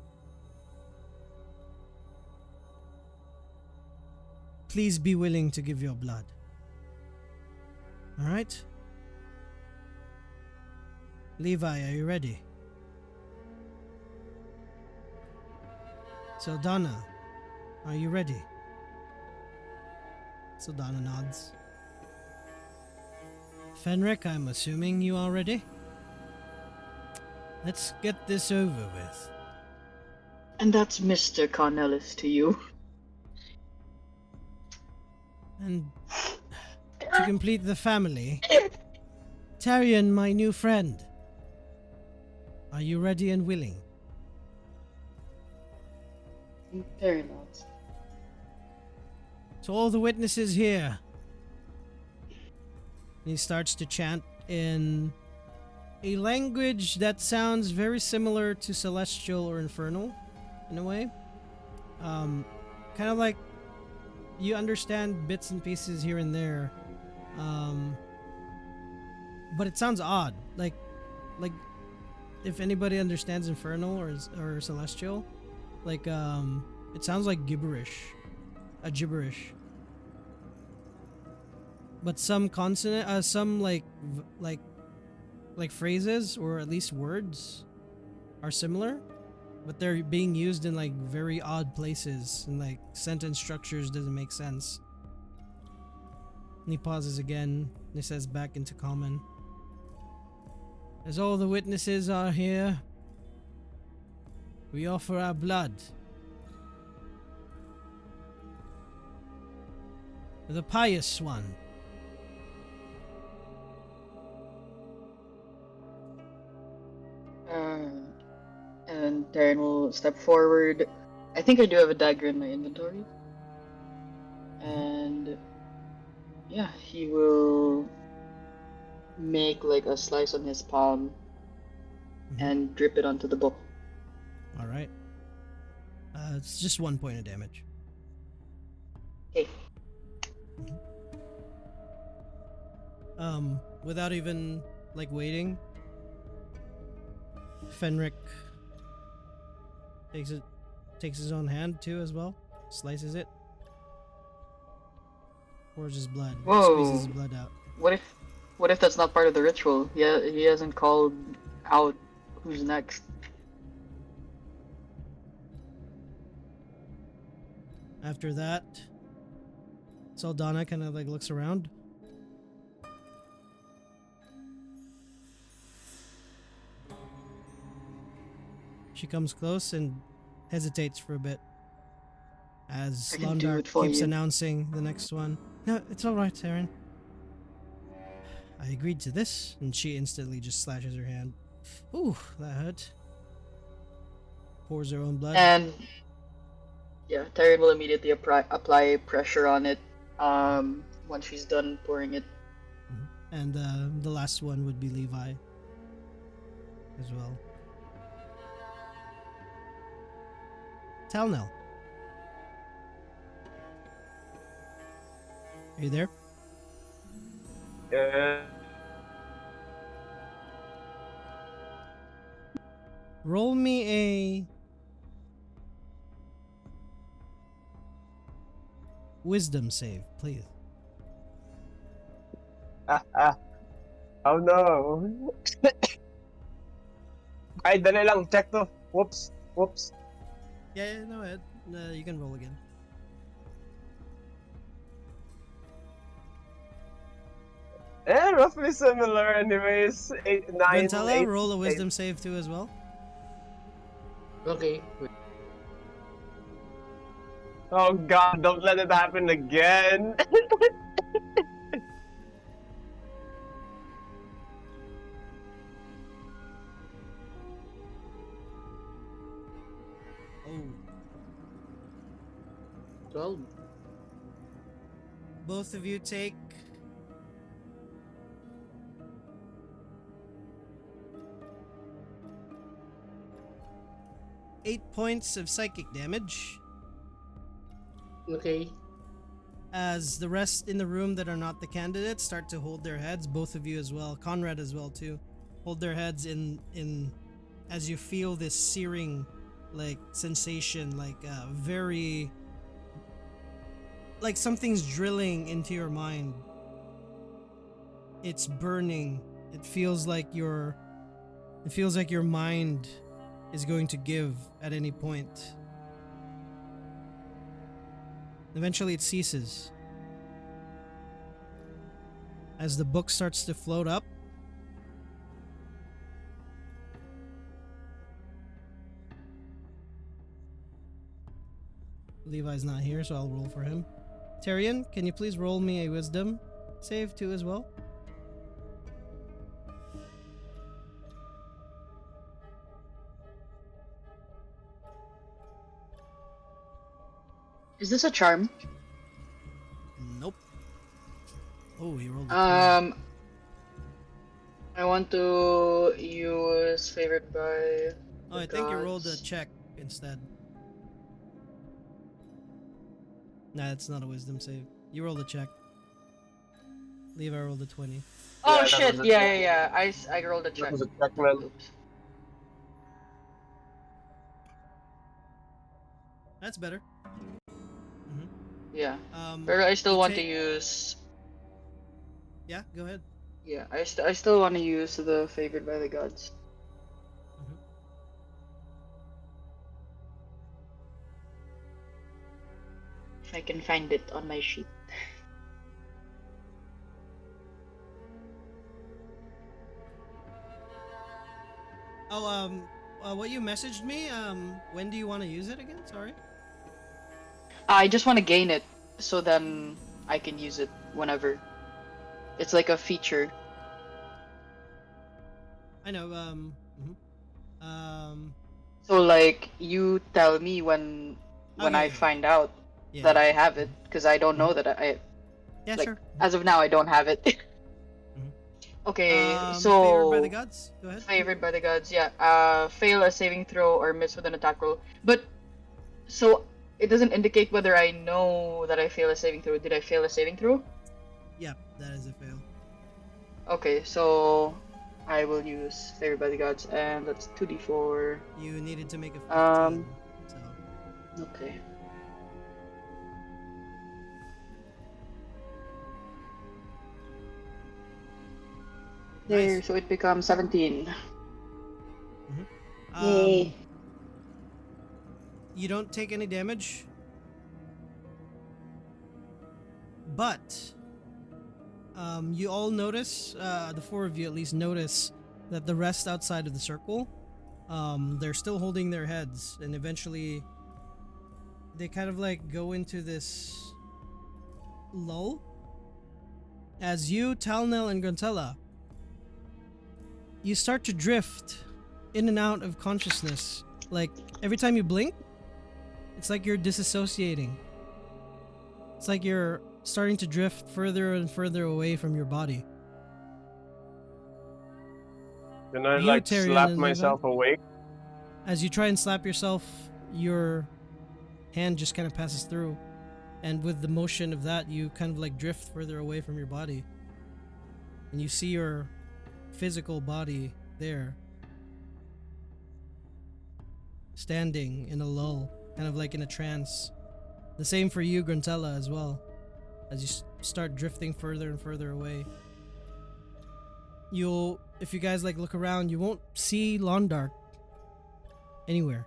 please be willing to give your blood. Alright? Levi, are you ready? Saldana, are you ready? Saldana nods. Fenric, I'm assuming you are ready? Let's get this over with. And that's Mr. Cornelis to you. And to complete the family, Tarion, my new friend. Are you ready and willing? Very nice. To all the witnesses here. And he starts to chant in a language that sounds very similar to Celestial or Infernal, in a way. Kind of like you understand bits and pieces here and there, but it sounds odd. Like if anybody understands Infernal or Celestial, like it sounds like gibberish, a gibberish. But some consonant, some like phrases or at least words are similar, but they're being used in like very odd places, and like sentence structures doesn't make sense. And he pauses again and he says back into common. As all the witnesses are here, we offer our blood. The pious one. And Darren will step forward. I think I do have a dagger in my inventory. And yeah, he will make like a slice on his palm and drip it onto the book. All right. It's just 1 point of damage. Okay. Without even like waiting, Fenric takes his own hand too as well, slices it, pours his blood, Whoa. squeezes his blood out. What if that's not part of the ritual? He hasn't called out who's next. After that, Saldana kind of like looks around. She comes close and hesitates for a bit. As I can do Londar it for keeps you. announcing the next one. No, it's all right, Aaron. I agreed to this, and she instantly just slashes her hand. Ooh, that hurt. Pours her own blood. And yeah, Tyrion will immediately apply pressure on it. Once she's done pouring it. Mhm. And the last one would be Levi as well. Talnell. Are you there? Uh, Roll me a wisdom save, please. oh no. Ay, dali lang. Check to. Whoops. Whoops. Yeah, no, Ed. You can roll again. Roughly similar anyways. 8, 9, Ventella, 8. roll a wisdom save too as well. Okay. Wait. Oh god, don't let it happen again. Oh. 12. Both of you take 8 points of psychic damage. Okay. As the rest in the room that are not the candidates start to hold their heads, both of you as well, Conrad as well too, hold their heads in as you feel this searing like sensation, like very like something's drilling into your mind. It's burning. It feels like your mind is going to give at any point. Eventually it ceases. As the book starts to float up, Levi's not here, so I'll roll for him. Tyrion, can you please roll me a wisdom save too as well? Is this a charm? Nope. Oh, he rolled a 20. I want to use favored by Oh, the I think you rolled a gods. check instead. Nah, that's not a wisdom save. You rolled a check. Levi rolled a 20. Oh Yeah, that shit! was a Yeah, check. yeah, yeah. I rolled a That check. was a check, man. Oops. That's better. Mm-hmm. Yeah. But I still You want to take... use. Yeah, go ahead. Yeah, I still want to use the favored by the gods. Mhm. If I can find it on my sheet. Oh, what you messaged me, when do you want to use it again? Sorry. I just want to gain it, so then I can use it whenever. It's like a feature. I know, mhm. So like you tell me when Okay, I find out yeah, that yeah. I have it, because I don't Mhm. know that I Yeah, like sure. as of now I don't have it. Mhm. Okay, Favored by the so gods? Go ahead. favored by the gods, yeah. Fail a saving throw or miss with an attack roll. But so it doesn't indicate whether I know that I fail a saving throw. Did I fail a saving throw? Yeah, that is a fail. Okay, so I will use favored by the gods, and that's 2d4. You needed to make a 15, Um, so... okay. There, Nice. so it becomes 17. Mhm. Yay. You don't take any damage, but you all notice, the four of you at least notice that the rest outside of the circle, they're still holding their heads, and eventually they kind of like go into this lull as you, Talnel, and Gruntella, you start to drift in and out of consciousness. Like every time you blink, it's like you're disassociating. It's like you're starting to drift further and further away from your body. Can I You, like Tyrion, slap and myself awake? As you try and slap yourself, your hand just kind of passes through. And with the motion of that, you kind of like drift further away from your body. And you see your physical body there, standing in a lull, kind of like in a trance. The same for you, Gruntella, as well. As you start drifting further and further away. If you guys like look around, you won't see Londark anywhere.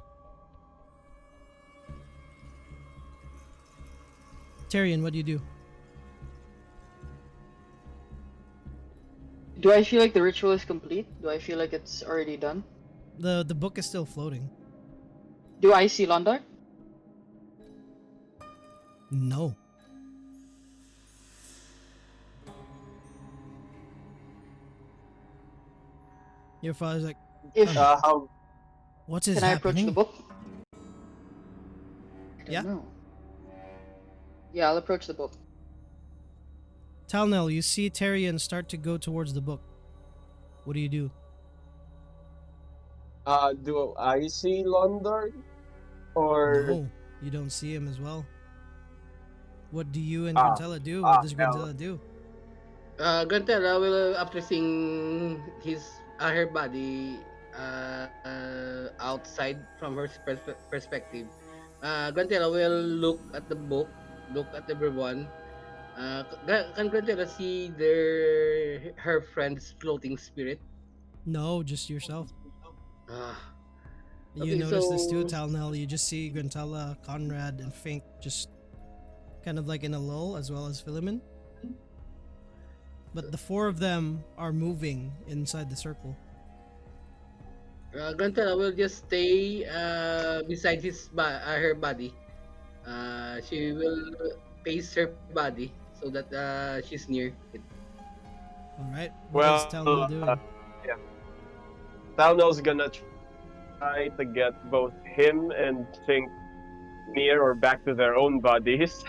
Tyrion, what do you do? Do I feel like the ritual is complete? Do I feel like it's already done? The book is still floating. Do I see Londar? No. Your father's like, If How "What is can I approach happening?" the book? I don't Yeah. know. Yeah, I'll approach the book. Talnel, you see Tyrion start to go towards the book. What do you do? do I see London? Or No, you don't see him as well. What do you and ah Gruntella do? What does hell. Gruntella do? Gantera will after seeing her body outside from her perspective. Gantera will look at the book, look at everyone. Can Gantera see her friend's floating spirit? No, just yourself. Ah, You okay, notice this too, so Talnel. You just see Gruntella, Conrad, and Fink just kind of like in a lull, as well as Philemon. But the four of them are moving inside the circle. Gantera will just stay beside her body. She will face her body so that she's near it. All right. What is Well, Talnel doing? yeah. Thanos gonna try to get both him and Think near or back to their own bodies.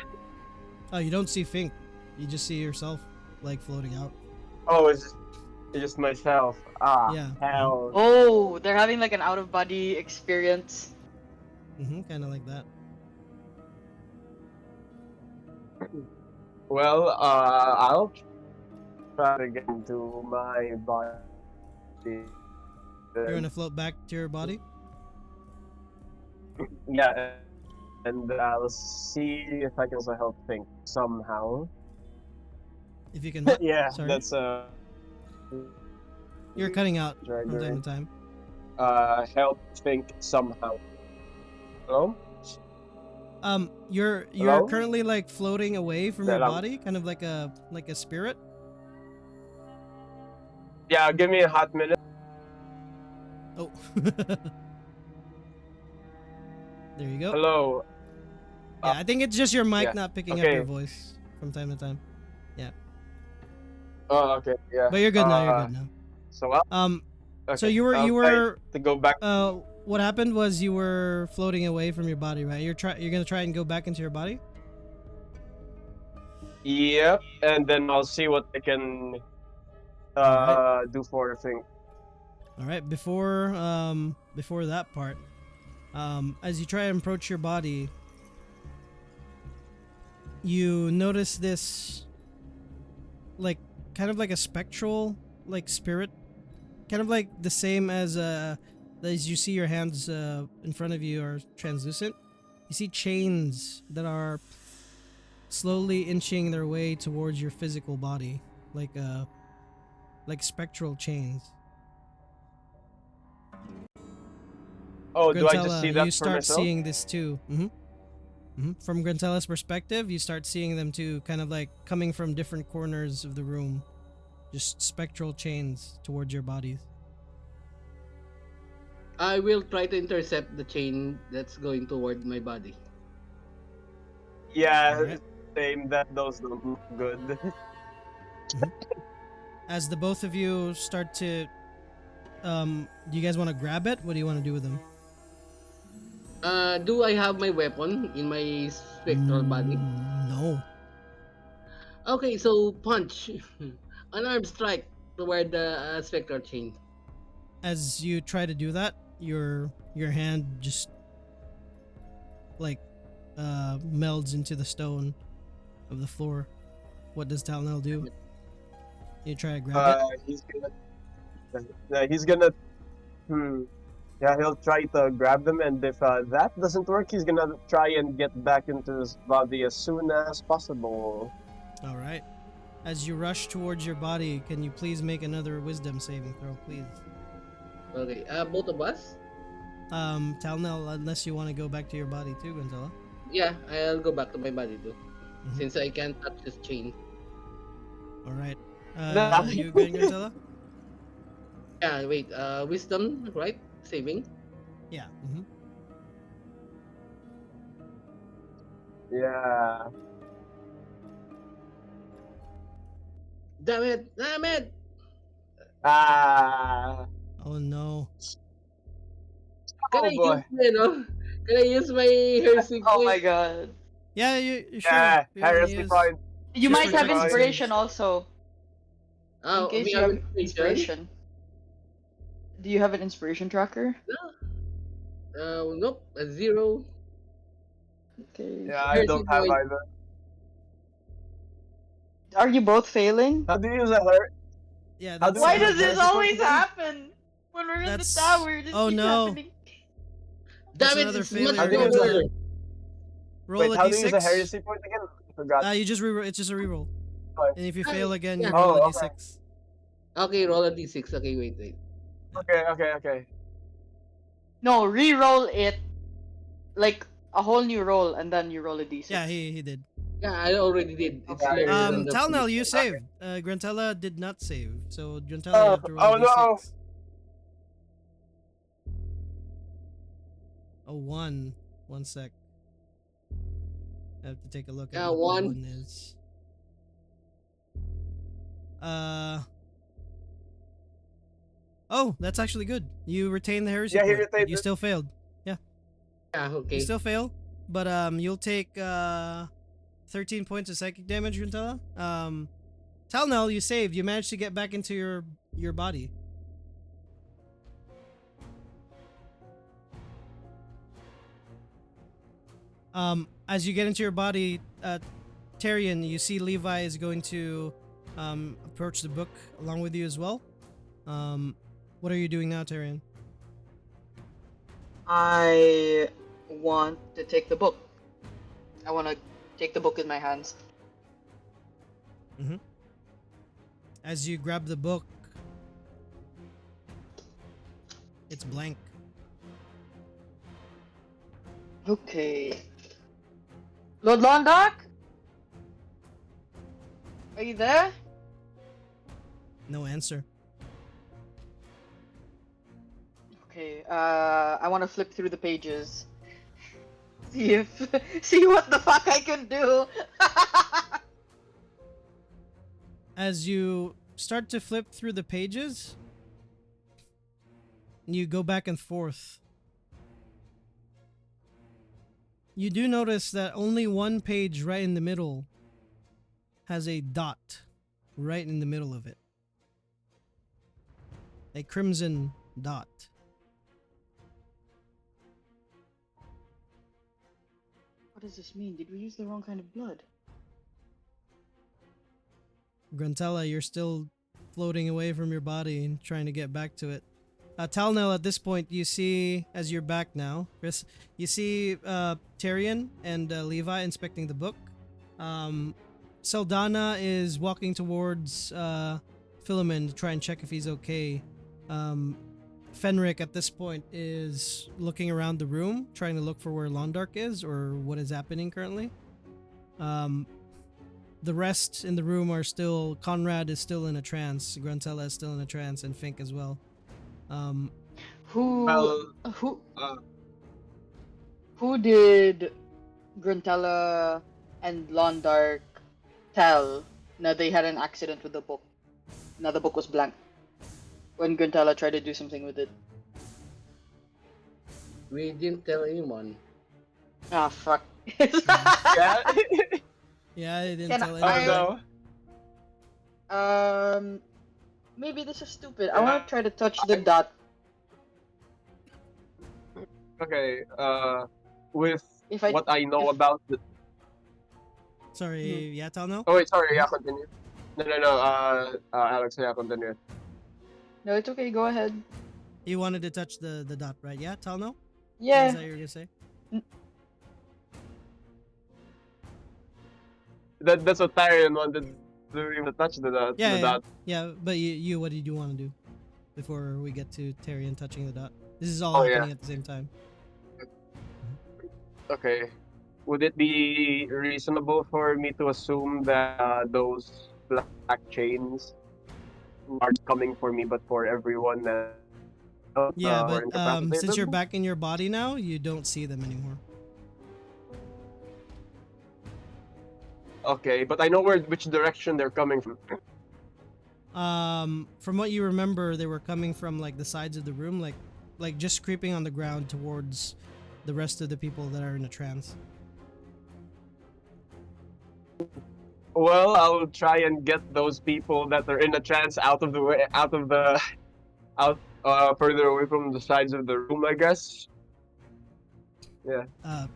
Oh, you don't see Fink. You just see yourself like floating out. Oh, it's just myself. Yeah. Hell. Oh, they're having like an out of body experience. Kind of like that. Well, I'll try to get into my body. You're gonna float back to your body. Yeah, and I'll see if I can also help Think somehow. If you can. What? Yeah, Sorry. that's You're cutting out from Dragon. time to time. Help Think somehow. Hello? You're Hello? currently like floating away from your Hello? body, kind of like a spirit. Yeah, give me a hot minute. Oh. There you go. Hello. Yeah, I think it's just your mic yeah, not picking up okay. your voice from time to time. Oh, okay, yeah. But you're good now. You're good now. So, okay, So you I'll were try to go back. what happened was you were floating away from your body, right? You're gonna try and go back into your body. Yep, and then I'll see what I can Alright. do for the thing. All right. Before that part, as you try and approach your body, you notice this, like, kind of like a spectral, like, spirit, kind of like the same as you see your hands in front of you are translucent. You see chains that are slowly inching their way towards your physical body, like spectral chains. Oh, do I just see Grantella, that you for start myself? seeing this too. From Grantella's perspective, you start seeing them too, kind of like coming from different corners of the room, just spectral chains towards your bodies. I will try to intercept the chain that's going toward my body. Yeah, Alright. same. That those don't look good. As the both of you start to, do you guys want to grab it? What do you want to do with them? Do I have my weapon in my spectral body? No. Okay, so punch. Unarmed strike toward the spectral chain. As you try to do that, your hand just like melds into the stone of the floor. What does Talnell do? You try to grab it? He's gonna. He's gonna. Hmm. Yeah, he'll try to grab them, and if that doesn't work, he's gonna try and get back into his body as soon as possible. All right. As you rush towards your body, can you please make another wisdom saving throw, please? Okay, both of us? Talnell, unless you want to go back to your body too, Gonzalo. Yeah, I'll go back to my body too. Mhm. Since I can't touch this chain. All right. Nah. You going, Gonzalo? Yeah, wait, wisdom, right? Saving? Yeah. Yeah. Damn it! Damn it! Ah. Oh no. Can Oh I use boy. Can I use my heresy Oh point? my god. Yeah, you sure. Yeah. You wanna Heresy use- point. You Just might for have checking inspiration saves. also. In Oh, case we you have have inspiration. Do you have an inspiration tracker? Nope, a 0. Okay. Yeah, I Heresy don't have point. either. Are you both failing? How do you use a her? Yeah, How that's do Why you does use this heresy point always again? happen? When we're in the That's- tower, this oh keeps no. happening. That's Damn it, another it's failure. much How do you use a lower. Roll Wait, a how do you use a d6. heresy point again? I forgot. You just reroll. It's just a reroll. Fine. And if you Ay, fail again, you yeah. roll a Oh, okay. d6. Okay, roll a d6. Okay, wait. Okay. No, re-roll it like a whole new roll, and then you roll a d6. Yeah, he did. Yeah, I already did. It's Okay. lower than the Talnell, previous you one. saved. Grantella did not save. So Grantella, you have to roll Oh a no! d6. Oh, 1. 1 sec. I have to take a look at Yeah, what one. the 1 is. Oh, that's actually good. You retain the heresy Yeah, he point, but retained you it. still failed. Yeah, You okay. still fail, but you'll take 13 points of psychic damage, Grantella. Talnell, you saved. You managed to get back into your body. As you get into your body, Tyrion, you see Levi is going to approach the book along with you as well. What are you doing now, Tyrion? I want to take the book. I want to take the book in my hands. As you grab the book, it's blank. Okay. Lord Londark? Are you there? No answer. Okay, I want to flip through the pages. See what the fuck I can do. As you start to flip through the pages, you go back and forth. You do notice that only one page right in the middle has a dot right in the middle of it. A crimson dot. What does this mean? Did we use the wrong kind of blood? Grantella, you're still floating away from your body and trying to get back to it. Talnell, at this point, you see, as you're back now, Chris, you see Tyrion and Levi inspecting the book. Saldana is walking towards Philemon to try and check if he's okay. Fenric, at this point, is looking around the room, trying to look for where Londark is or what is happening currently. The rest in the room are still... Conrad is still in a trance, Grantella is still in a trance, and Fink as well. Who Well, who uh, who did Gruntella and Londark tell na they had an accident with the book. Now the book was blank when Guntella tried to do something with it. We didn't tell anyone. Ah, fuck. Yeah. Yeah, I didn't Can tell Oh anyone. no. Maybe this is stupid. I Yeah. want to try to touch the dot. Okay. With If I what I know if about the. Sorry, yeah, tell no. Oh wait, sorry. Mhm. Yeah, continue. No. Alex, yeah, continue. no, it's okay. Go ahead. You wanted to touch the dot, right? Yeah, tell no. Is Yeah. that what you were gonna say? That's what Tyrion wanted to touch the Yeah, yeah, dot. yeah. But you, what did you want to do before we get to Tyrion touching the dot? This is all Oh yeah. happening at the same time. Okay. Would it be reasonable for me to assume that those black chains are coming for me, but for everyone else Yeah, or but since incapacitated? you're back in your body now, you don't see them anymore. Okay, but I know which direction they're coming from. From what you remember, they were coming from like the sides of the room, like just creeping on the ground towards the rest of the people that are in a trance. Well, I'll try and get those people that are in a trance out of the way, out further away from the sides of the room, I guess. Yeah, Uh,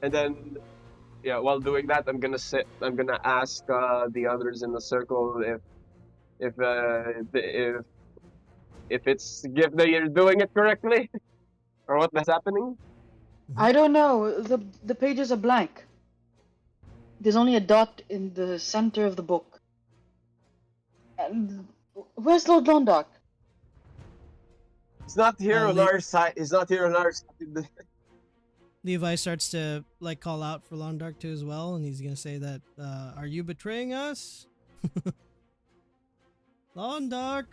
and then yeah, while doing that, I'm gonna ask the others in the circle if it's if they're doing it correctly or what that's happening. I don't know. The pages are blank. There's only a dot in the center of the book. And where's Lord Londark? It's not here on Le- our side. It's not here on our side. Levi starts to like call out for Londark too as well, and he's gonna say that, "Are you betraying us, Londark?"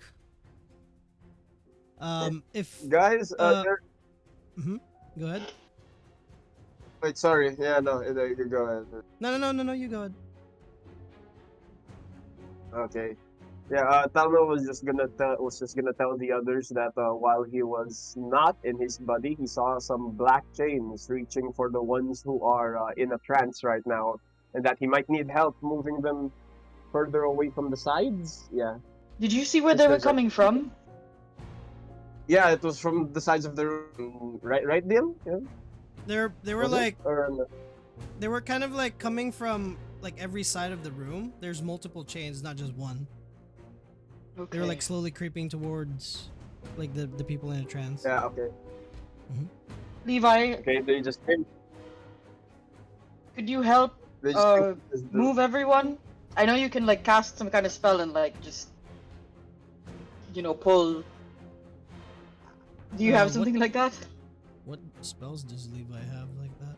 If Guys, go ahead. wait, sorry. Yeah, no, you go ahead. No, you go ahead. Okay. Yeah, Talma was just gonna tell the others that while he was not in his body, he saw some black chains reaching for the ones who are in a trance right now, and that he might need help moving them further away from the sides. Yeah, Did you see where since they were there's a coming from? yeah, it was from the sides of the room, right, Deal? Yeah, They were was it? like Or no? they were kind of like coming from like every side of the room. There's multiple chains, not just one. Okay. They were like slowly creeping towards like the people in a trance. Yeah, okay, Levi, okay. They just came. could you help They just came. move everyone? I know you can like cast some kind of spell and like just pull. Do you have What something like that? what spells does Levi have like that?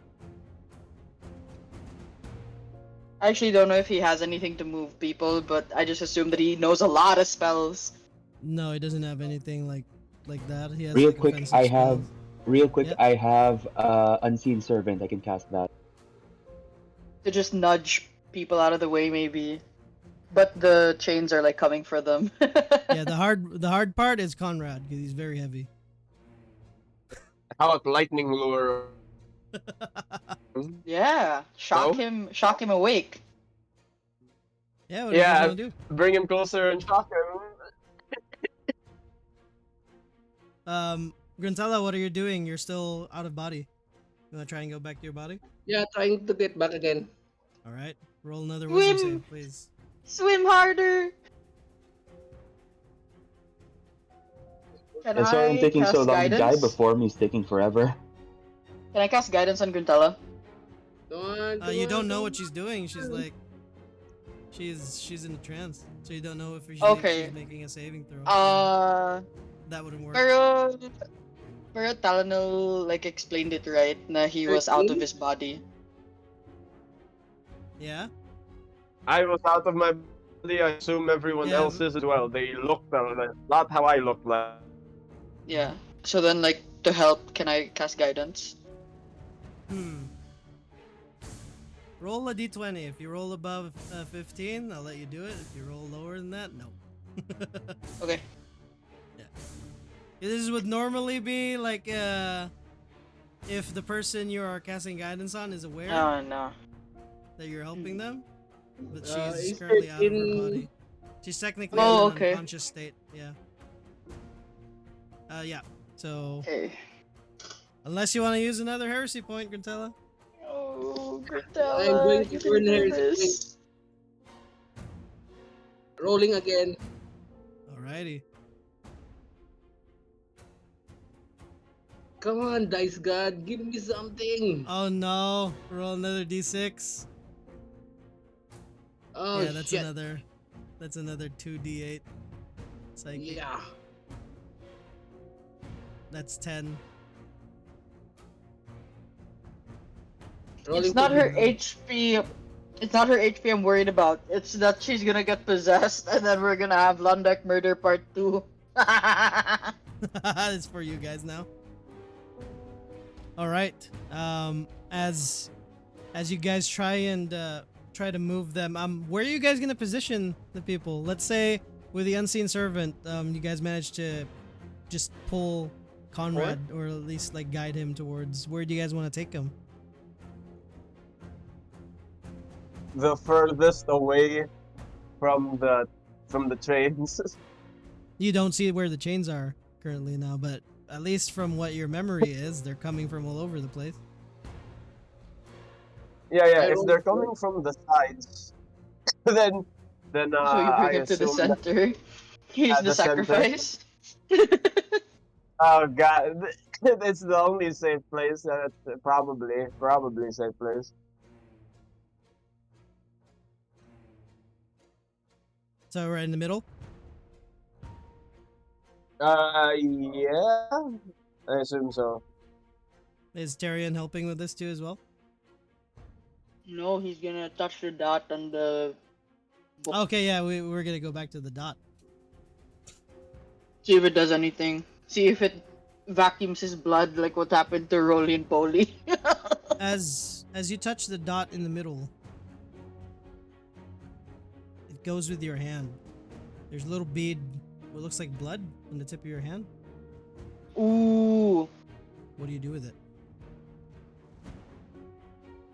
I actually don't know if he has anything to move people, but I just assume that he knows a lot of spells. No, he doesn't have anything like that. He has Real like quick, offensive I spells. have real quick. Yeah. I have Unseen Servant. I can cast that. To just nudge people out of the way, maybe. But the chains are like coming for them. Yeah, the hard part is Conrad because he's very heavy. How about lightning lure? Yeah, shock No? him awake. Yeah, what do you guys Yeah, want to do? bring him closer and shock him. Grantella, what are you doing? You're still out of body. You want to try and go back to your body? Yeah, trying to get back again. All right. Roll another wisdom Swim! save, please. Swim harder. Can And sorry I'm I taking so cast long. The guy guidance? before me is taking forever. Can I cast guidance on Gruntella? You don't know what she's doing. She's like, she's in a trance, so you don't know if Okay. she's making a saving throw. That wouldn't work. Pero Talonel like explained it right na he was out of his body. Yeah. I was out of my body. I assume everyone Yeah, else is as well. They looked not how I looked like. Yeah. So then like to help, can I cast guidance? Roll a d20. If you roll above 15, I'll let you do it. If you roll lower than that, no. Okay. This would normally be like if the person you are casting guidance on is aware Oh no. that you're helping them, but she's Is currently out of her 13 body. She's technically Oh, in an okay. unconscious state. Yeah. Yeah. So Okay. unless you want to use another heresy point, Grantella. Oh, I'm Gritella, going to you can burn do her. this. Rolling again. Alrighty. Come on, Dice God, give me something. Oh no! Roll another d6. Oh Yeah, that's shit. another. That's another 2d8. Psychic. Yeah. That's 10. Rolling It's not for her big. HP. It's not her HP I'm worried about. It's that she's gonna get possessed and then we're gonna have Lundek Murder Part 2. It's for you guys now. All right. As you guys try to move them, where are you guys gonna position the people? Let's say with the unseen servant, you guys managed to just pull Conrad, or at least like guide him towards. Where do you guys want to take him? The furthest away from the trains. You don't see where the chains are currently now, but at least from what your memory is, they're coming from all over the place. Yeah, I if rolled they're for coming from the sides, then So you bring I him to the assume that center. He's at the the center. sacrifice. Oh god, it's the only safe place. Probably safe place. So right in the middle. Yeah, I assume so. Is Tyrion helping with this too as well? No, he's gonna touch the dot on the book. Okay, yeah, we're gonna go back to the dot. See if it does anything. See if it vacuums his blood like what happened to Rolly and Polly. As you touch the dot in the middle, it goes with your hand. There's a little bead, what looks like blood, on the tip of your hand. Ooh. What do you do with it?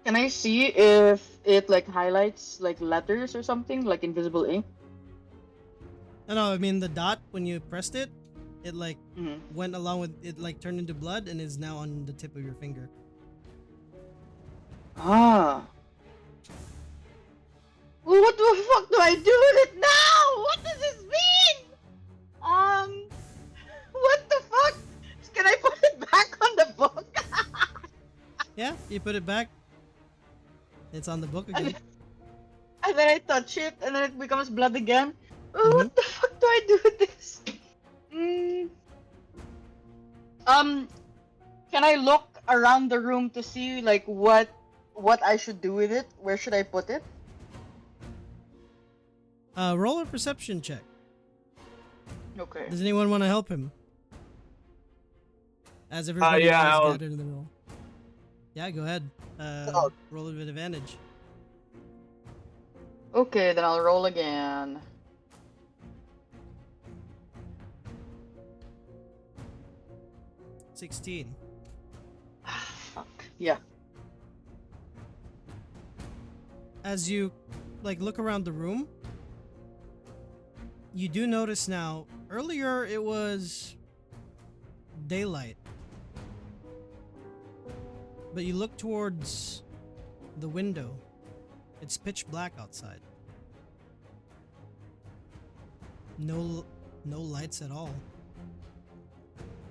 Can I see if it like highlights like letters or something, like invisible ink? No, I mean the dot, when you pressed it, it like Mhm. went along with it, like turned into blood and is now on the tip of your finger. Ah. Well, what the fuck do I do with it now? What does this mean? What the fuck? Can I put it back on the book? Yeah, you put it back. It's on the book again. And then I touch it, and then it becomes blood again. Oh, Mhm. what the fuck do I do with this? Mm. Can I look around the room to see like what I should do with it? Where should I put it? Roll a perception check. Okay. Does anyone want to help him? As everybody yeah, else I'll- got into the roll. Yeah, go ahead. Oh. Roll with advantage. Okay, then I'll roll again. 16. Fuck. Yeah. As you like look around the room, you do notice now, earlier it was daylight. But you look towards the window. It's pitch black outside. No lights at all.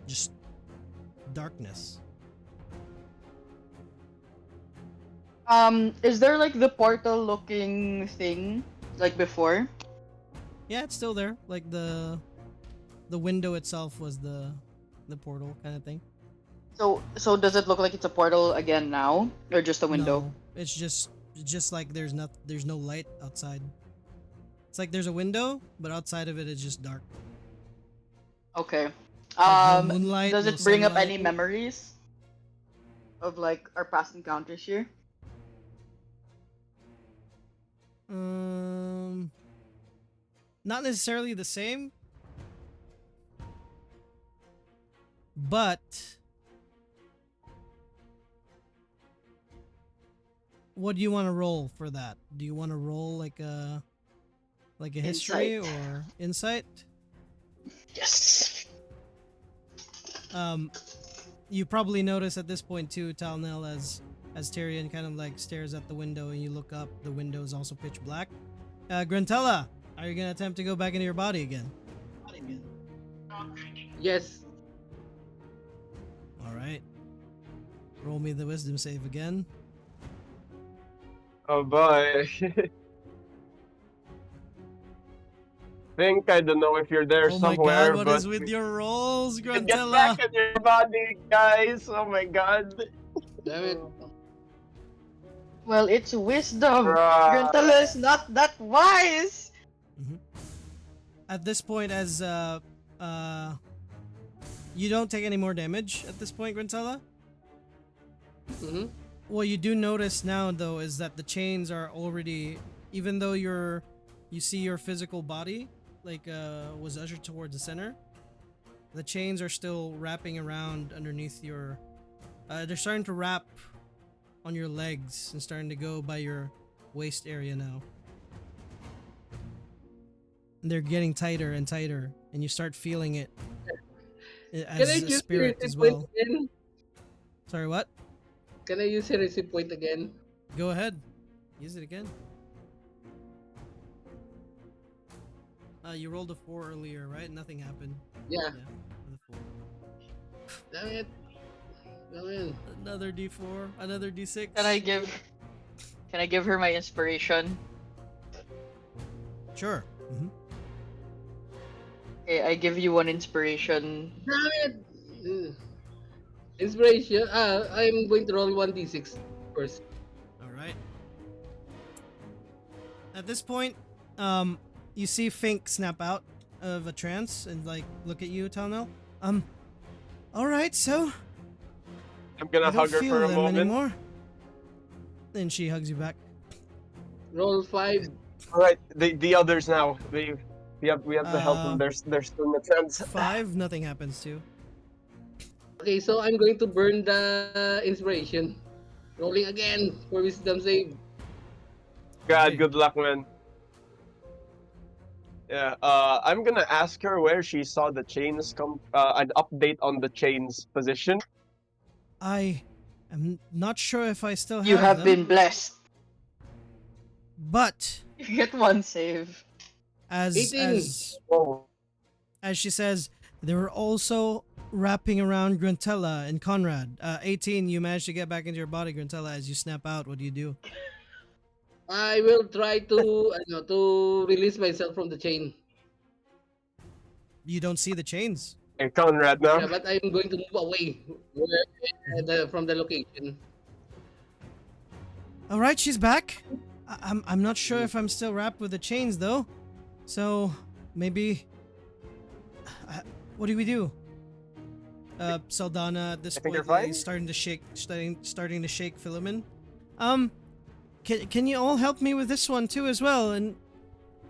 Just darkness. Is there like the portal looking thing like before? Yeah, it's still there. Like the window itself was the portal kind of thing. So does it look like it's a portal again now, or just a window? No, it's just like there's no light outside. It's like there's a window, but outside of it it's just dark. Okay. Like no moonlight, Does no it bring up sunlight. any memories of like our past encounters here? Not necessarily the same, but what do you want to roll for that? Do you want to roll like a history Insight. or insight? Yes. You probably notice at this point too, Talnell, as Tyrion kind of like stares at the window and you look up, the window is also pitch black. Grantella, are you gonna attempt to go back into your body again? Yes. All right. Roll me the wisdom save again. Oh boy. Think I don't know if you're there Oh my somewhere, god, what but is with your rolls, get Grantella? back in your body, guys. Oh my god. Damn it. Well, it's wisdom. Bruh. Grantella is not that wise. At this point, as you don't take any more damage at this point, Grantella. Mm-hmm. What you do notice now, though, is that the chains are already, even though you see your physical body, like, was ushered towards the center, the chains are still wrapping around underneath your, they're starting to wrap on your legs and starting to go by your waist area now. And they're getting tighter and tighter, and you start feeling it Can I as a use spirit heresy as point well. again? Sorry, what? Can I use heresy point again? Go ahead. Use it again. You rolled a 4 earlier, right? Nothing happened. Yeah. With a 4. Damn it. Go in. Another D4, another D6. Can I give her my inspiration? Sure. Okay, I give you one inspiration. Damn it. Inspiration. I'm going to roll 1d6 first. All right. At this point, you see Fink snap out of a trance and like look at you, Talnell. All right, so I'm gonna I don't hug her feel for a them moment. anymore. Then she hugs you back. Roll 5. All right, the others now. We have to help them. They're still in the trance. 5, nothing happens to. Okay, so I'm going to burn the inspiration. Rolling again for wisdom save. God, Okay. good luck, man. Yeah, I'm gonna ask her where she saw the chains come. An update on the chains position. I am not sure if I still have You have them, been blessed. but You get one save. 18. Oh, as she says, they were also wrapping around Grantella and Conrad. 18, you managed to get back into your body, Grantella. As you snap out, what do you do? I will try to to release myself from the chain. You don't see the chains. hey, Conrad now. Yeah, but I'm going to move away from the location. All right, she's back. I'm not sure if I'm still wrapped with the chains though. So maybe. What do we do? Saldana at this I think point you're fine. is starting to shake, starting to shake Philemon. Can you all help me with this one too as well? And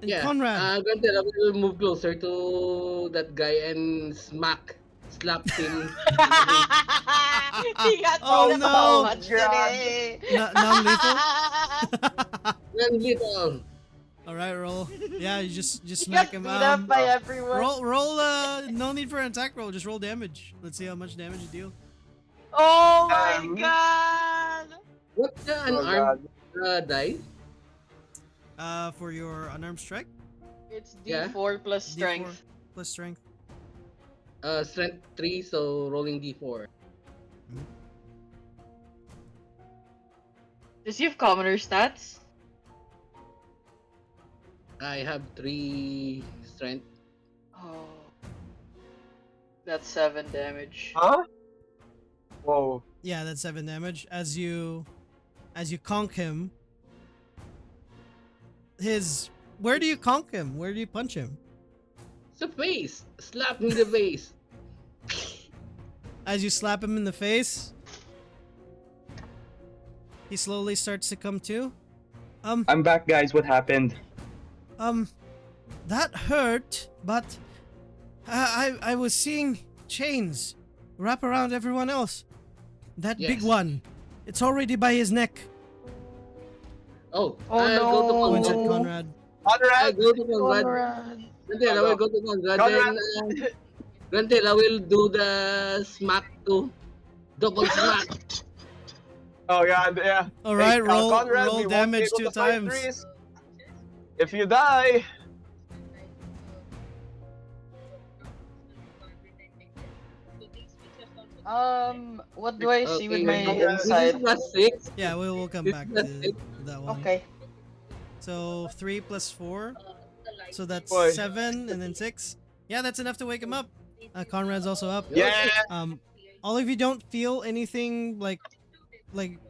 Yeah. Conrad. Granted, I will move closer to that guy and slap him. He got Oh, beat up no. so much God. today. Non-lethal. One little. All right, roll. Yeah, you just He smack got him. beat up by everyone. Roll. No need for an attack roll. Just roll damage. Let's see how much damage you deal. Oh my Um, god! What's the Oh unarmed God. die? For your unarmed strike, It's Yeah. D4 plus strength. D4 plus strength. Strength 3, so rolling d4. Does he have commoner stats? I have 3 strength. Oh. That's 7 damage. Huh? Whoa. Yeah, that's 7 damage. As you conk him. Where do you conk him? Where do you punch him? It's a face! Slap in the face! As you slap him in the face, he slowly starts to come to. I'm back, guys. What happened? That hurt, but I was seeing chains wrap around everyone else. That big Yes. one, it's already by his neck. Oh, Oh I'll go to Points at no. Conrad. I'll Conrad! go to Conrad. Conrad. Gruntil, I will go to Conrad. Then, Conrad! Gruntil, I will do the smack too. Double smack. Oh god, yeah. All right, Conrad, roll we won't be damage able 2 to fight times. Reese. If you die, What do I see with my Okay, this is inside? +6. Yeah, we'll come This back is to +6. that one. Okay. So 3 plus 4, so that's Boy. 7, and then 6. Yeah, that's enough to wake him up. Conrad's also up. yeah. All of you don't feel anything like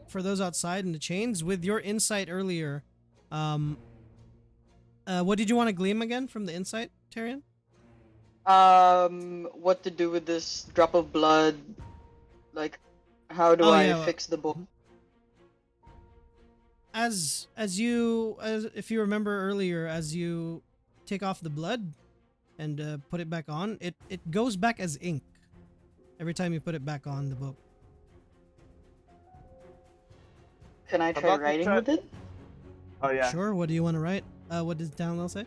for those outside in the chains with your insight earlier. What did you want to gleam again from the insight, Tyrion? What to do with this drop of blood? Like, how do Oh, I yeah, fix the book? As if you remember earlier, as you take off the blood and put it back on, it goes back as ink every time you put it back on the book. Can I How try about we writing try- with it? Oh yeah. Sure. What do you want to write? What does Download say?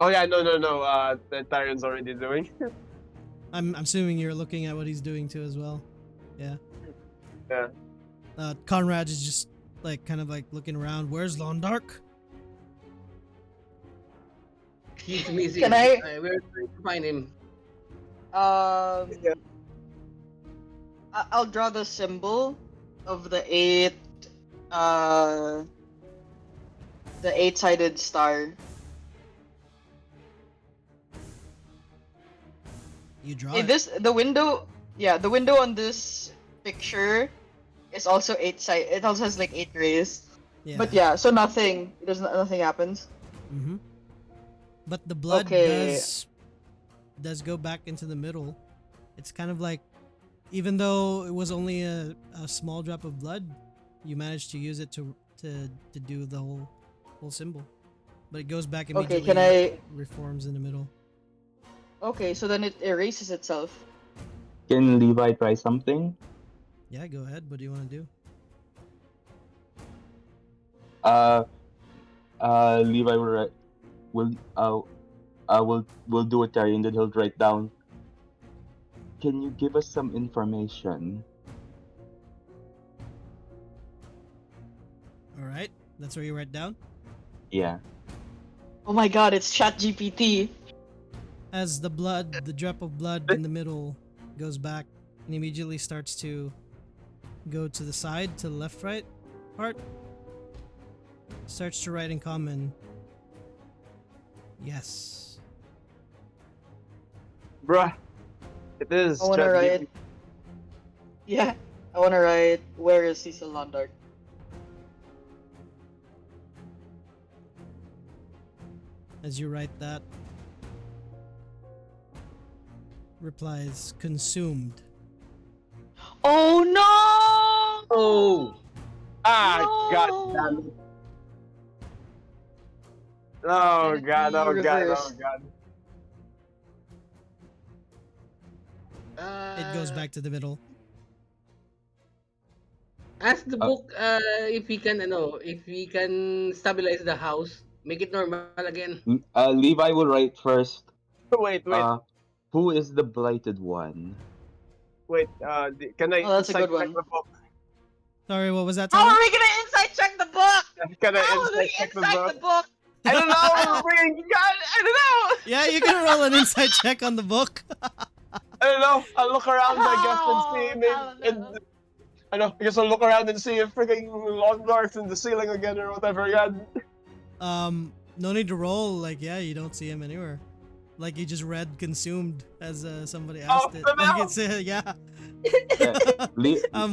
Oh yeah, no. The Tyrion's already doing. I'm assuming you're looking at what he's doing too as well. Yeah. Yeah. Conrad is just kind of looking around. Where's Londark? He's missing. Can I- We're trying to find him. Yeah. I'll draw the symbol of the eight-sided star. You draw Hey, it. the window on this picture is also eight-sided. It also has like 8 rays. Yeah. But yeah, so nothing. Nothing happens. Mm-hmm. But the blood Okay. does go back into the middle. It's kind of like, even though it was only a small drop of blood, you managed to use it to do the whole symbol. But it goes back immediately. Okay, can I? Reforms in the middle. Okay, so then it erases itself. Can Levi try something? Yeah, go ahead. What do you want to do? Levi will do a Terry, and then he'll write down. Can you give us some information? All right, that's where you write down. Yeah. Oh my god, it's ChatGPT. As the drop of blood in the middle goes back and immediately starts to go to the side, to the left, right part, starts to write in common. Yes. Bruh. It is. I wanna ChatGPT. write. Yeah, I wanna write. Where is Cecil Londark? As you write that, replies consumed. Oh no! Oh, Ah, No! god damn it. Oh Can it god, be oh god, oh reversed? god. It goes back to the middle. Ask the book if we can stabilize the house, make it normal again. Levi will write first. Wait. Who is the blighted one? Can I Oh, that's a insight good check one. the book? Sorry, what was that? How Tyler? are we gonna insight check the book? Can I How will we insight check the insight book? the book? I don't know. I don't know. Yeah, you can roll an insight check on the book. I don't know. I'll look around, I guess, and see. Oh, Maybe, no. I know. I guess I'll look around and see if freaking long darts in the ceiling again or whatever. God. No need to roll. Yeah, you don't see him anywhere. You just read consumed as somebody asked it. come out! It's yeah. Yeah.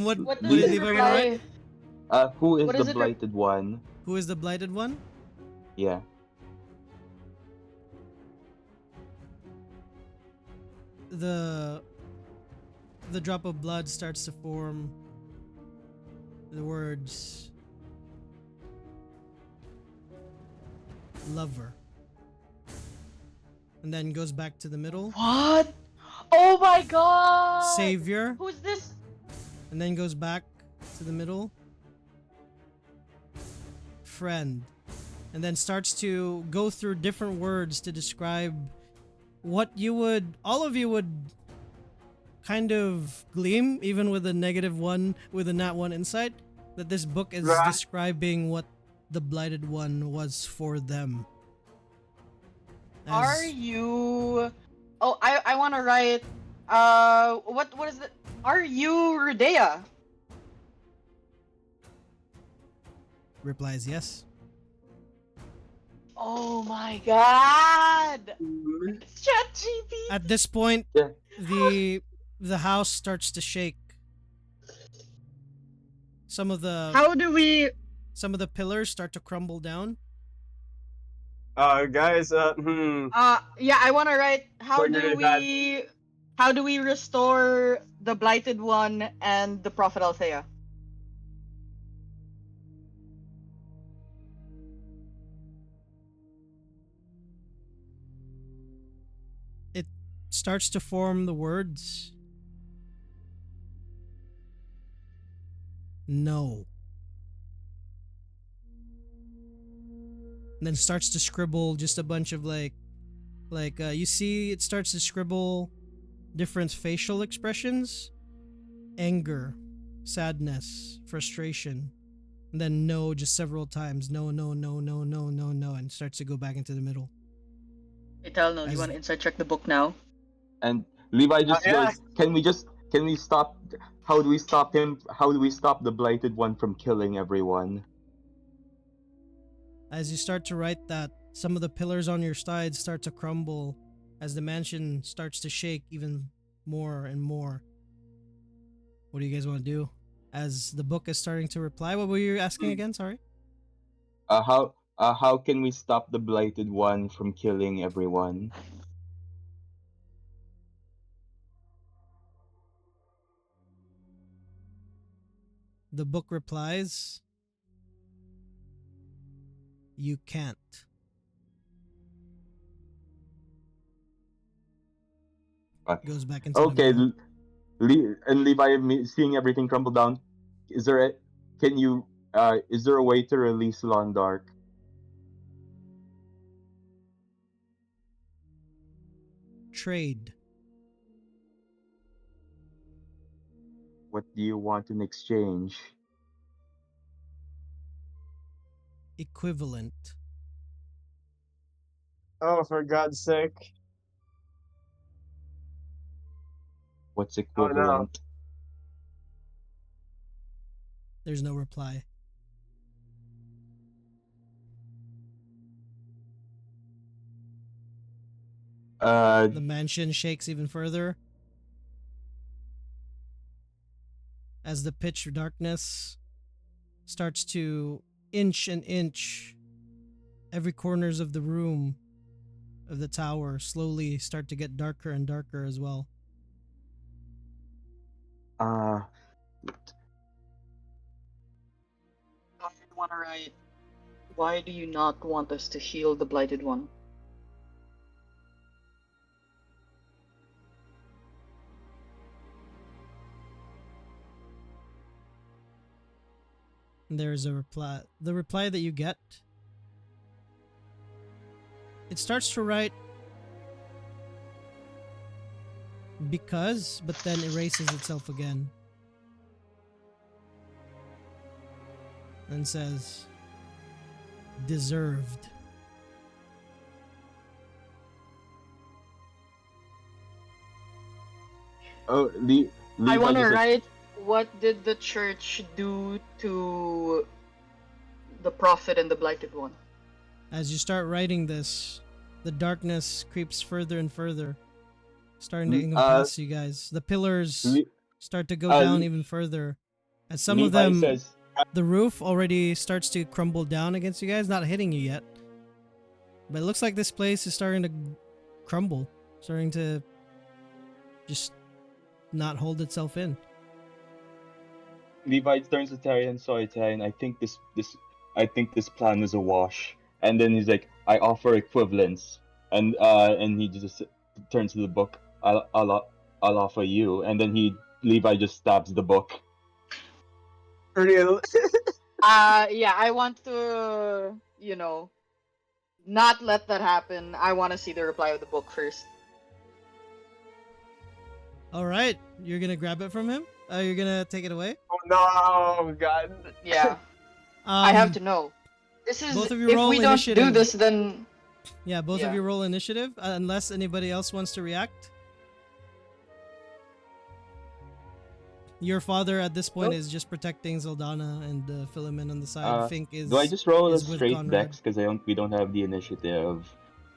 What What did does it Levi wanna write? reply? Who is What the does it re- blighted one? Who is the blighted one? Yeah. The drop of blood starts to form the words lover. And then goes back to the middle. What? Oh my god! Savior. Who's this? And then goes back to the middle. Friend. And then starts to go through different words to describe what all of you would kind of gleam, even with a -1, with a nat 1 insight, that this book is Right. describing what the Blighted One was for them. Are you? Oh, I want to write. What is it? Are you Rudea? Replies yes. Oh my god! Mhm. It's ChatGPT. At this point, Yeah. the house starts to shake. Some of the How do we? pillars start to crumble down. Guys, Yeah, I want to write. How Going do really bad. we? How do we restore the Blighted One and the Prophet Althea? It starts to form the words. No. And then starts to scribble just a bunch of you see it starts to scribble different facial expressions: anger, sadness, frustration, and then no just several times. No, no, no, no, no, no, no, and starts to go back into the middle. Eternal, you As- want to inside check the book now? And Levi just Yeah. goes, can we stop? How do we stop him? How do we stop the Blighted One from killing everyone? As you start to write that, some of the pillars on your side start to crumble as the mansion starts to shake even more and more. What do you guys want to do? As the book is starting to reply, what were you asking again? Sorry. How can we stop the Blighted One from killing everyone? The book replies, you can't. Goes back into the Okay, middle. and Levi seeing everything crumble down. Is there a, can you is there a way to release Londark? Trade. What do you want in exchange? Equivalent. Oh, for God's sake. What's Oh no. equivalent? There's no reply. The mansion shakes even further as the pitch darkness starts to inch and inch. Every corners of the room of the tower slowly start to get darker and darker as well. I want to write. Why do you not want us to heal the Blighted One? And there's a reply. The reply that you get, it starts to write because, but then erases itself again. And says, deserved. Oh, I want to just, like, write. What did the church do to the Prophet and the Blighted One? As you start writing this, the darkness creeps further and further, starting to encompass you guys. The pillars Le- start to go uh, down Le- even further. As some of Levi them, says, the roof already starts to crumble down against you guys, not hitting you yet. But it looks like this place is starting to crumble, starting to just not hold itself in. Levi turns to Terry and Soita, and I think this plan is a wash. and then he's like, "I offer equivalence," and he just turns to the book. I'll offer you, and then Levi just stabs the book. Real. Yeah, I want to, not let that happen. I want to see the reply of the book first. All right, you're gonna grab it from him. You're gonna take it away. Oh no, God. Yeah, I have Um, to know. This is both of you if roll we don't do initiative. this, then Yeah, both of Yeah. you roll initiative, unless anybody else wants to react. Your father at this point Nope. is just protecting Zaldana and Philemon on the side. Uh, Fink is. Do I just roll a is with straight Conrad. dex because we don't have the initiative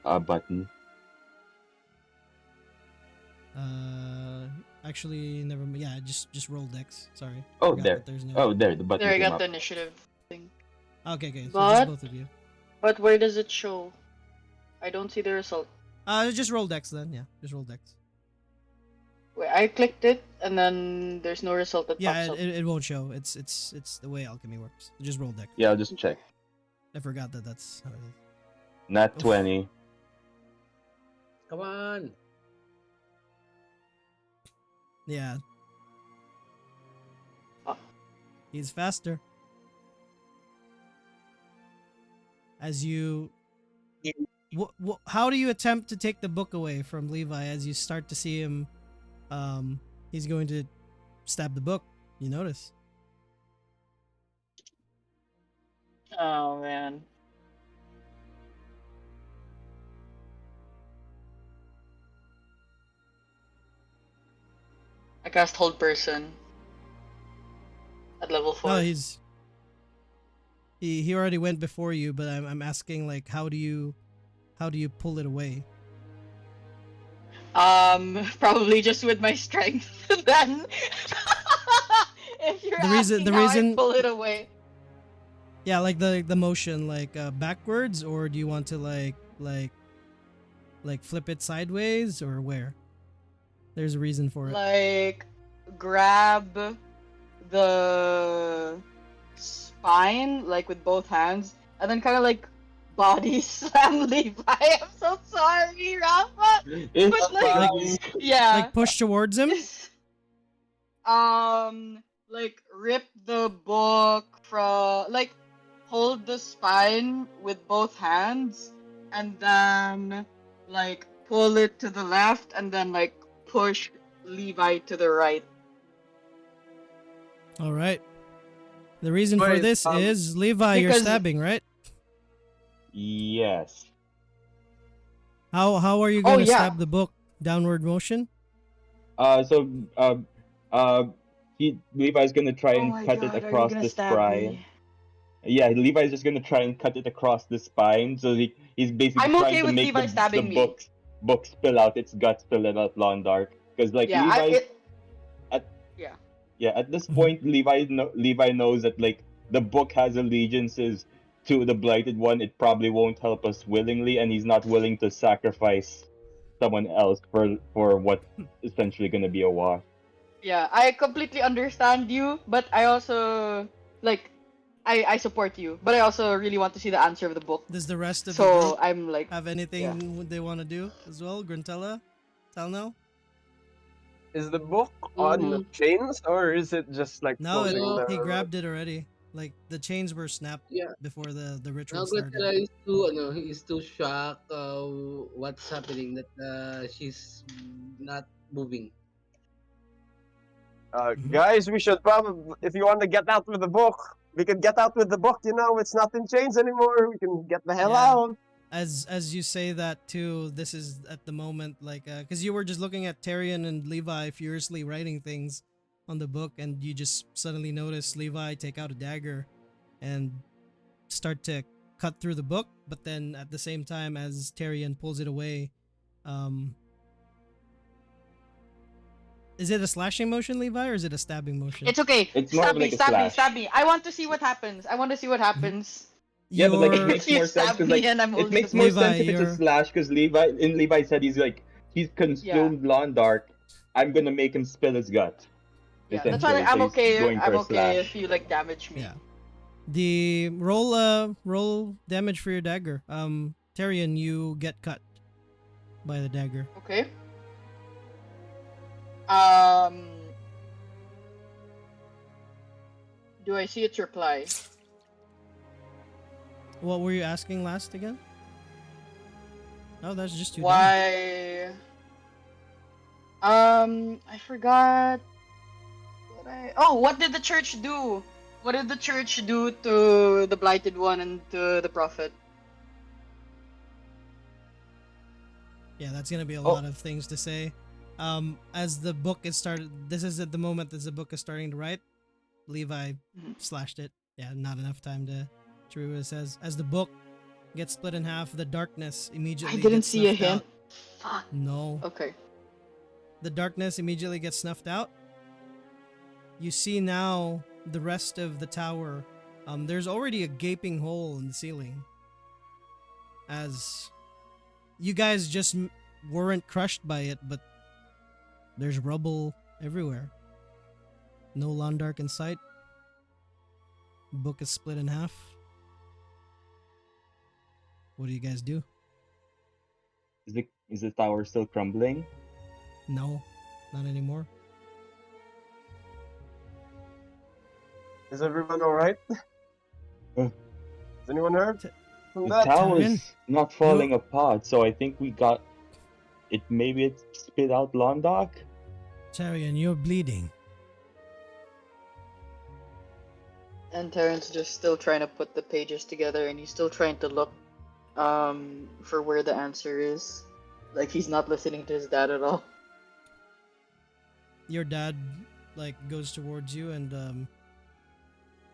button? Actually, never. Yeah, just roll dex. Sorry. Oh, Forgot there. that there's no. Oh, there, the button there I came got up. the initiative thing. Okay, so just But- both of you. But where does it show? I don't see the result. Just roll dex then. Yeah, just roll dex. Wait, I clicked it and then there's no result that Yeah, pops up. it won't show. It's the way alchemy works. Just roll dex. Yeah, I'll just check. I forgot that's how it is. Nat Oof. 20. Come on. Yeah. Oh. He's faster. As you... how do you attempt to take the book away from Levi as you start to see him... he's going to stab the book. You notice. Oh man. I cast hold person at level 4. No, he's... He already went before you, but I'm asking, like, how do you pull it away? Probably just with my strength. Then, if you're The reason- asking the how reason- I pull it away, Yeah, like the motion, like backwards, or do you want to like flip it sideways, or where? There's a reason for it. like grab the spine like with both hands, and then kind of like body slam Levi. I'm so sorry, Rafa. It's But, like- fine. Yeah. Like push towards him. Like rip the book from, like, hold the spine with both hands and then like pull it to the left and then like push Levi to the right. All right. The reason for Wait, this is Levi, you're because- stabbing, right? Yes. How are you going to yeah. stab the book? Downward motion? So Levi's gonna try Oh and my cut God, it are you across gonna the stab spine. me? Yeah, Levi's just gonna try and cut it across the spine. So he's basically I'm trying okay to with make Levi the stabbing me. book spill out its guts to let out Londark. Because like Yeah, at this point Levi knows that like the book has allegiances to the Blighted One. It probably won't help us willingly, and he's not willing to sacrifice someone else for what's essentially gonna be a wash. yeah, I completely understand you, but I also like I support you, but I also really want to see the answer of the book. Does the rest of the So group I'm like, have anything they want to do as well? Gruntella? Talno? Is the book on the chains or is it just like No, floating No. there? he grabbed it already. Like the chains were snapped Yeah. before the ritual Now started. Godzilla is too shocked what's happening that she's not moving. Guys, we should probably, if you want to get out with the book, we can get out with the book. You know, it's not in chains anymore. We can get the hell Yeah. out. As you say that too, this is at the moment like because you were just looking at Tyrion and Levi furiously writing things on the book, and you just suddenly notice Levi take out a dagger and start to cut through the book. But then at the same time, as Tyrion pulls it away, is it a slashing motion, Levi, or is it a stabbing motion? it's okay. It's more Stab of me, like a stab me, slash. stab me. I want to see what happens. I want to see what happens. Yeah, but like it Your- makes You more sense stab because me like and I'm it holding makes the more book. sense Levi, if it's you're- a slash because Levi said he's consumed Londark. I'm gonna make him spill his gut. Yeah, that's why essentially. I'm So he's okay. going for I'm a okay slash. if you like damage me. Yeah. The roll damage for your dagger. Tyrion, you get cut by the dagger. Okay. Um. Do I see its reply? What were you asking last again? Oh, that's just 2 damage. Why? I forgot. What did the church do? What did the church do to the blighted one and to the prophet? Yeah, that's gonna be a Oh. lot of things to say. As the book is started, this is at the moment as the book is starting to write. Levi Mhm. slashed it. Yeah, not enough time to read what it says. As the book gets split in half, the darkness immediately I didn't gets see a snuffed hint. out. Fuck. No, Okay. the darkness immediately gets snuffed out. You see now the rest of the tower. There's already a gaping hole in the ceiling. As you guys just weren't crushed by it, but there's rubble everywhere. No Londark in sight. Book is split in half. What do you guys do? Is the tower still crumbling? No, not anymore. Is everyone alright? Uh. Is anyone hurt T- from The that? tower's not falling you- apart, so I think we got it. Maybe it spit out Londoc. Tyrion, you're bleeding. And Terrence just still trying to put the pages together, and he's still trying to look for where the answer is. Like he's not listening to his dad at all. Your dad goes towards you and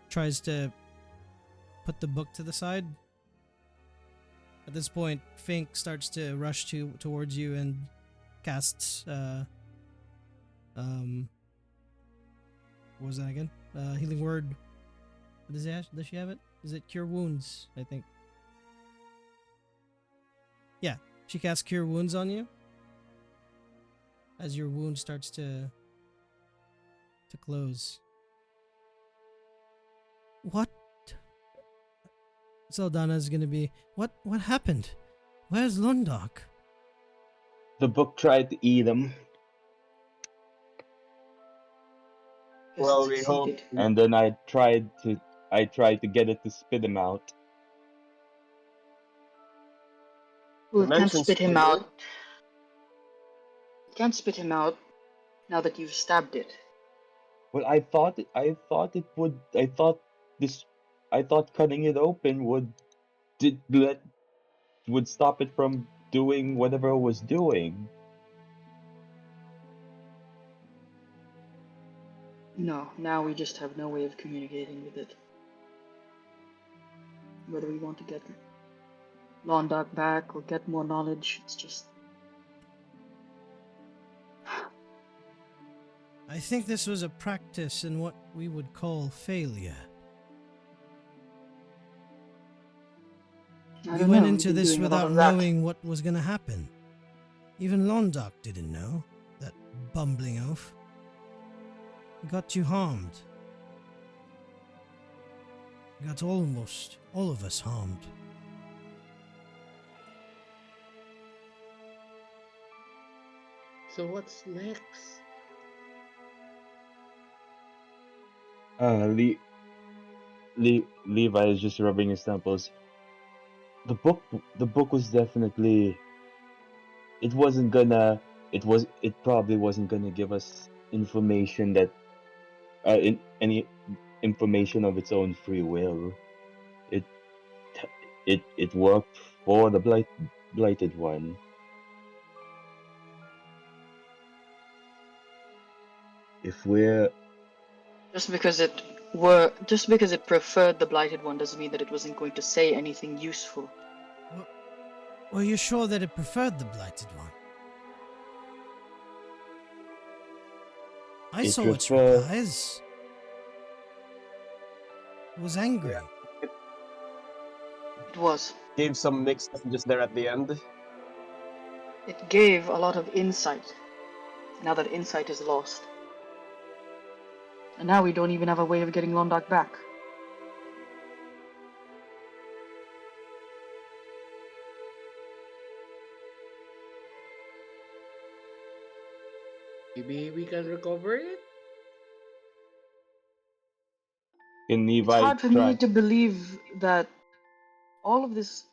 tries to put the book to the side. At this point, Fink starts to rush towards you and casts what was that again? Healing word. Does she have it? Is it cure wounds? I think. Yeah, she casts cure wounds on you. As your wound starts to close. What? Saldana's gonna be. What happened? Where's Lundark? The book tried to eat him, Guess Well, it we hope. succeeded. and then I tried to get it to spit him out. Well, You it can't mentioned spit him spitting. out. It can't spit him out now that you've stabbed it. Well, I thought it would. I thought cutting it open did let would stop it from doing whatever it was doing. No, now we just have no way of communicating with it. Whether we want to get Londoc back or get more knowledge, it's just. I think this was a practice in what we would call failure. I We don't went know, into we've been this doing a lot without of that. knowing what was gonna happen. Even Londoc didn't know. That bumbling oaf. He got you harmed. He got almost all of us harmed. So what's next? Le- Levi is just rubbing his temples. The book was definitely. It wasn't gonna. It probably wasn't gonna give us information that. Any information of its own free will. It it worked for the blighted one. If we're Just because it preferred the blighted one doesn't mean that it wasn't going to say anything useful. Were you sure that it preferred the blighted one? I It saw its prefer- replies. It was angry. It was. Gave some mixed messages there at the end. It gave a lot of insight. Now that insight is lost. And now we don't even have a way of getting Londoc back. Maybe we can recover it. Can It's Levi hard for me try? to believe that all of this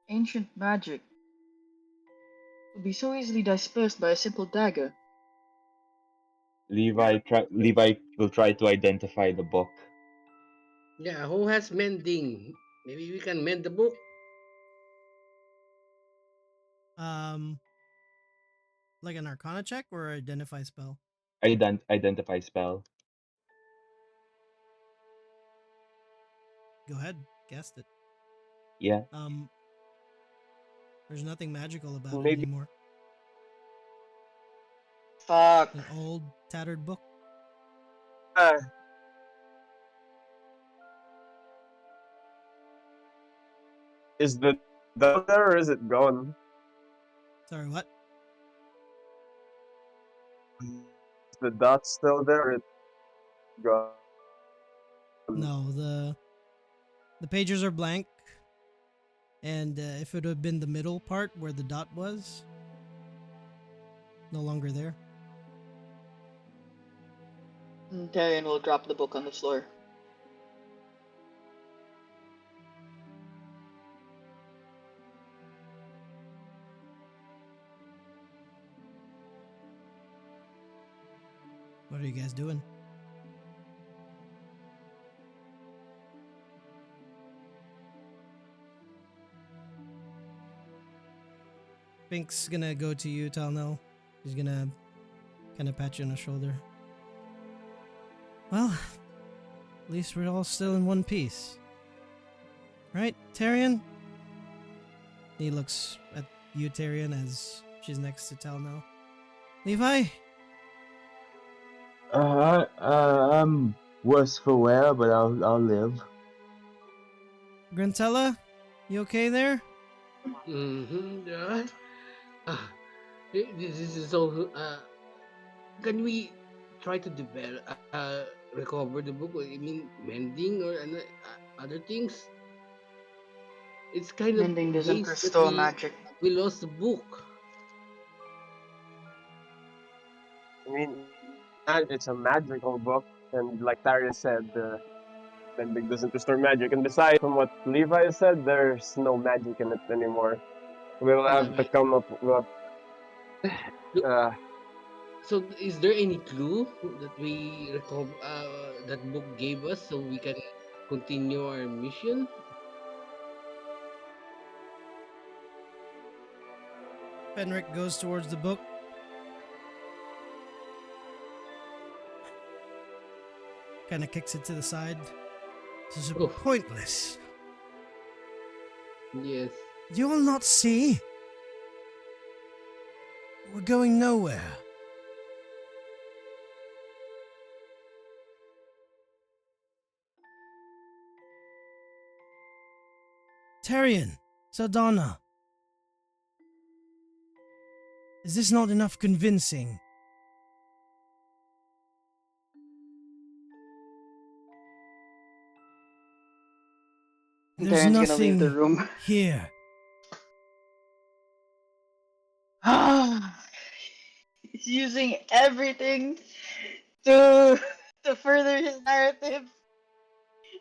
ancient magic would be so easily dispersed by a simple dagger. Levi will try to identify the book. Yeah, who has mending? Maybe we can mend the book. Um, like an Arcana check or identify spell. Identify spell. Go ahead, guessed it. Yeah. There's nothing magical about it Maybe anymore. Fuck. An old, tattered book. uh, is the dot there or is it gone? Sorry, what? Is the dot still there or it's gone? No, the pages are blank, and if it would have been the middle part where the dot was, no longer there. Darian will drop the book on the floor. What are you guys doing? Pink's gonna go to you, Talnell. He's gonna kind of pat you on the shoulder. Well, at least we're all still in one piece. Right, Tarian? He looks at you, Tarian, as she's next to Talnell. Levi? I'm worse for wear, but I'll live. Grantella? You okay there? Mm-hmm. Yeah. Ah, this is so. Can we try to develop, recover the book? I mean, mending or other things? It's kind of Mending doesn't waste that restore magic. we lost the book. I mean, it's a magical book, and like Tarius said, bending doesn't restore magic. And besides, from what Levi said, there's no magic in it anymore. We'll Yeah, have to but come up. look, Uh, so is there any clue that we recover that book gave us so we can continue our mission? Fenric goes towards the book. Kind of kicks it to the side. This is Oh, pointless. yes. Do you all not see? We're going nowhere. Tarian, Saldana, is this not enough convincing? There's Darian's gonna leave the nothing room. here. He's using everything to to further his narrative.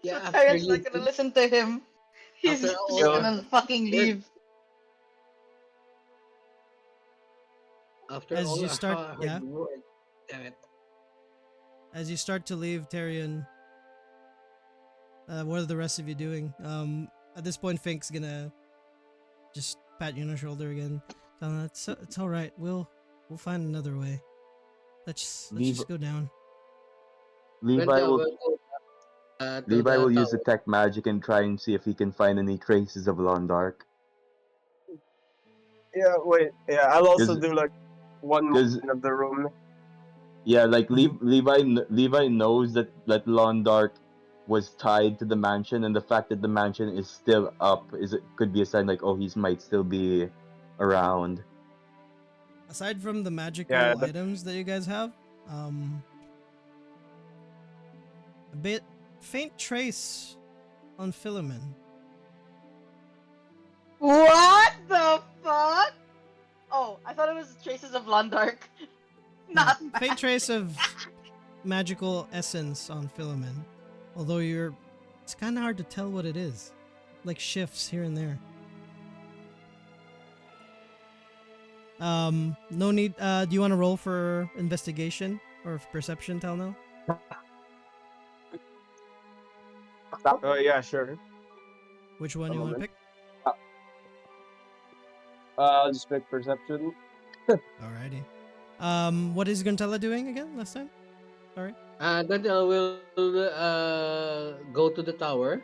Yeah, So after Tyrant's not gonna listen to him. after He's all just you gonna fucking work, leave. after As all you start, hard yeah, work, damn it. as you start to leave, Tarian, what are the rest of you doing? At this point, Fink's gonna just pat you on the shoulder again. It's all right. We'll find another way. Let's Levi, just go down. Levi Grantel will will go to Levi the will use tower. detect magic and try and see if he can find any traces of Londark. yeah, wait, yeah, I'll also Because do like one more because in of the room. yeah, like Mhm. Levi knows that Londark was tied to the mansion, and the fact that the mansion is still up could be a sign like, oh, he might still be around. Aside from the Yeah, magical but items that you guys have, um, a bit faint trace on Philomen. What the fuck? Oh, I thought it was Traces of Londark. Not faint trace of magical essence on Philomen. Although it's kind of hard to tell what it is. Like shifts here and there. No need. Do you want to roll for investigation or perception, Talno? Oh yeah, sure. Which one A you want to moment. pick? I'll just pick perception. Alrighty. What is Gruntella doing again last time? Sorry. Gandalf will go to the tower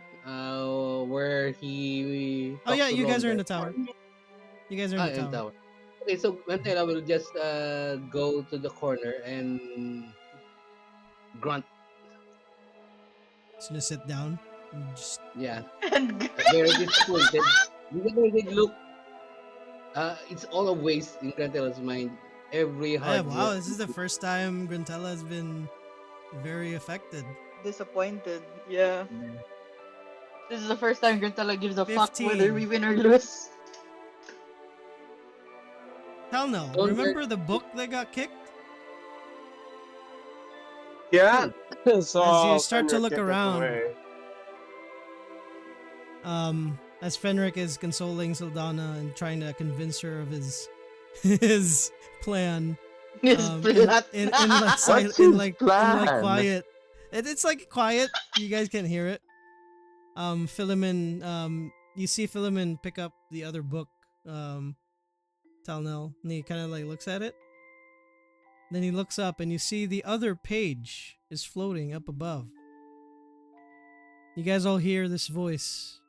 where he Oh talked yeah, to you guys are in London. the tower. You guys are in the In tower. tower. Okay, so Gandalf will just go to the corner and grunt. Just gonna sit down and just. Yeah, and very disappointed. Whenever they look, it's all a waste in Gandalf's mind. Every Yeah, hard wow, work. this is the first time Gruntella has been very affected. disappointed. Yeah. This is the first time Grintella gives a fuck whether 15. we win or lose. Hell no. London, Remember the book that got kicked? Yeah. So As you start to Fenrir look kicked it around, away. as Fenric is consoling Sildana and trying to convince her of his his plan, His in, plot. in like What's in his like plan? quiet. It's like quiet. You guys can't hear it. Philemon, you see Philemon pick up the other book, Talnell, and he kind of like looks at it. Then he looks up and you see the other page is floating up above. You guys all hear this voice.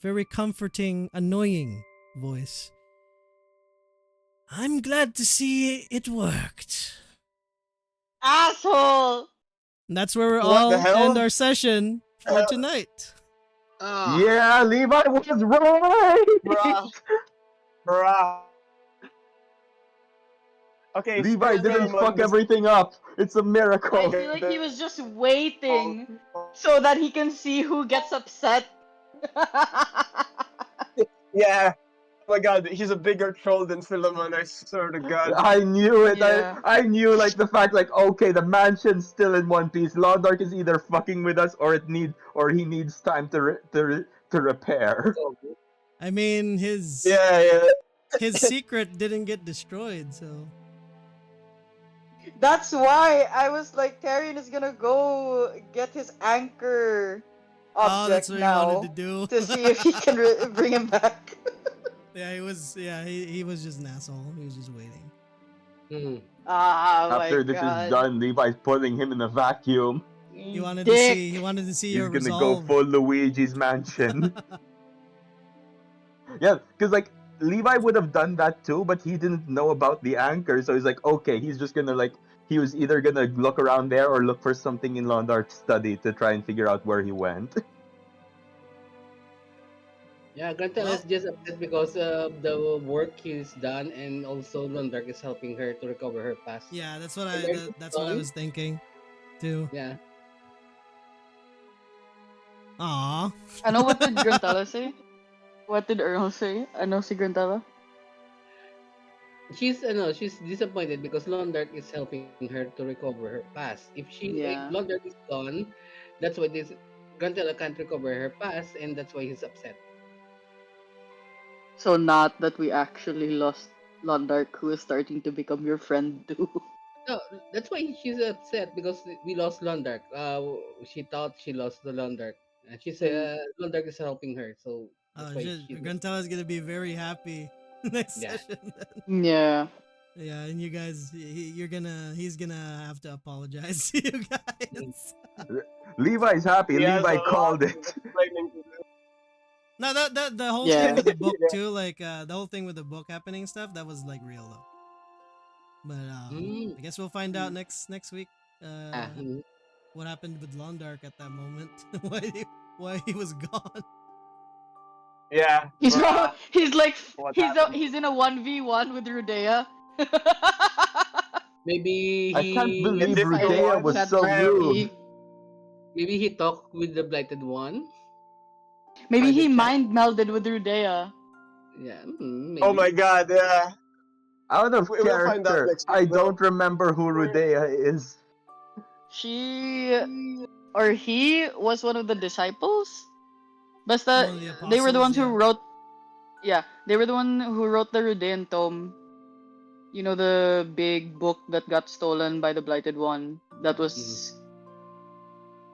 Very comforting, annoying voice. I'm glad to see it worked. Asshole! And that's where we're What all the hell? end our session for tonight. ah, Yeah, Levi was right. Bruh. Bruh. Okay, Levi screw didn't Philemon. fuck everything up. It's a I miracle. feel like he was just waiting so that he can see who gets upset. Yeah. Oh my god, he's a bigger troll than Philemon, I swear to god. I knew it. Yeah. I knew like the fact like okay, the mansion's still in one piece. Londark is either fucking with us or he needs time to repair. so I mean, his Yeah. his secret didn't get destroyed, so That's why I was like, Tyrion is gonna go get his anchor that's object what he wanted to now do. to see if he can bring him back. Yeah, he was just an asshole. He was just waiting. mm, Ah, my After this god. is done, Levi's putting him in a vacuum. He wanted Dick. he wanted to see He's your gonna go resolve. full Luigi's Mansion. Yeah, because like Levi would have done that too, but he didn't know about the anchor, so he's like, okay, he's just gonna like he was either gonna look around there or look for something in Londark's study to try and figure out where he went. yeah, Grantel Well- is just upset because of the work he's done, and also Londark is helping her to recover her past. Yeah, that's There's what I one. was thinking too. Yeah. Aw. I know what did Grantella say? What did Earl say? I know si Grantella. She's disappointed because Londark is helping her to recover her past. If Yeah. Londark is gone, that's why this Grantella can't recover her past, and that's why he's upset. So not that we actually lost Londark, who is starting to become your friend too. No, that's why she's upset because we lost Londark. She thought she lost the Londark, and she said Londark is helping her, so that's Oh why shit, she's Grantella's gonna be very happy next Yeah. session then. Yeah. Yeah, and you guys, he's gonna have to apologize to you guys. Levi's happy. He has Levi a lot called of it. explaining to do. No, the whole Yeah. thing with the book Yeah. too, like the whole thing with the book happening and stuff, that was like real though. But Mm. I guess we'll find out next week. Ah, What happened with Londark at that moment? Why he was gone? Yeah. He's bruh. he's like What happened? he's in a 1v1 with Rudea. maybe I can't he believe It's difficult Rudea one. was Chat so rude. GPT. maybe he talked with the blighted one. Maybe he Private chat? mind melded with Rudea. Yeah, maybe. Oh my god, yeah. Out of We'll find out character. next I week, though. don't remember who Rudea is. She or he was one of the disciples. But One of the they were the apostles, ones who yeah. wrote. Yeah, they were the one who wrote the Rudean tome. You know, the big book that got stolen by the Blighted One. That was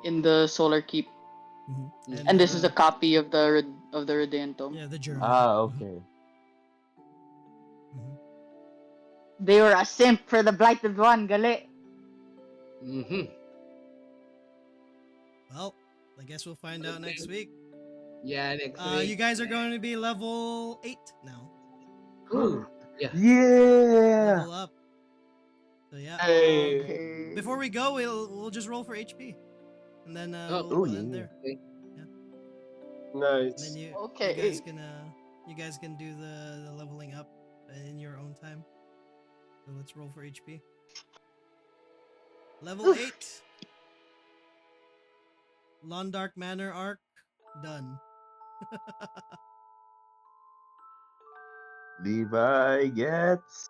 in the Solar Keep, Mhm. and this is a copy of the Rudean tome. yeah, the journal. Ah, okay. Mhm. They were a simp for the Blighted One, gali. Mm-hmm. Well, I guess we'll find out next week. Yeah, next week. You guys are going to be level 8 now. Ooh, yeah. Yeah. Level up. So yeah. Hey. Okay. Before we go, we'll just roll for HP, and then Oh, Oh, we'll end yeah. there. And then Nice. you Okay. you guys can do the leveling up in your own time. So let's roll for HP. Level 8. Londark Manor arc done. Levi gets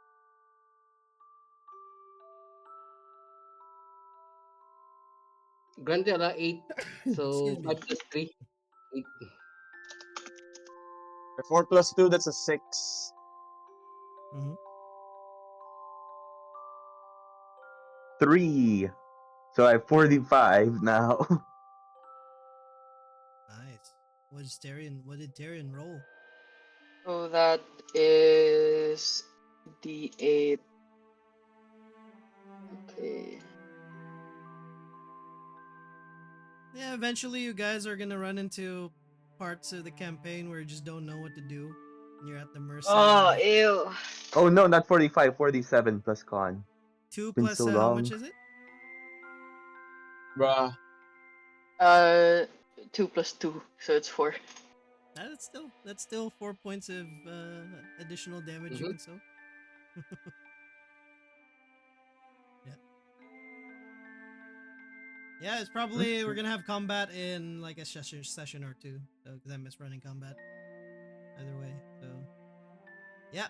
Grandela 8. So Excuse me. 5 plus 3. 8. 4 plus 2, that's a 6. Mm-hmm. 3. So I have 45 now. Nice. What did Tyrion roll? So that is D8. Okay. Yeah, eventually you guys are gonna run into parts of the campaign where you just don't know what to do. And you're at the mercy Oh, of ew. Oh no, not 45, 47 plus con. 2 Been plus so how much long. is it? Bruh. Uh, 2 plus 2, so it's 4. That's still 4 points of additional damage you Mhm. can soak. Yeah. Yeah, it's probably we're gonna have combat in like a session or two. So because I miss running combat. Either way. So yeah.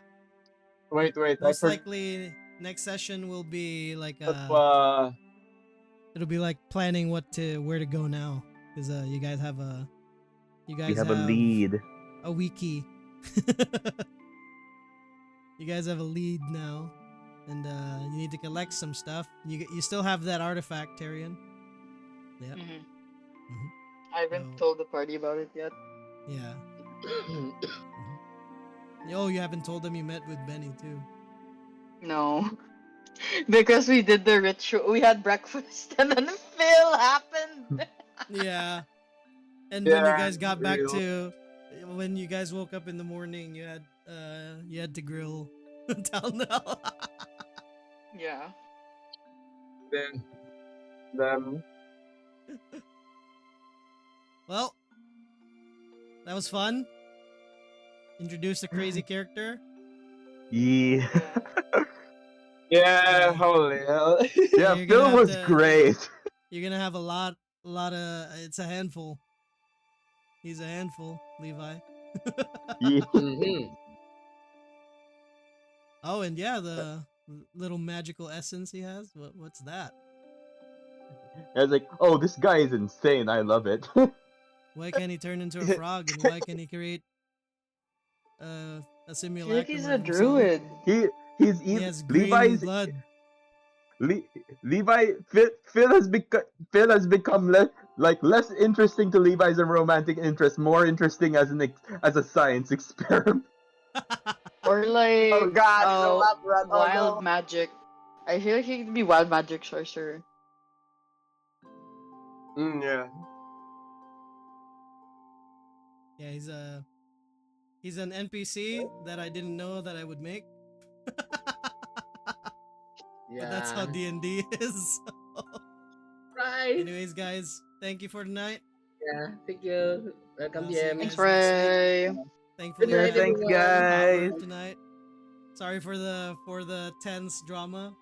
Wait, I Most forgot likely next session will be like uh it'll be like planning where to go now. Because you We guys have a have lead. a wiki. You guys have a lead now. And you need to collect some stuff. You still have that artifact, Tyrion. Yeah. Mm-hmm. Mhm. I haven't So, told the party about it yet. yeah. Mhm. Oh, you haven't told them you met with Benny too. No. Because we did the ritual. We had breakfast and then Phil happened. Yeah. And when you yeah, guys got back real. to when you guys woke up in the morning, you had to grill Talnell. Yeah. Then them. Well, that was fun. Introduced a crazy character. Yeah. Yeah, Yeah. holy hell. Yeah, You're gonna Phil have was to great. you're gonna have a lot of it's a handful. He's a handful, Levi. Yeah. Mm-hmm. Oh, and yeah, the little magical essence he has. What's that? I was like, oh, this guy is insane. I love it. Why can't he turn into a frog? And why can he create a I feel like simulacrum he's of a himself? druid. He's He even has green Levi's blood. Levi Phil has become less interesting to Levi as a romantic interest, more interesting as as a science experiment. Or Oh like god, he's a lab rat. Oh wild no. magic. I feel like he could be wild magic sorcerer. Yeah. Yeah, he's an NPC that I didn't know that I would make. But that's how Yeah. D&D is. Right. Anyways, guys, thank you for tonight. Yeah. Thank you. Welcome, I'll see you DM. Thanks, guys next week. Ray. Thankfully, Good we Yeah, night, had thanks everyone. power guys. tonight. Sorry for the tense drama.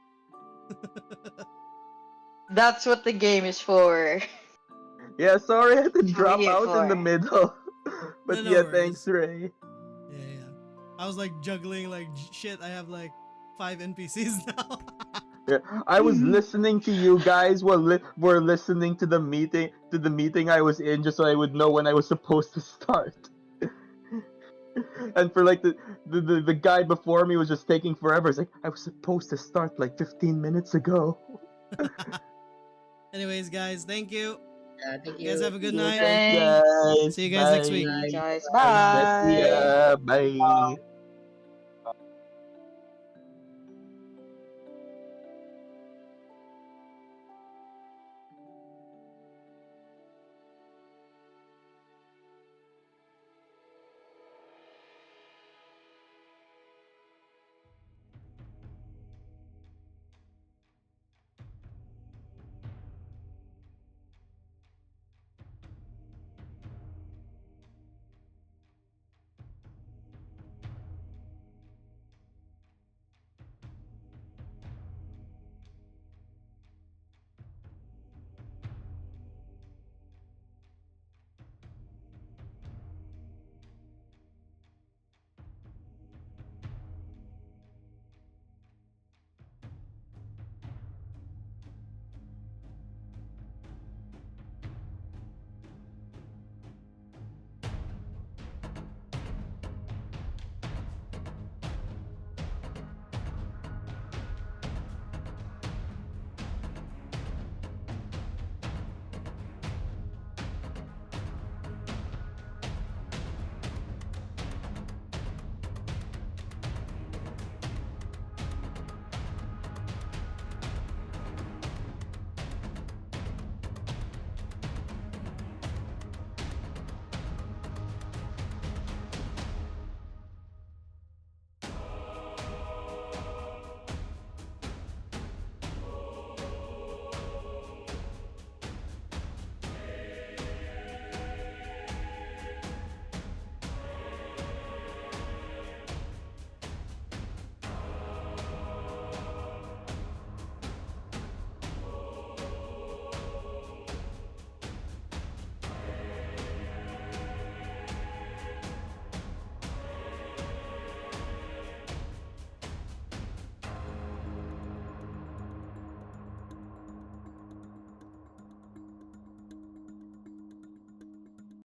That's what the game is for. Yeah, sorry I had to That's what we're drop here out in the for. middle. But No yeah, worries. thanks, Ray. Yeah. I was like juggling like shit. I have like 5 NPCs now. Yeah, I was listening to you guys while were listening to the meeting I was in, just so I would know when I was supposed to start. And for like the guy before me was just taking forever. It's like I was supposed to start like 15 minutes ago. Anyways, guys, thank you. Thank You guys you. have a good Yeah, night. thanks Thanks. guys. See you guys next week. Bye. See you guys. Bye. Yeah, see Bye. ya. Bye.